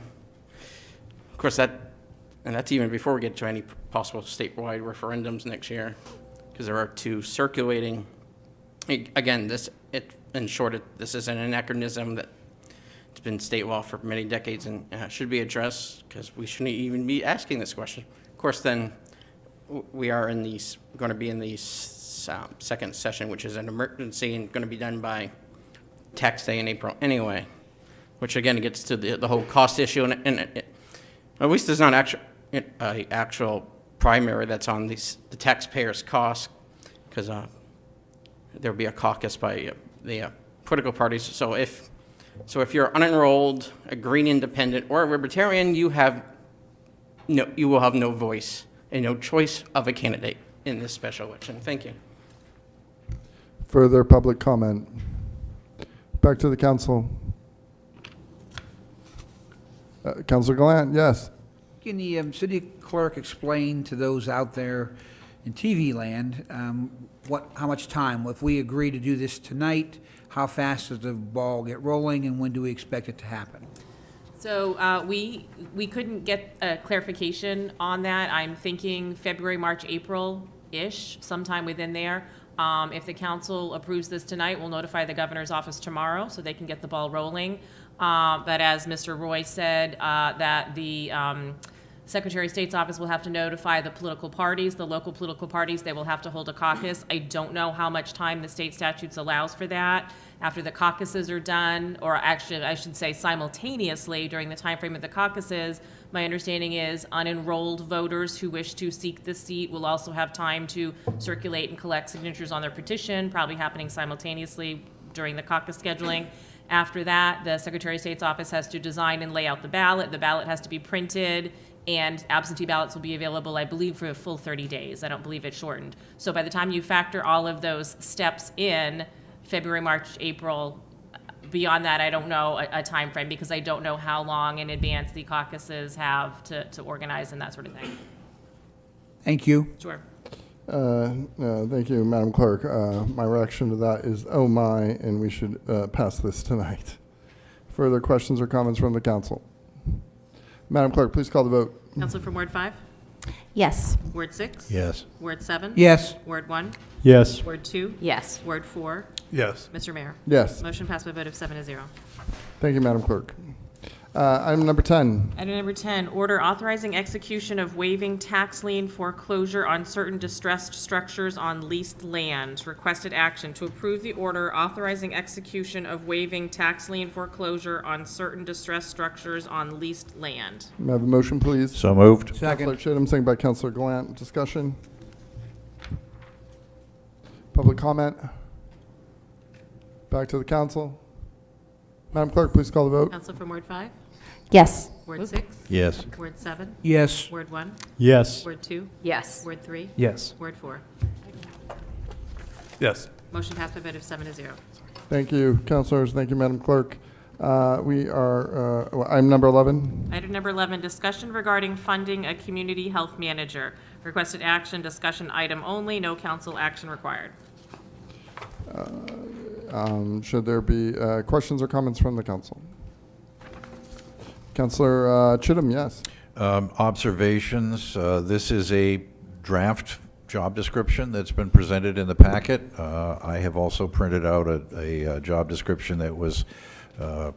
S11: Of course, that's even before we get to any possible statewide referendums next year, because there are two circulating. Again, in short, this is an anachronism that it's been state law for many decades and should be addressed, because we shouldn't even be asking this question. Of course, then we are going to be in the second session, which is an emergency and going to be done by tax day in April anyway, which again gets to the whole cost issue. And at least there's not actual primary that's on the taxpayers' cost, because there'll be a caucus by the political parties. So if you're unenrolled, a Green Independent, or a Libertarian, you will have no voice and no choice of a candidate in this special election. Thank you.
S1: Further public comment? Back to the council. Councilor Gallant, yes.
S5: Can the city clerk explain to those out there in TV land how much time? If we agree to do this tonight, how fast does the ball get rolling, and when do we expect it to happen?
S10: So we couldn't get a clarification on that. I'm thinking February, March, April-ish, sometime within there. If the council approves this tonight, we'll notify the governor's office tomorrow so they can get the ball rolling. But as Mr. Roy said, that the Secretary of State's office will have to notify the political parties, the local political parties. They will have to hold a caucus. I don't know how much time the state statutes allows for that. After the caucuses are done, or actually I should say simultaneously during the time frame of the caucuses, my understanding is unenrolled voters who wish to seek the seat will also have time to circulate and collect signatures on their petition, probably happening simultaneously during the caucus scheduling. After that, the Secretary of State's office has to design and lay out the ballot. The ballot has to be printed, and absentee ballots will be available, I believe, for a full 30 days. I don't believe it's shortened. So by the time you factor all of those steps in, February, March, April, beyond that, I don't know a time frame, because I don't know how long in advance the caucuses have to organize and that sort of thing.
S5: Thank you.
S10: Sure.
S1: Thank you, Madam Clerk. My reaction to that is, oh my, and we should pass this tonight. Further questions or comments from the council? Madam Clerk, please call the vote.
S10: Counselor from Ward 5?
S8: Yes.
S10: Ward 6?
S9: Yes.
S10: Ward 7?
S5: Yes.
S10: Ward 1?
S6: Yes.
S10: Ward 2?
S13: Yes.
S10: Ward 4?
S12: Yes.
S10: Mr. Mayor?
S1: Yes.
S10: Motion passed by a vote of 7-0.
S1: Thank you, Madam Clerk. Item number 10.
S10: Item number 10, order authorizing execution of waiving tax lien foreclosure on certain distressed structures on leased land. Requested action to approve the order authorizing execution of waiving tax lien foreclosure on certain distressed structures on leased land.
S1: May I have a motion, please?
S9: So moved.
S1: Councilor Chittum, second by Councilor Gallant. Discussion? Public comment? Back to the council. Madam Clerk, please call the vote.
S10: Counselor from Ward 5?
S8: Yes.
S10: Ward 6?
S9: Yes.
S10: Ward 7?
S5: Yes.
S10: Ward 1?
S6: Yes.
S10: Ward 2?
S13: Yes.
S10: Ward 3?
S7: Yes.
S10: Ward 4?
S12: Yes.
S10: Motion passed by a vote of 7-0.
S1: Thank you, councilors. Thank you, Madam Clerk. We are, item number 11.
S10: Item number 11, discussion regarding funding a community health manager. Requested action, discussion item only, no council action required.
S1: Should there be questions or comments from the council? Councilor Chittum, yes.
S9: Observations. This is a draft job description that's been presented in the packet. I have also printed out a job description that was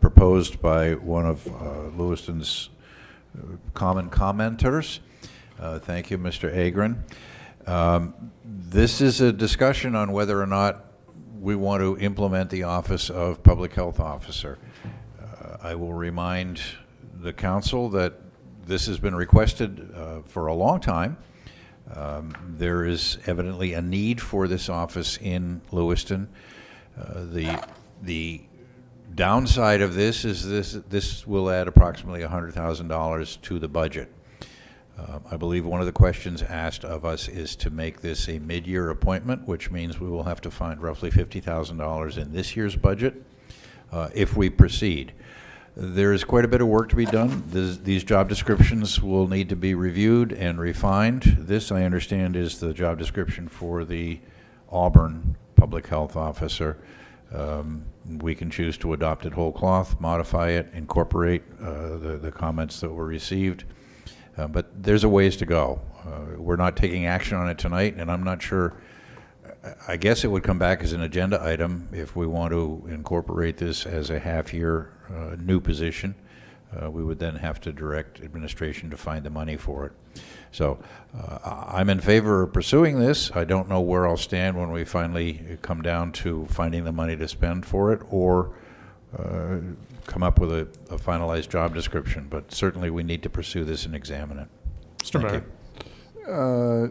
S9: proposed by one of Lewiston's common commenters. Thank you, Mr. Agron. This is a discussion on whether or not we want to implement the Office of Public Health Officer. I will remind the council that this has been requested for a long time. There is evidently a need for this office in Lewiston. The downside of this is this will add approximately $100,000 to the budget. I believe one of the questions asked of us is to make this a mid-year appointment, which means we will have to find roughly $50,000 in this year's budget if we proceed. There is quite a bit of work to be done. These job descriptions will need to be reviewed and refined. This, I understand, is the job description for the Auburn Public Health Officer. We can choose to adopt it whole cloth, modify it, incorporate the comments that were received. But there's a ways to go. We're not taking action on it tonight, and I'm not sure I guess it would come back as an agenda item if we want to incorporate this as a half-year new position. We would then have to direct administration to find the money for it. So I'm in favor of pursuing this. I don't know where I'll stand when we finally come down to finding the money to spend for it, or come up with a finalized job description. But certainly we need to pursue this and examine it.
S4: Mr.
S9: Thank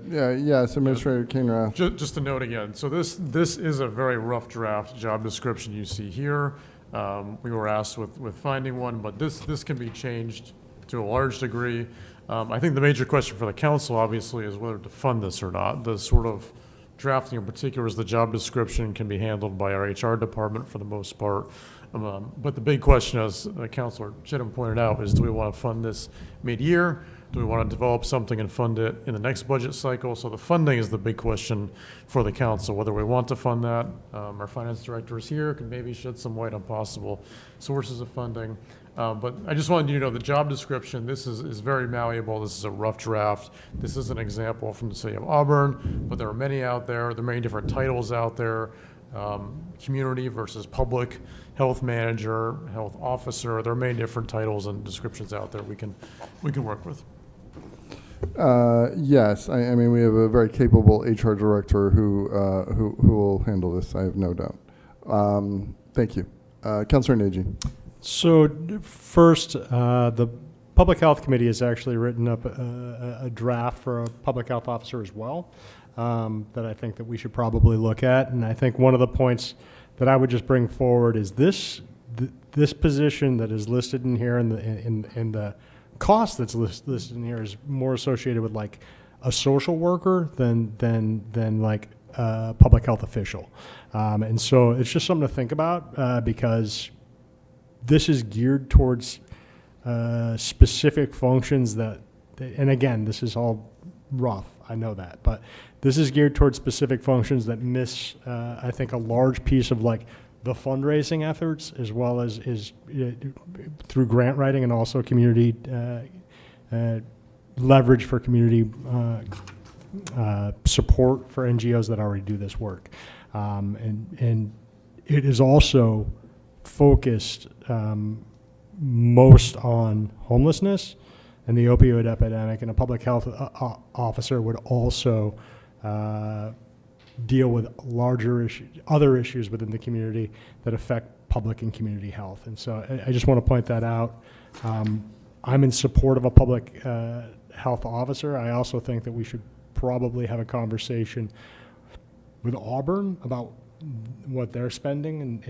S4: Mayor.
S1: Yes, Administrator Keenrath.
S4: Just to note again, so this is a very rough draft job description you see here. We were asked with finding one, but this can be changed to a large degree. I think the major question for the council, obviously, is whether to fund this or not. The sort of drafting in particular is the job description can be handled by our HR department for the most part. But the big question, as Councilor Chittum pointed out, is do we want to fund this mid-year? Do we want to develop something and fund it in the next budget cycle? So the funding is the big question for the council, whether we want to fund that. Our finance director is here, can maybe shed some light on possible sources of funding. But I just wanted you to know the job description, this is very malleable. This is a rough draft. This is an example from the city of Auburn, but there are many out there. There are many different titles out there. Community versus public, health manager, health officer. There are many different titles and descriptions out there we can work with.
S1: Yes, I mean, we have a very capable HR director who will handle this, I have no doubt. Thank you. Councilor Nagy.
S6: So first, the Public Health Committee has actually written up a draft for a public health officer as well, that I think that we should probably look at. And I think one of the points that I would just bring forward is this position that is listed in here, and the cost that's listed in here is more associated with like a social worker than like a public health official. And so it's just something to think about, because this is geared towards specific functions that, and again, this is all rough, I know that, but this is geared towards specific functions that miss, I think, a large piece of like the fundraising efforts, as well as through grant writing and also community leverage for community support for NGOs that already do this work. And it is also focused most on homelessness and the opioid epidemic, and a public health officer would also deal with larger issues, other issues within the community that affect public and community health. And so I just want to point that out. I'm in support of a public health officer. I also think that we should probably have a conversation with Auburn about what they're spending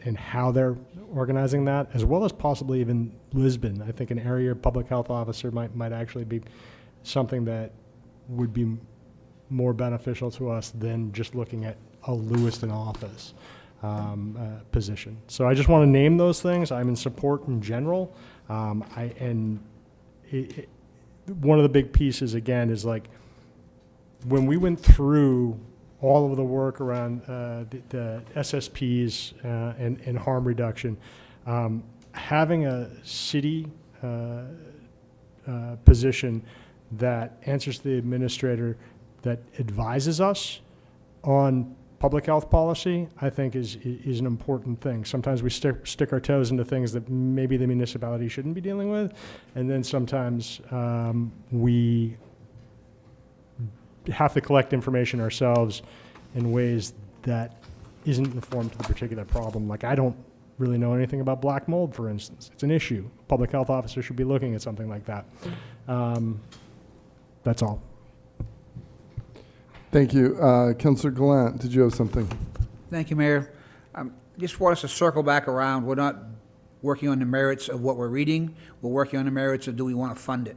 S6: and how they're organizing that, as well as possibly even Lisbon. I think an area public health officer might actually be something that would be more beneficial to us than just looking at a Lewiston office position. So I just want to name those things. I'm in support in general. One of the big pieces, again, is like when we went through all of the work around the SSPs and harm reduction, having a city position that answers to the administrator, that advises us on public health policy, I think is an important thing. Sometimes we stick our toes into things that maybe the municipality shouldn't be dealing with, and then sometimes we have to collect information ourselves in ways that isn't informed to the particular problem. Like, I don't really know anything about black mold, for instance. It's an issue. A public health officer should be looking at something like that. That's all.
S1: Thank you. Councilor Gallant, did you have something?
S5: Thank you, Mayor. Just want us to circle back around. We're not working on the merits of what we're reading. We're working on the merits of, do we want to fund it?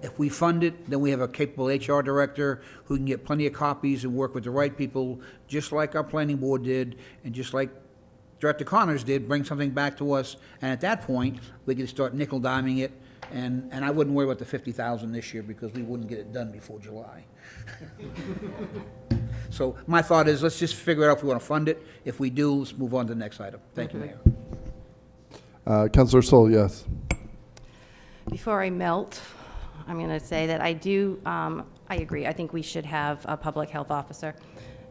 S5: If we fund it, then we have a capable HR director who can get plenty of copies and work with the right people, just like our planning board did, and just like Director Connors did, bring something back to us. And at that point, we can start nickel-diming it. And I wouldn't worry about the $50,000 this year, because we wouldn't get it done before July. So my thought is, let's just figure out if we want to fund it. If we do, let's move on to the next item. Thank you, Mayor.
S1: Councilor Sol, yes.
S8: Before I melt, I'm going to say that I agree. I think we should have a public health officer.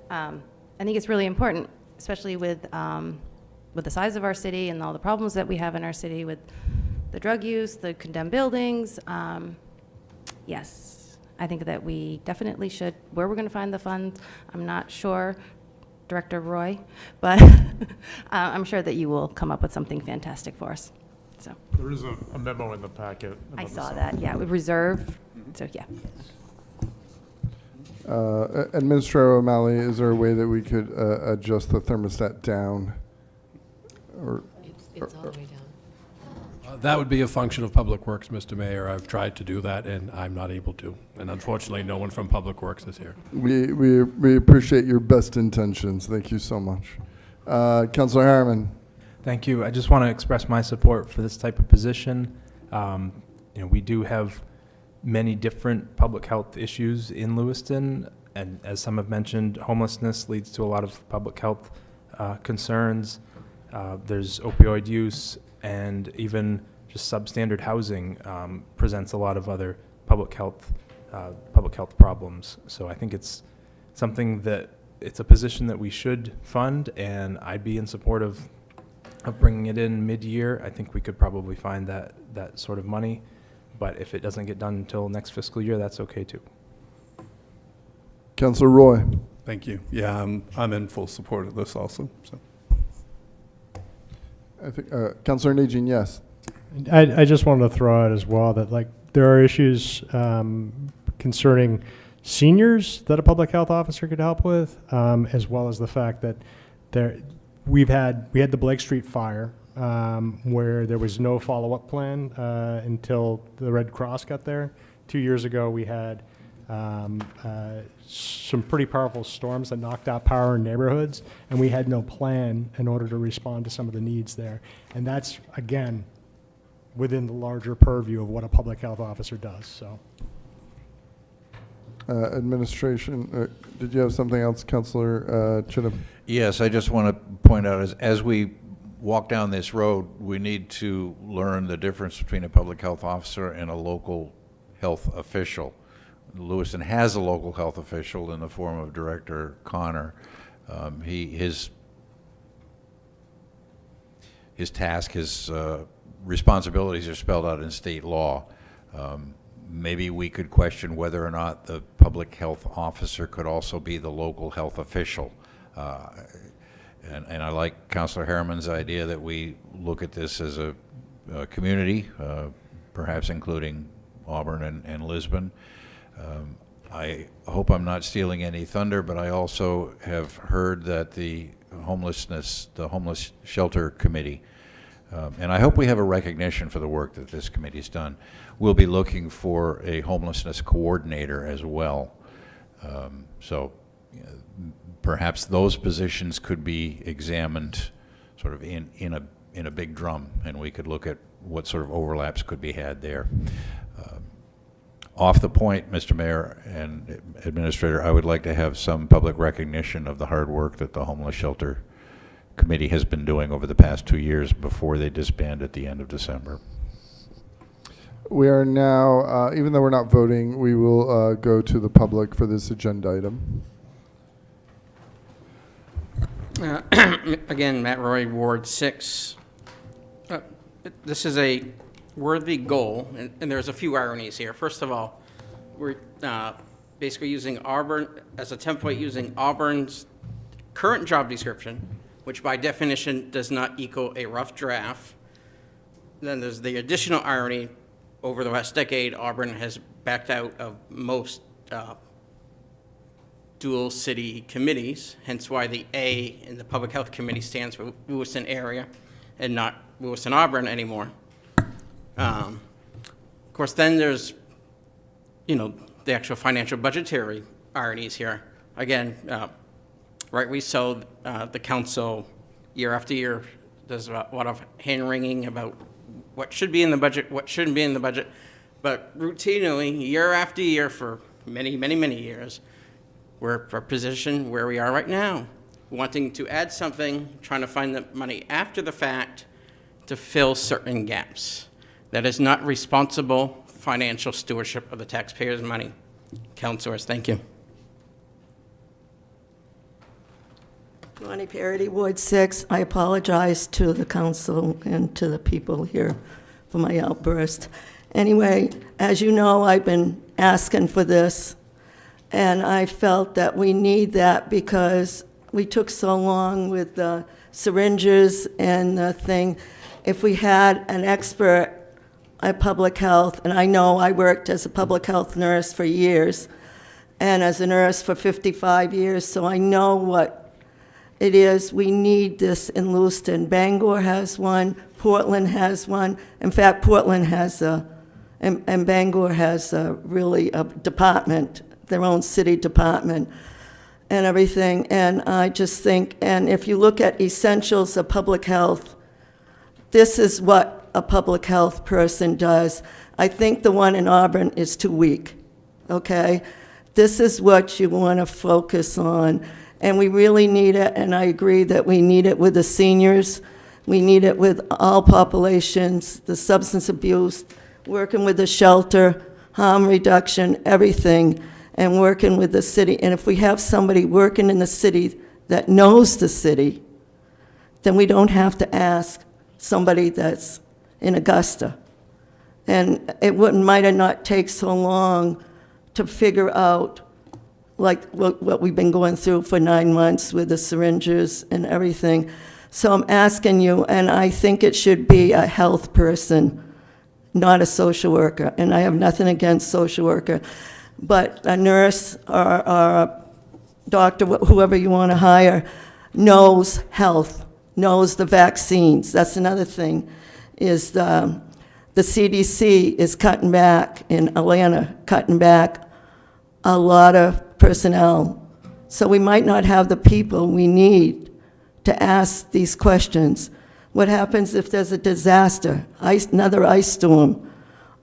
S8: I think it's really important, especially with the size of our city and all the problems that we have in our city with the drug use, the condemned buildings. Yes, I think that we definitely should. Where we're going to find the funds, I'm not sure, Director Roy, but I'm sure that you will come up with something fantastic for us. So
S4: There is a memo in the packet.
S8: I
S4: about
S8: saw
S4: this.
S8: that. Yeah, with reserve. So yeah.
S1: Administrator O'Malley, is there a way that we could adjust the thermostat down? Or
S16: It's all the way down.
S19: That would be a function of Public Works, Mr. Mayor. I've tried to do that, and I'm not able to. And unfortunately, no one from Public Works is here.
S1: we appreciate your best intentions. Thank you so much. Councilor Harriman.
S7: Thank you. I just want to express my support for this type of position. We do have many different public health issues in Lewiston, and as some have mentioned, homelessness leads to a lot of public health concerns. There's opioid use, and even just substandard housing presents a lot of other public health problems. So I think it's something that it's a position that we should fund, and I'd be in support of bringing it in mid-year. I think we could probably find that sort of money, but if it doesn't get done until next fiscal year, that's okay too.
S1: Councilor Roy.
S12: Thank you. Yeah, I'm in full support of this also. So.
S1: I think Councilor Najin, yes.
S6: I just wanted to throw out as well that there are issues concerning seniors that a public health officer could help with, as well as the fact that we had the Blake Street fire where there was no follow-up plan until the Red Cross got there. 2 years ago, we had some pretty powerful storms that knocked out power in neighborhoods, and we had no plan in order to respond to some of the needs there. And that's, again, within the larger purview of what a public health officer does. So,
S1: Administration, did you have something else, Councilor Chittum?
S9: Yes, I just want to point out, as we walk down this road, we need to learn the difference between a public health officer and a local health official. Lewiston has a local health official in the form of Director Connor. His task, his responsibilities are spelled out in state law. Maybe we could question whether or not the public health officer could also be the local health official. And I like Councilor Harriman's idea that we look at this as a community, perhaps including Auburn and Lisbon. I hope I'm not stealing any thunder, but I also have heard that the Homeless Shelter Committee, and I hope we have a recognition for the work that this committee's done, will be looking for a homelessness coordinator as well. So perhaps those positions could be examined sort of in a big drum, and we could look at what sort of overlaps could be had there. Off the point, Mr. Mayor and Administrator, I would like to have some public recognition of the hard work that the Homeless Shelter Committee has been doing over the past 2 years before they disband at the end of December.
S1: We are now, even though we're not voting, we will go to the public for this agenda item.
S11: Again, Matt Roy, Ward 6. This is a worthy goal, and there's a few ironies here. First of all, we're basically using Auburn as a template, using Auburn's current job description, which by definition does not equal a rough draft. Then there's the additional irony. Over the last decade, Auburn has backed out of most dual city committees, hence why the A in the Public Health Committee stands for Lewiston area and not Lewiston-Auburn anymore. Of course, then there's, the actual financial budgetary ironies here. Again, rightly so, the council year after year does a lot of hand-wringing about what should be in the budget, what shouldn't be in the budget, but routinely, year after year for many, many, many years, we're for a position where we are right now, wanting to add something, trying to find the money after the fact to fill certain gaps. That is not responsible financial stewardship of the taxpayers' money. Councilors, thank you.
S14: Ronnie Parity, Ward 6. I apologize to the council and to the people here for my outburst. Anyway, as you know, I've been asking for this, and I felt that we need that because we took so long with the syringes and the thing. If we had an expert at public health, and I know I worked as a public health nurse for years, and as a nurse for 55 years, so I know what it is. We need this in Lewiston. Bangor has one, Portland has one. In fact, Portland has and Bangor has really a department, their own city department and everything. And I just think, and if you look at essentials of public health, this is what a public health person does. I think the one in Auburn is too weak, okay? This is what you want to focus on. And we really need it, and I agree that we need it with the seniors. We need it with all populations, the substance abuse, working with the shelter, harm reduction, everything, and working with the city. And if we have somebody working in the city that knows the city, then we don't have to ask somebody that's in Augusta. And it might have not take so long to figure out like what we've been going through for 9 months with the syringes and everything. So I'm asking you, and I think it should be a health person, not a social worker. And I have nothing against social worker, but a nurse or a doctor, whoever you want to hire, knows health, knows the vaccines. That's another thing, is the CDC is cutting back in Atlanta, cutting back a lot of personnel. So we might not have the people we need to ask these questions. What happens if there's a disaster, another ice storm,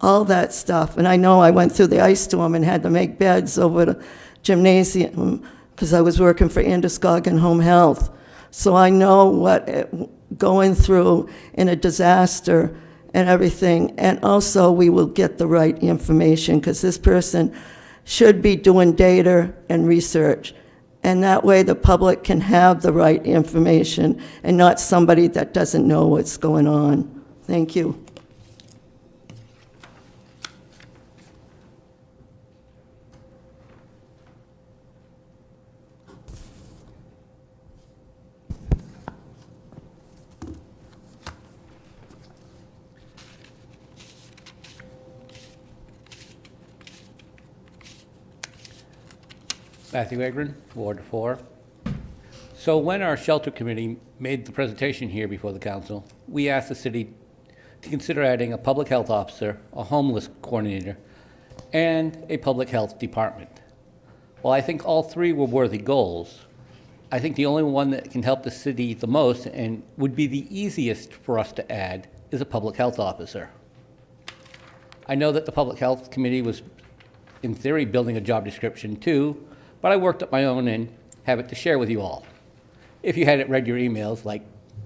S14: all that stuff? And I know I went through the ice storm and had to make beds over the gymnasium because I was working for Androscoggin Home Health. So I know what going through in a disaster and everything. And also we will get the right information because this person should be doing data and research. And that way the public can have the right information and not somebody that doesn't know what's going on. Thank you.
S16: Matthew Egrin, Ward 4. So when our shelter committee made the presentation here before the council, we asked the city to consider adding a public health officer, a homeless coordinator, and a public health department. While I think all three were worthy goals, I think the only one that can help the city the most and would be the easiest for us to add is a public health officer. I know that the public health committee was, in theory, building a job description too, but I worked up my own and have it to share with you all, if you hadn't read your emails like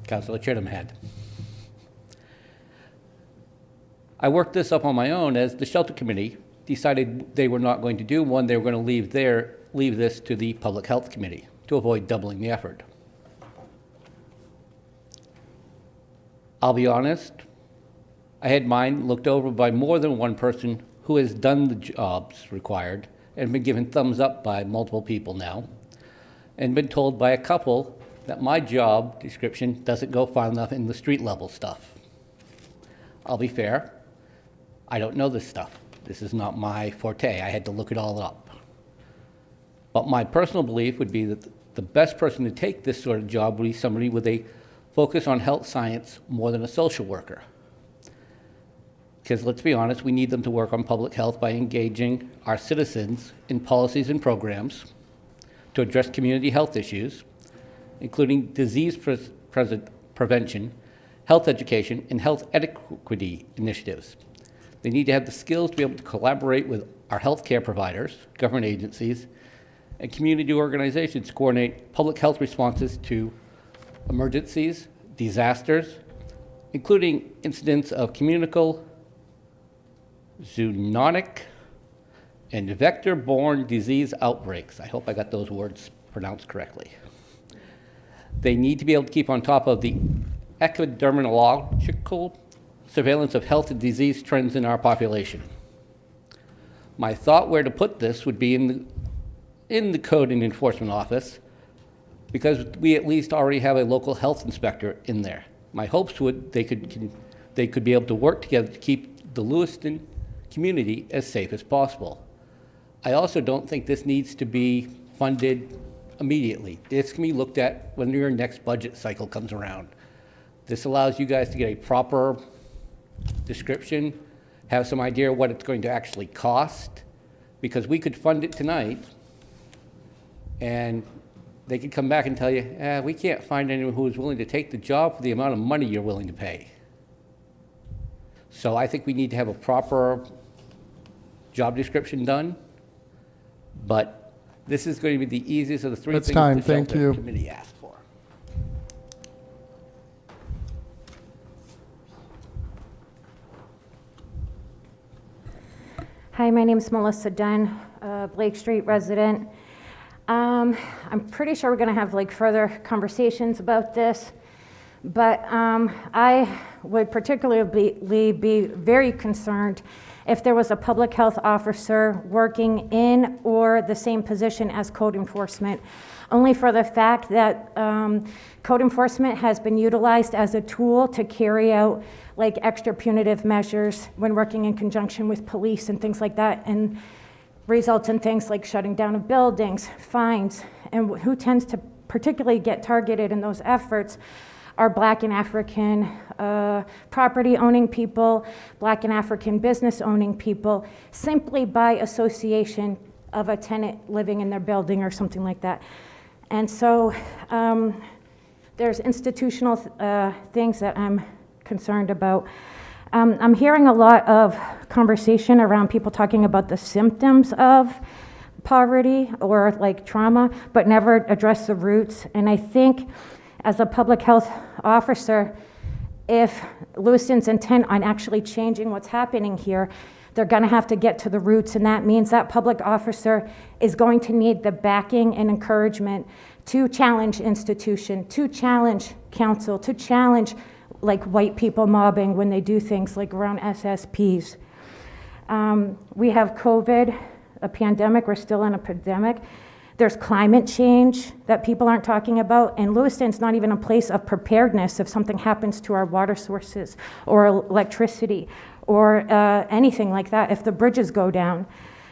S16: Councilor Chittum had. I worked this up on my own as the shelter committee decided they were not going to do one, they were going to leave this to the public health committee to avoid doubling the effort. I'll be honest, I had mine looked over by more than one person who has done the jobs required and been given thumbs up by multiple people now, and been told by a couple that my job description doesn't go far enough in the street level stuff. I'll be fair, I don't know this stuff. This is not my forte. I had to look it all up. But my personal belief would be that the best person to take this sort of job would be somebody with a focus on health science more than a social worker. Because let's be honest, we need them to work on public health by engaging our citizens in policies and programs to address community health issues, including disease prevention, health education, and health equity initiatives. They need to have the skills to be able to collaborate with our healthcare providers, government agencies, and community organizations to coordinate public health responses to emergencies, disasters, including incidents of communicable, zoonotic, and vector-borne disease outbreaks. I hope I got those words pronounced correctly. They need to be able to keep on top of the epidemiological surveillance of health and disease trends in our population. My thought where to put this would be in the Code and Enforcement Office, because we at least already have a local health inspector in there. My hopes would they could be able to work together to keep the Lewiston community as safe as possible. I also don't think this needs to be funded immediately. This can be looked at when your next budget cycle comes around. This allows you guys to get a proper description, have some idea of what it's going to actually cost, because we could fund it tonight, and they could come back and tell you, we can't find anyone who is willing to take the job for the amount of money you're willing to pay. So I think we need to have a proper job description done, but this is going to be the easiest of the three
S1: That's
S16: things
S1: time.
S16: the
S1: Thank
S16: shelter
S1: you.
S16: committee asked for.
S15: Hi, my name is Melissa Dunn, Blake Street resident. I'm pretty sure we're going to have like further conversations about this, but I would particularly be very concerned if there was a public health officer working in or the same position as code enforcement, only for the fact that code enforcement has been utilized as a tool to carry out like extra punitive measures when working in conjunction with police and things like that, and results in things like shutting down of buildings, fines, and who tends to particularly get targeted in those efforts are Black and African property owning people, Black and African business owning people, simply by association of a tenant living in their building or something like that. And so there's institutional things that I'm concerned about. I'm hearing a lot of conversation around people talking about the symptoms of poverty or like trauma, but never address the roots. And I think as a public health officer, if Lewiston's intent on actually changing what's happening here, they're gonna have to get to the roots, and that means that public officer is going to need the backing and encouragement to challenge institution, to challenge council, to challenge like white people mobbing when they do things like around SSPs. We have COVID, a pandemic, we're still in a pandemic. There's climate change that people aren't talking about, and Lewiston's not even a place of preparedness if something happens to our water sources or electricity or anything like that, if the bridges go down,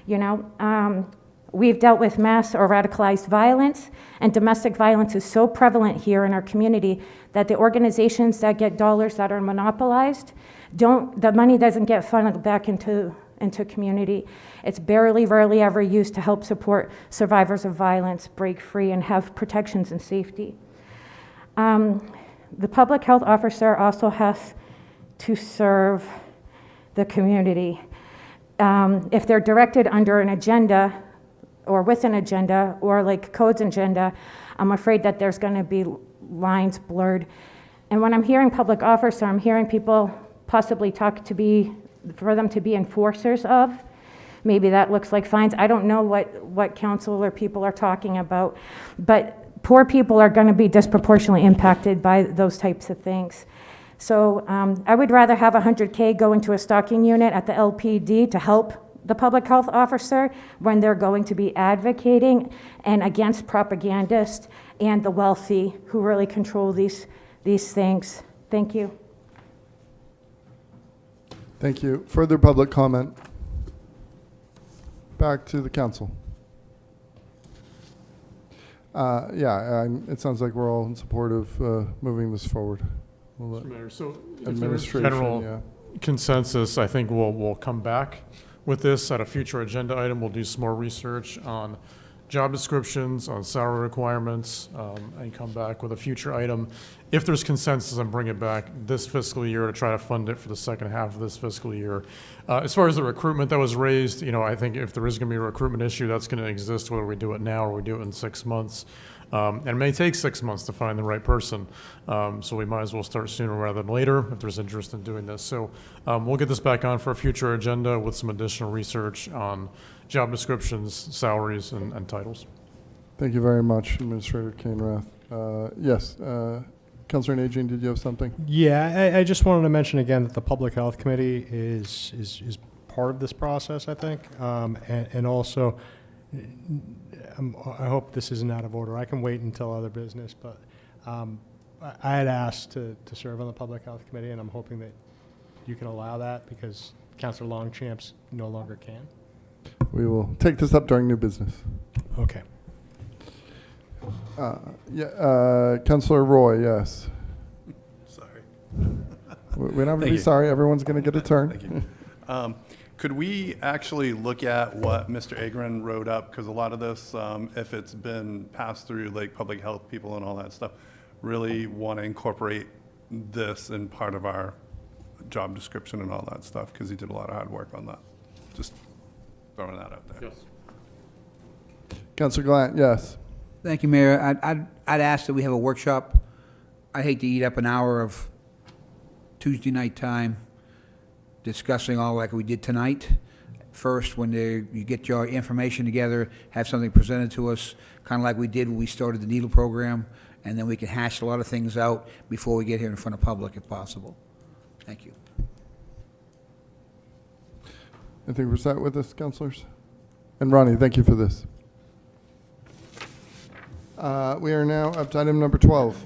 S15: you know. We've dealt with mass or radicalized violence, and domestic violence is so prevalent here in our community that the organizations that get dollars that are monopolized, the money doesn't get funneled back into community. It's rarely ever used to help support survivors of violence break free and have protections and safety. The public health officer also has to serve the community. If they're directed under an agenda or with an agenda or like codes agenda, I'm afraid that there's going to be lines blurred. And when I'm hearing public officer, I'm hearing people possibly for them to be enforcers of. Maybe that looks like fines. I don't know what council or people are talking about, but poor people are going to be disproportionately impacted by those types of things. So I would rather have $100K go into a stocking unit at the LPD to help the public health officer when they're going to be advocating and against propagandists and the wealthy who really control these things. Thank you.
S1: Thank you. Further public comment? Back to the council. It sounds like we're all in support of moving this forward. We'll let
S4: Mr. Mayor, so if there is
S1: administration,
S4: general consensus, I think we'll come back with this at a future agenda item. We'll do some more research on job descriptions, on salary requirements, and come back with a future item. If there's consensus, and bring it back this fiscal year to try to fund it for the second half of this fiscal year. As far as the recruitment that was raised, I think if there is going to be a recruitment issue, that's going to exist whether we do it now or we do it in 6 months. And it may take 6 months to find the right person. So we might as well start sooner rather than later if there's interest in doing this. So we'll get this back on for a future agenda with some additional research on job descriptions, salaries, and titles.
S1: Thank you very much, Administrator Kane Rath. Yes, Councilor Najin, did you have something?
S6: Yeah, I just wanted to mention again that the Public Health Committee is part of this process, I think. And also, I hope this isn't out of order. I can wait until other business, but I had asked to serve on the Public Health Committee, and I'm hoping that you can allow that because Councilor Longchamps no longer can.
S1: We will take this up during new business.
S6: Okay.
S1: Councilor Roy, yes.
S12: Sorry.
S1: We don't have to
S12: Thank
S1: be
S12: you.
S1: sorry. Everyone's going to get a turn.
S12: Thank you. Could we actually look at what Mr. Agron wrote up? Because a lot of this, if it's been passed through like public health people and all that stuff, really want to incorporate this in part of our job description and all that stuff, because he did a lot of hard work on that. Just throwing that out there.
S4: Yes.
S1: Councilor Glant, yes.
S5: Thank you, Mayor. I'd ask that we have a workshop. I hate to eat up an hour of Tuesday night time discussing all like we did tonight. First, when you get your information together, have something presented to us, kind of like we did when we started the Needle program, and then we can hash a lot of things out before we get here in front of public if possible. Thank you.
S1: I think we're set with this, councilors. And Ronnie, thank you for this. We are now up to item number 12.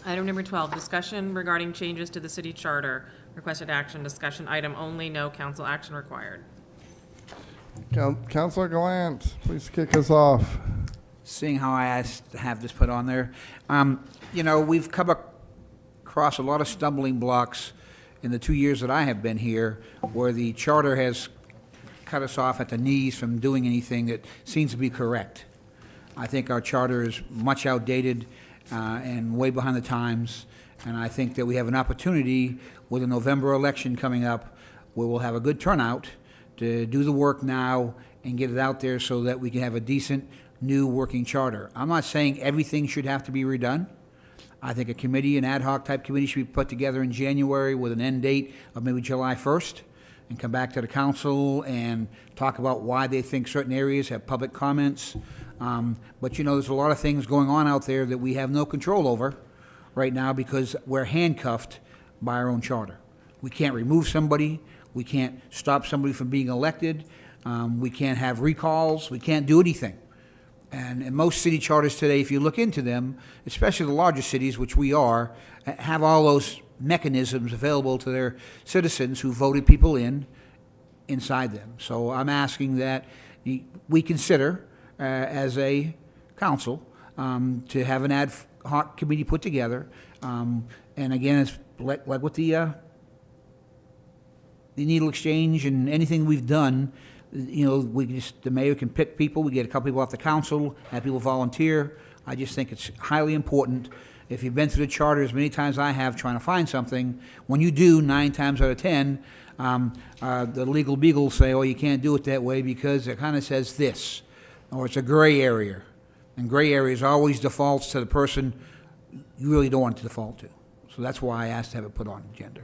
S10: Item number 12, discussion regarding changes to the city charter. Requested action, discussion item only, no council action required.
S1: Councilor Glant, please kick us off.
S5: Seeing how I asked to have this put on there, we've come across a lot of stumbling blocks in the 2 years that I have been here, where the charter has cut us off at the knees from doing anything that seems to be correct. I think our charter is much outdated and way behind the times, and I think that we have an opportunity with the November election coming up where we'll have a good turnout to do the work now and get it out there so that we can have a decent new working charter. I'm not saying everything should have to be redone. I think a committee, an ad hoc type committee, should be put together in January with an end date of maybe July 1st and come back to the council and talk about why they think certain areas have public comments. But there's a lot of things going on out there that we have no control over right now because we're handcuffed by our own charter. We can't remove somebody. We can't stop somebody from being elected. We can't have recalls. We can't do anything. And in most city charters today, if you look into them, especially the larger cities, which we are, have all those mechanisms available to their citizens who voted people inside them. So I'm asking that we consider, as a council, to have an ad hoc committee put together. And again, it's like with the needle exchange and anything we've done, the mayor can pick people, we get a couple people off the council, have people volunteer. I just think it's highly important. If you've been through the charter as many times as I have trying to find something, when you do, 9 times out of 10, the legal beagle say, oh, you can't do it that way because it kind of says this, or it's a gray area. And gray areas always defaults to the person you really don't want it to default to. So that's why I asked to have it put on agenda.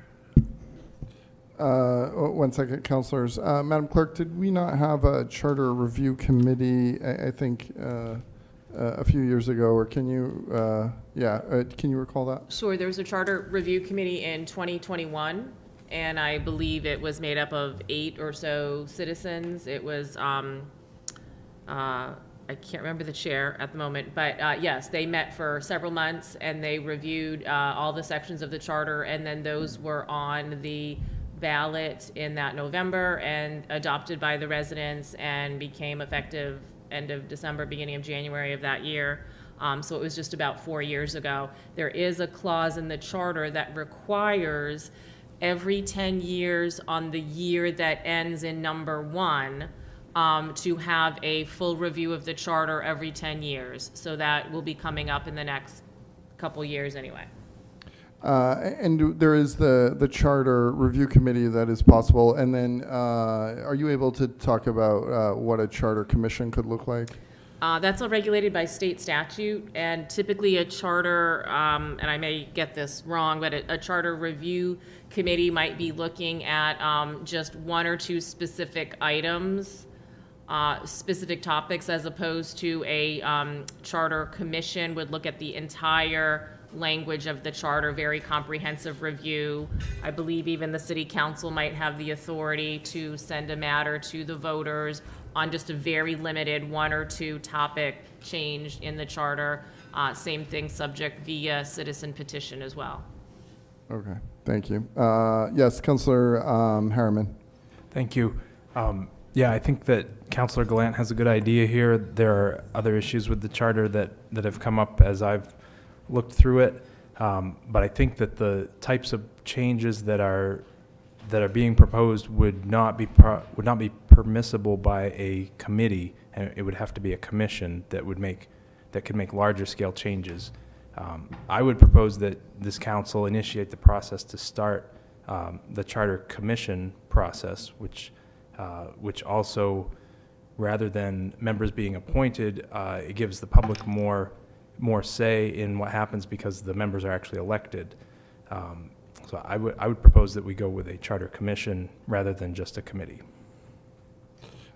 S1: 1 second, councilors. Madam Clerk, did we not have a charter review committee, I think, a few years ago, or can you, can you recall that?
S10: Sure, there was a charter review committee in 2021, and I believe it was made up of 8 or so citizens. It was, I can't remember the chair at the moment, but yes, they met for several months and they reviewed all the sections of the charter, and then those were on the ballot in that November and adopted by the residents and became effective end of December, beginning of January of that year. So it was just about 4 years ago. There is a clause in the charter that requires every 10 years on the year that ends in number 1 to have a full review of the charter every 10 years. So that will be coming up in the next couple years anyway.
S1: And there is the charter review committee that is possible. And then are you able to talk about what a charter commission could look like?
S10: That's all regulated by state statute, and typically a charter, and I may get this wrong, but a charter review committee might be looking at just 1 or 2 specific items specific topics, as opposed to a charter commission would look at the entire language of the charter, very comprehensive review. I believe even the city council might have the authority to send a matter to the voters on just a very limited 1 or 2 topic change in the charter. Same thing, subject via citizen petition as well.
S1: Okay, thank you. Yes, Councillor Harriman.
S7: Thank you. Yeah, I think that Councillor Gallant has a good idea here. There are other issues with the charter that have come up as I've looked through it. But I think that the types of changes that are being proposed would not be permissible by a committee, and it would have to be a commission that could make larger scale changes. I would propose that this council initiate the process to start the charter commission process, which also, rather than members being appointed, it gives the public more say in what happens because the members are actually elected. So I would propose that we go with a charter commission rather than just a committee.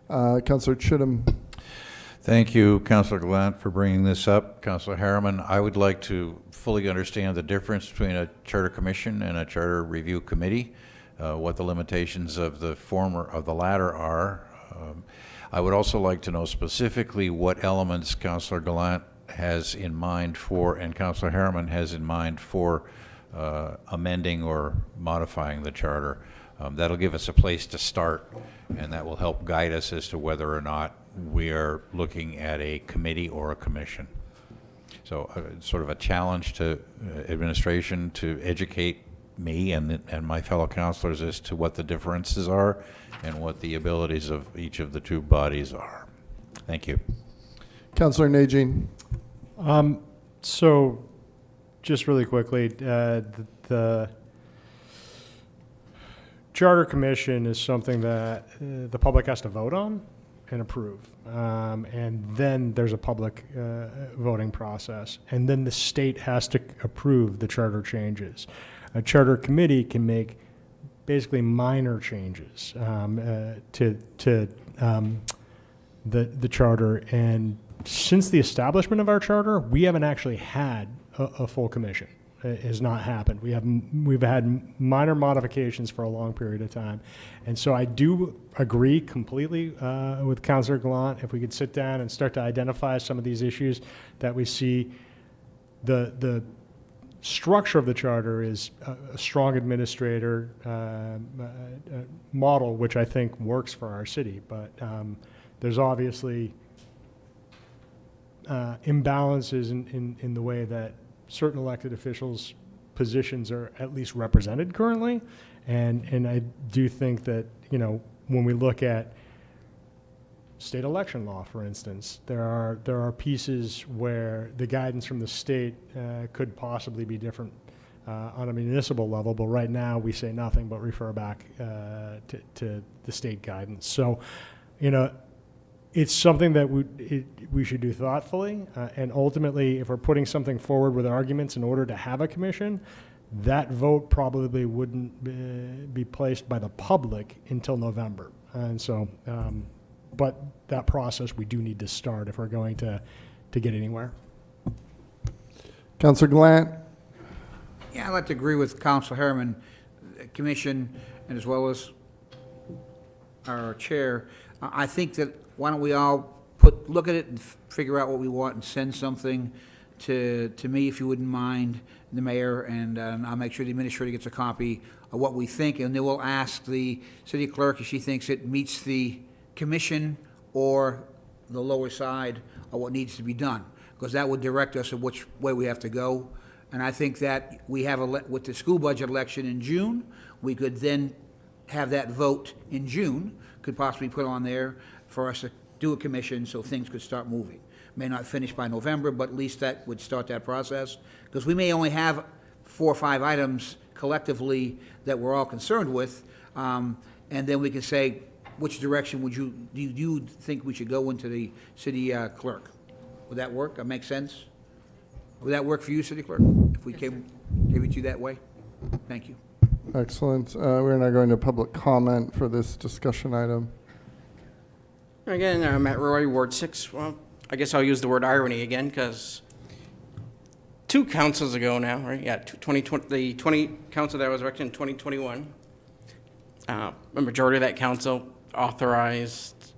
S1: Councillor Chittum.
S9: Thank you, Councillor Gallant, for bringing this up. Councillor Harriman, I would like to fully understand the difference between a charter commission and a charter review committee, what the limitations of the latter are. I would also like to know specifically what elements Councillor Gallant has in mind for, and Councillor Harriman has in mind for amending or modifying the charter. That'll give us a place to start, and that will help guide us as to whether or not we are looking at a committee or a commission. So sort of a challenge to administration to educate me and my fellow councilors as to what the differences are and what the abilities of each of the two bodies are. Thank you.
S1: Councillor Najin.
S6: So just really quickly, the Charter Commission is something that the public has to vote on and approve. And then there's a public voting process. And then the state has to approve the charter changes. A charter committee can make basically minor changes to the charter. And since the establishment of our charter, we haven't actually had a full commission. It has not happened. We've had minor modifications for a long period of time. And so I do agree completely with Councillor Gallant. If we could sit down and start to identify some of these issues that we see, the structure of the charter is a strong administrator model, which I think works for our city. But there's obviously imbalances in the way that certain elected officials' positions are at least represented currently. And I do think that, when we look at state election law, for instance, there are pieces where the guidance from the state could possibly be different on a municipal level, but right now we say nothing but refer back to the state guidance. So, it's something that we should do thoughtfully, and ultimately, if we're putting something forward with arguments in order to have a commission, that vote probably wouldn't be placed by the public until November. And so, but that process we do need to start if we're going to get anywhere.
S1: Councillor Gallant.
S5: Yeah, I'd like to agree with Councilor Harriman, Commission, and as well as our chair. I think that why don't we all look at it and figure out what we want and send something to me, if you wouldn't mind, the mayor, and I'll make sure the administrator gets a copy of what we think, and then we'll ask the city clerk if she thinks it meets the commission or the lower side of what needs to be done, because that would direct us of which way we have to go. And I think that we have, with the school budget election in June, we could then have that vote in June, could possibly put on there for us to do a commission so things could start moving. May not finish by November, but at least that would start that process. Because we may only have 4 or 5 items collectively that we're all concerned with, and then we can say, which direction do you think we should go into the city clerk? Would that work? That make sense? Would that work for you, city clerk, if we gave it to you that way? Thank you.
S1: Excellent. We're now going to public comment for this discussion item.
S11: Again, I'm Matt Roy, Ward 6. Well, I guess I'll use the word irony again, because 2 councils ago now, right? Yeah, 2020, the 20 council that was elected in 2021, a majority of that council authorized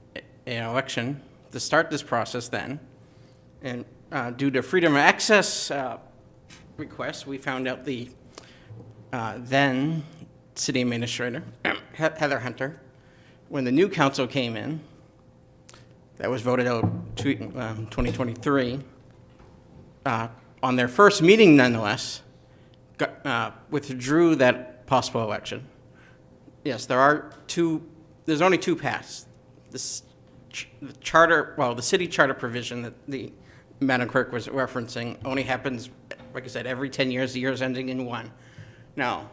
S11: an election to start this process then. And due to freedom of access requests, we found out the then city administrator, Heather Hunter, when the new council came in, that was voted out 2023, on their first meeting nonetheless, withdrew that possible election. Yes, there's only 2 paths. The charter, well, the city charter provision that the Madam Clerk was referencing only happens, like I said, every 10 years, the years ending in 1. Now,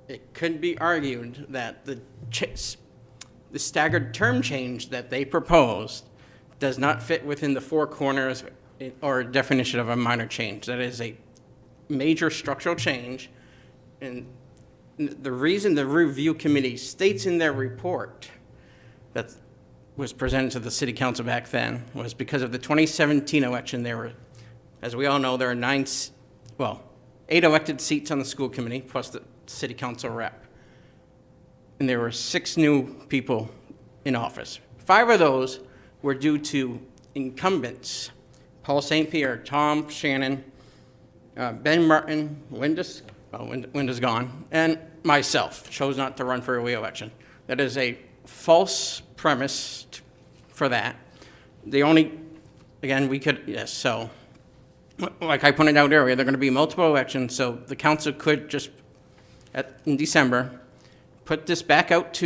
S11: it could be argued that the staggered term change that they proposed does not fit within the 4 corners or definition of a minor change. That is a major structural change. And the reason the review committee states in their report that was presented to the city council back then was because of the 2017 election. There were, as we all know, there are 8 elected seats on the school committee plus the city council rep. And there were 6 new people in office. 5 of those were due to incumbents: Paul St. Pierre, Tom Shannon, Ben Martin, Linda's gone, and myself chose not to run for a re-election. That is a false premise for that. The only, again, we could, yes, so, like I pointed out earlier, there are going to be multiple elections, so the council could just, in December, put this back out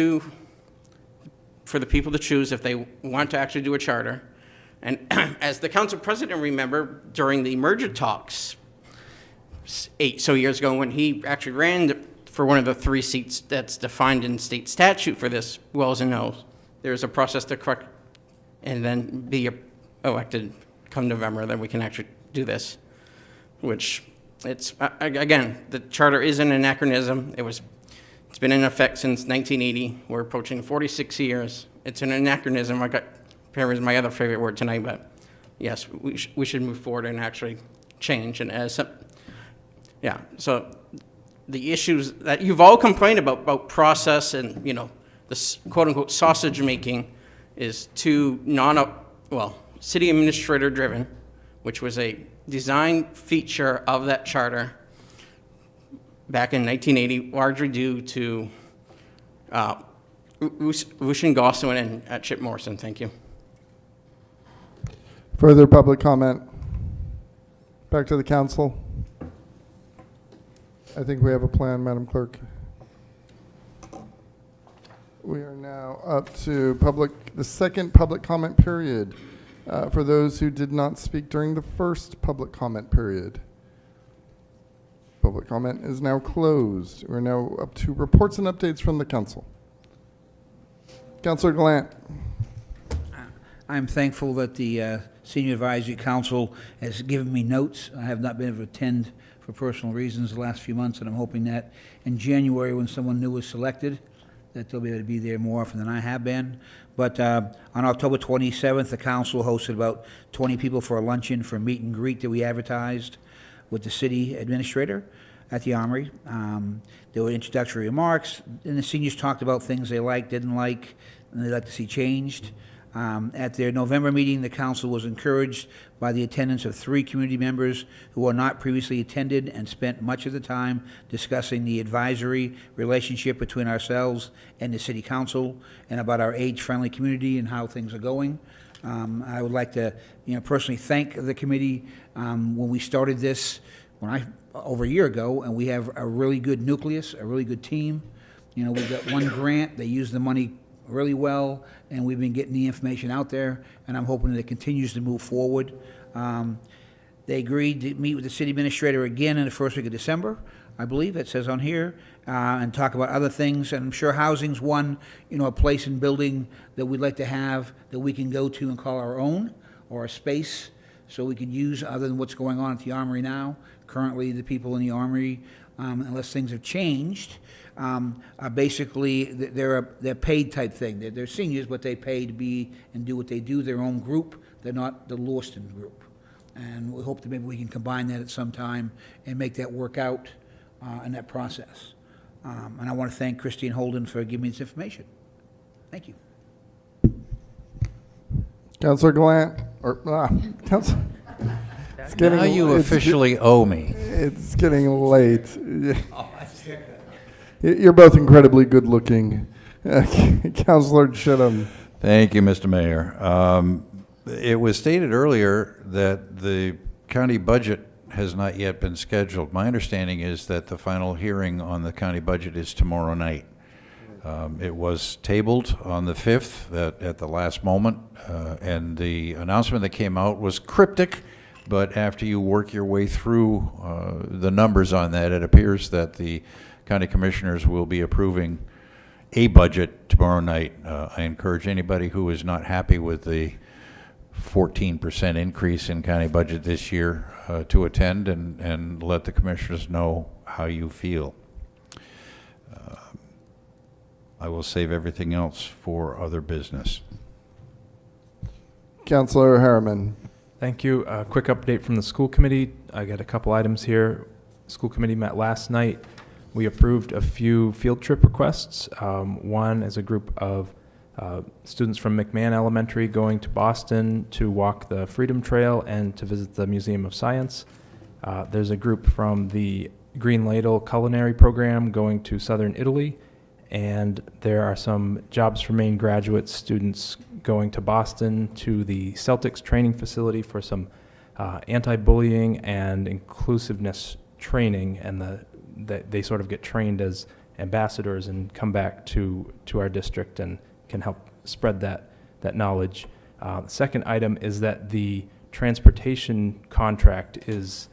S11: for the people to choose if they want to actually do a charter. And as the council president remember, during the merger talks 8 so years ago, when he actually ran for one of the 3 seats that's defined in state statute for this, Wells and Knowles, there's a process to correct and then be elected come November, then we can actually do this, which it's, again, the charter is an anachronism. It's been in effect since 1980. We're approaching 46 years. It's an anachronism. Apparently is my other favorite word tonight, but yes, we should move forward and actually change. And so the issues that you've all complained about process and, this quote-unquote sausage making is too city administrator driven, which was a design feature of that charter back in 1980, largely due to Lucian Gosselin and Chip Morrison. Thank you.
S1: Further public comment? Back to the council. I think we have a plan, Madam Clerk. We are now up to the second public comment period. For those who did not speak during the first public comment period. Public comment is now closed. We're now up to reports and updates from the council. Councilor Gallant.
S5: I'm thankful that the Senior Advisory Council has given me notes. I have not been able to attend for personal reasons the last few months, and I'm hoping that in January, when someone new is selected, that they'll be able to be there more often than I have been. But on October 27th, the council hosted about 20 people for a luncheon for a meet and greet that we advertised with the city administrator at the Armory. There were introductory remarks, and the seniors talked about things they liked, didn't like, and they'd like to see changed. At their November meeting, the council was encouraged by the attendance of 3 community members who were not previously attended and spent much of the time discussing the advisory relationship between ourselves and the city council and about our age-friendly community and how things are going. I would like to, personally thank the committee when we started this over a year ago, and we have a really good nucleus, a really good team. We've got 1 grant. They use the money really well, and we've been getting the information out there, and I'm hoping that it continues to move forward. They agreed to meet with the city administrator again in the first week of December, I believe it says on here, and talk about other things. And I'm sure housing's one, a place and building that we'd like to have that we can go to and call our own, or a space so we could use, other than what's going on at the Armory now. Currently, the people in the Armory, unless things have changed, are basically, they're paid type thing. They're seniors, but they pay to be and do what they do, their own group. They're not the Lewiston group. And we hope that maybe we can combine that at some time and make that work out in that process. And I want to thank Christine Holden for giving me this information. Thank you.
S1: Councillor Glant, or, Councillor. It's getting,
S9: Now you officially owe me.
S1: It's getting late. You're both incredibly good-looking. Councillor Chittum.
S9: Thank you, Mr. Mayor. It was stated earlier that the county budget has not yet been scheduled. My understanding is that the final hearing on the county budget is tomorrow night. It was tabled on the 5th at the last moment, and the announcement that came out was cryptic, but after you work your way through the numbers on that, it appears that the county commissioners will be approving a budget tomorrow night. I encourage anybody who is not happy with the 14% increase in county budget this year to attend and let the commissioners know how you feel. I will save everything else for other business.
S1: Councillor Harriman.
S7: Thank you. A quick update from the school committee. I got a couple items here. School committee met last night. We approved a few field trip requests. One is a group of students from McMahon Elementary going to Boston to walk the Freedom Trail and to visit the Museum of Science. There's a group from the Green Ladle Culinary Program going to Southern Italy. And there are some Jobs for Maine graduate students going to Boston to the Celtics training facility for some anti-bullying and inclusiveness training, and they sort of get trained as ambassadors and come back to our district and can help spread that knowledge. The second item is that the transportation contract is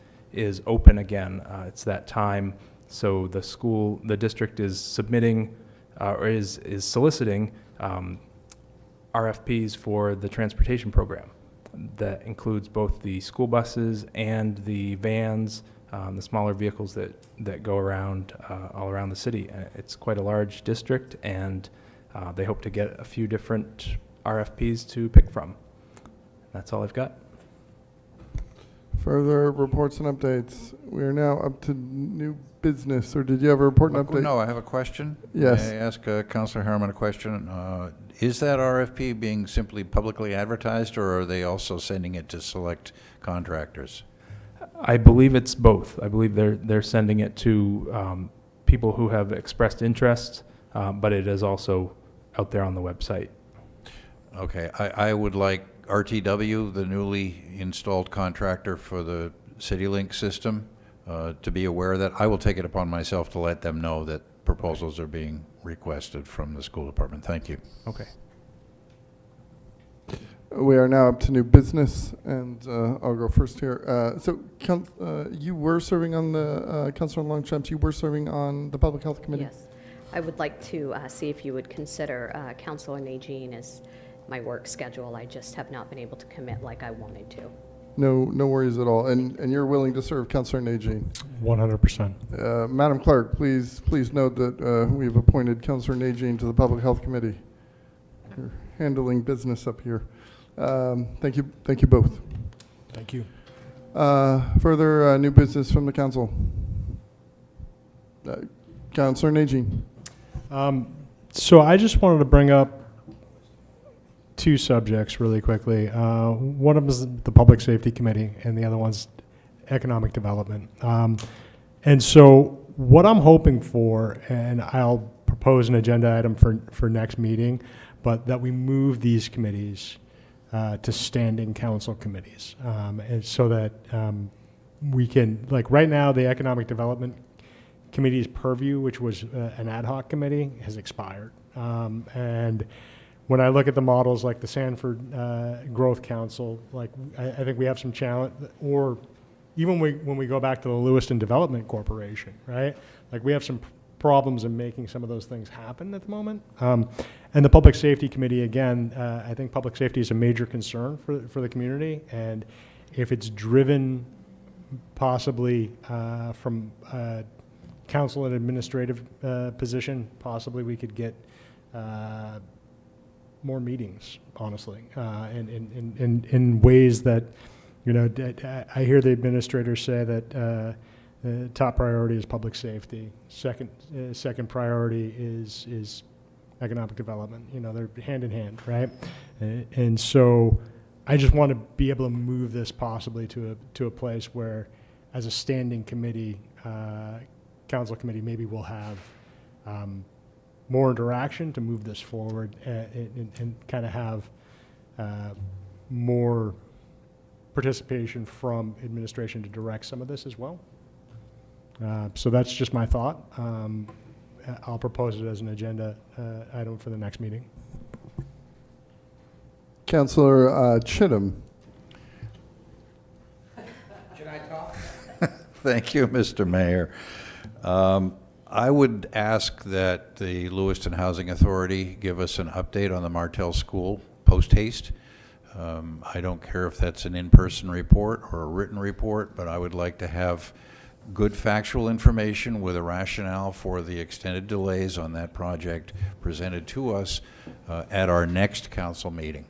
S7: open again. It's that time, so the district is submitting or is soliciting RFPs for the transportation program. That includes both the school buses and the vans, the smaller vehicles that go around all around the city. It's quite a large district, and they hope to get a few different RFPs to pick from. That's all I've got.
S1: Further reports and updates. We are now up to new business, or did you have a report and update?
S9: No, I have a question.
S1: Yes.
S9: May I ask Councillor Harriman a question? Is that RFP being simply publicly advertised, or are they also sending it to select contractors?
S7: I believe it's both. I believe they're sending it to people who have expressed interest, but it is also out there on the website.
S9: Okay, I would like RTW, the newly installed contractor for the CityLink system, to be aware of that. I will take it upon myself to let them know that proposals are being requested from the school department. Thank you.
S7: Okay.
S1: We are now up to new business, and I'll go first here. You were serving on the, Councilor Longchamp, you were serving on the Public Health Committee?
S13: Yes. I would like to see if you would consider Councilor Najin as my work schedule. I just have not been able to commit like I wanted to.
S1: No worries at all. And you're willing to serve, Councilor Najin?
S6: 100%.
S1: Madam Clerk, please note that we've appointed Councilor Najin to the Public Health Committee. You're handling business up here. Thank you both.
S6: Thank you.
S1: Further new business from the council. Councilor Najin.
S6: So I just wanted to bring up two subjects really quickly. One of them is the Public Safety Committee, and the other one's economic development. And so what I'm hoping for, and I'll propose an agenda item for next meeting, but that we move these committees to standing council committees, and so that we can, like right now, the Economic Development Committee's purview, which was an ad hoc committee, has expired. And when I look at the models like the Sanford Growth Council, like I think we have some challenge, or even when we go back to the Lewiston Development Corporation, right? Like we have some problems in making some of those things happen at the moment. And the Public Safety Committee, again, I think public safety is a major concern for the community, and If it's driven possibly from council and administrative position, possibly we could get more meetings, honestly, and in ways that, you know, I hear the administrators say that top priority is public safety. Second priority is economic development. You know, they're hand in hand, right? And so I just want to be able to move this possibly to a place where, as a standing committee, council committee, maybe we'll have more interaction to move this forward and kind of have more participation from administration to direct some of this as well. So that's just my thought. I'll propose it as an agenda item for the next meeting.
S1: Councillor Chittum.
S9: Can I talk? Thank you, Mr. Mayor. I would ask that the Lewiston Housing Authority give us an update on the Martell School post haste. I don't care if that's an in-person report or a written report, but I would like to have good factual information with a rationale for the extended delays on that project presented to us at our next council meeting.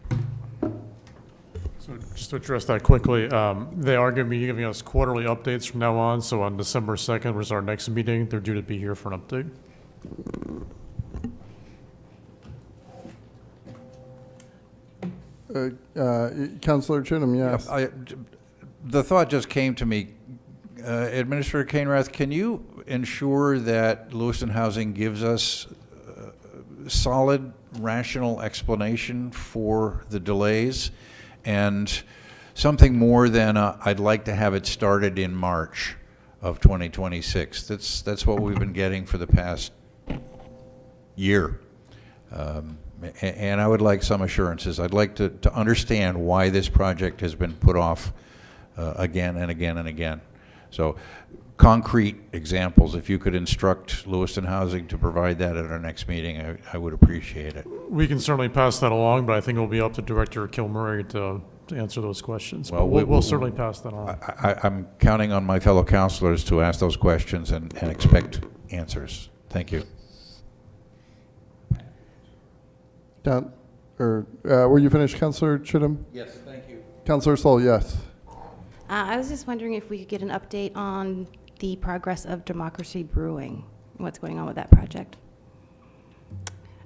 S4: So just to address that quickly, they are going to be giving us quarterly updates from now on. So on December 2nd, which is our next meeting, they're due to be here for an update.
S1: Councillor Chittum, yes.
S9: The thought just came to me. Administrator Cainrath, can you ensure that Lewiston Housing gives us solid, rational explanation for the delays and something more than I'd like to have it started in March of 2026? That's what we've been getting for the past year. And I would like some assurances. I'd like to understand why this project has been put off again and again and again. So concrete examples, if you could instruct Lewiston Housing to provide that at our next meeting, I would appreciate it.
S4: We can certainly pass that along, but I think it'll be up to Director Kilmurray to answer those questions. Well, we'll certainly pass that on.
S9: I'm counting on my fellow councilors to ask those questions and expect answers. Thank you.
S1: Were you finished, Councillor Chittum?
S9: Yes, thank you.
S1: Councillor Sol, yes.
S8: I was just wondering if we could get an update on the progress of Democracy Brewing, what's going on with that project.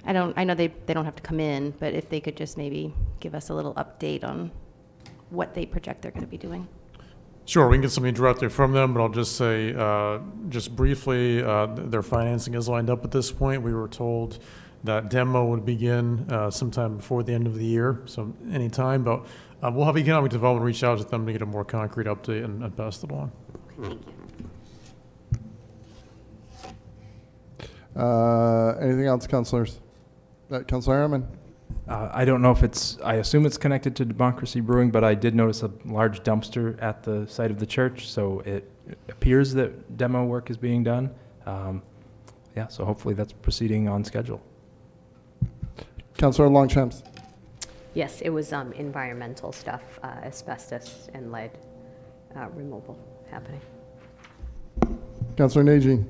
S8: I know they don't have to come in, but if they could just maybe give us a little update on what they project they're going to be doing.
S4: Sure, we can get something directly from them, but I'll just say, just briefly, their financing is lined up at this point. We were told that demo would begin sometime before the end of the year, so anytime, but we'll have economic development reach out to them to get a more concrete update and pass it along.
S8: Thank you.
S1: Anything else, councillors? Councillor Harriman?
S7: I don't know if I assume it's connected to Democracy Brewing, but I did notice a large dumpster at the site of the church, so it appears that demo work is being done. Yeah, so hopefully that's proceeding on schedule.
S1: Councillor Longchamps?
S13: Yes, it was environmental stuff, asbestos and lead removal happening.
S1: Councillor Nagy?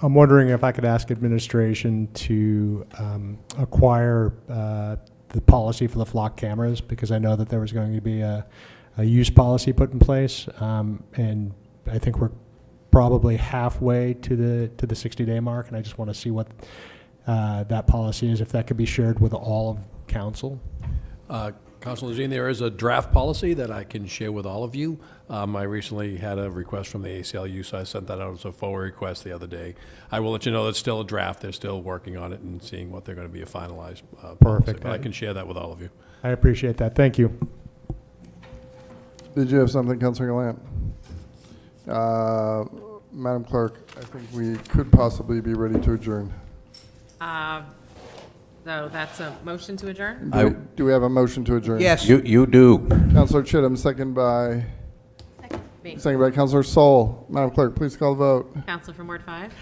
S6: I'm wondering if I could ask administration to acquire the policy for the flock cameras, because I know that there was going to be a use policy put in place, and I think we're probably halfway to the 60-day mark, and I just want to see what that policy is, if that could be shared with all of council.
S19: Councilor Jean, there is a draft policy that I can share with all of you. I recently had a request from the ACLU, so I sent that out as a forward request the other day. I will let you know it's still a draft. They're still working on it and seeing what they're going to be a finalized policy.
S6: Perfect.
S19: But I can share that with all of you.
S6: I appreciate that. Thank you.
S1: Did you have something, Councillor Lamp? Madam Clerk, I think we could possibly be ready to adjourn.
S10: So that's a motion to adjourn?
S1: Do we have a motion to adjourn?
S5: Yes.
S9: You do.
S1: Councillor Chittum, second by Councillor Sol. Madam Clerk, please call the vote.
S10: Counselor from Ward 5?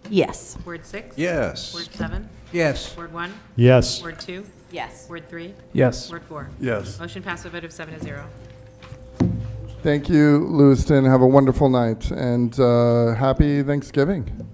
S8: Yes.
S10: Ward 6?
S9: Yes.
S10: Ward 7?
S5: Yes.
S10: Ward 1?
S6: Yes.
S10: Ward 2?
S13: Yes.
S10: Ward 3?
S7: Yes.
S10: Ward 4?
S12: Yes.
S10: Motion passed by a vote of 7-0.
S1: Thank you, Lewiston. Have a wonderful night, and happy Thanksgiving.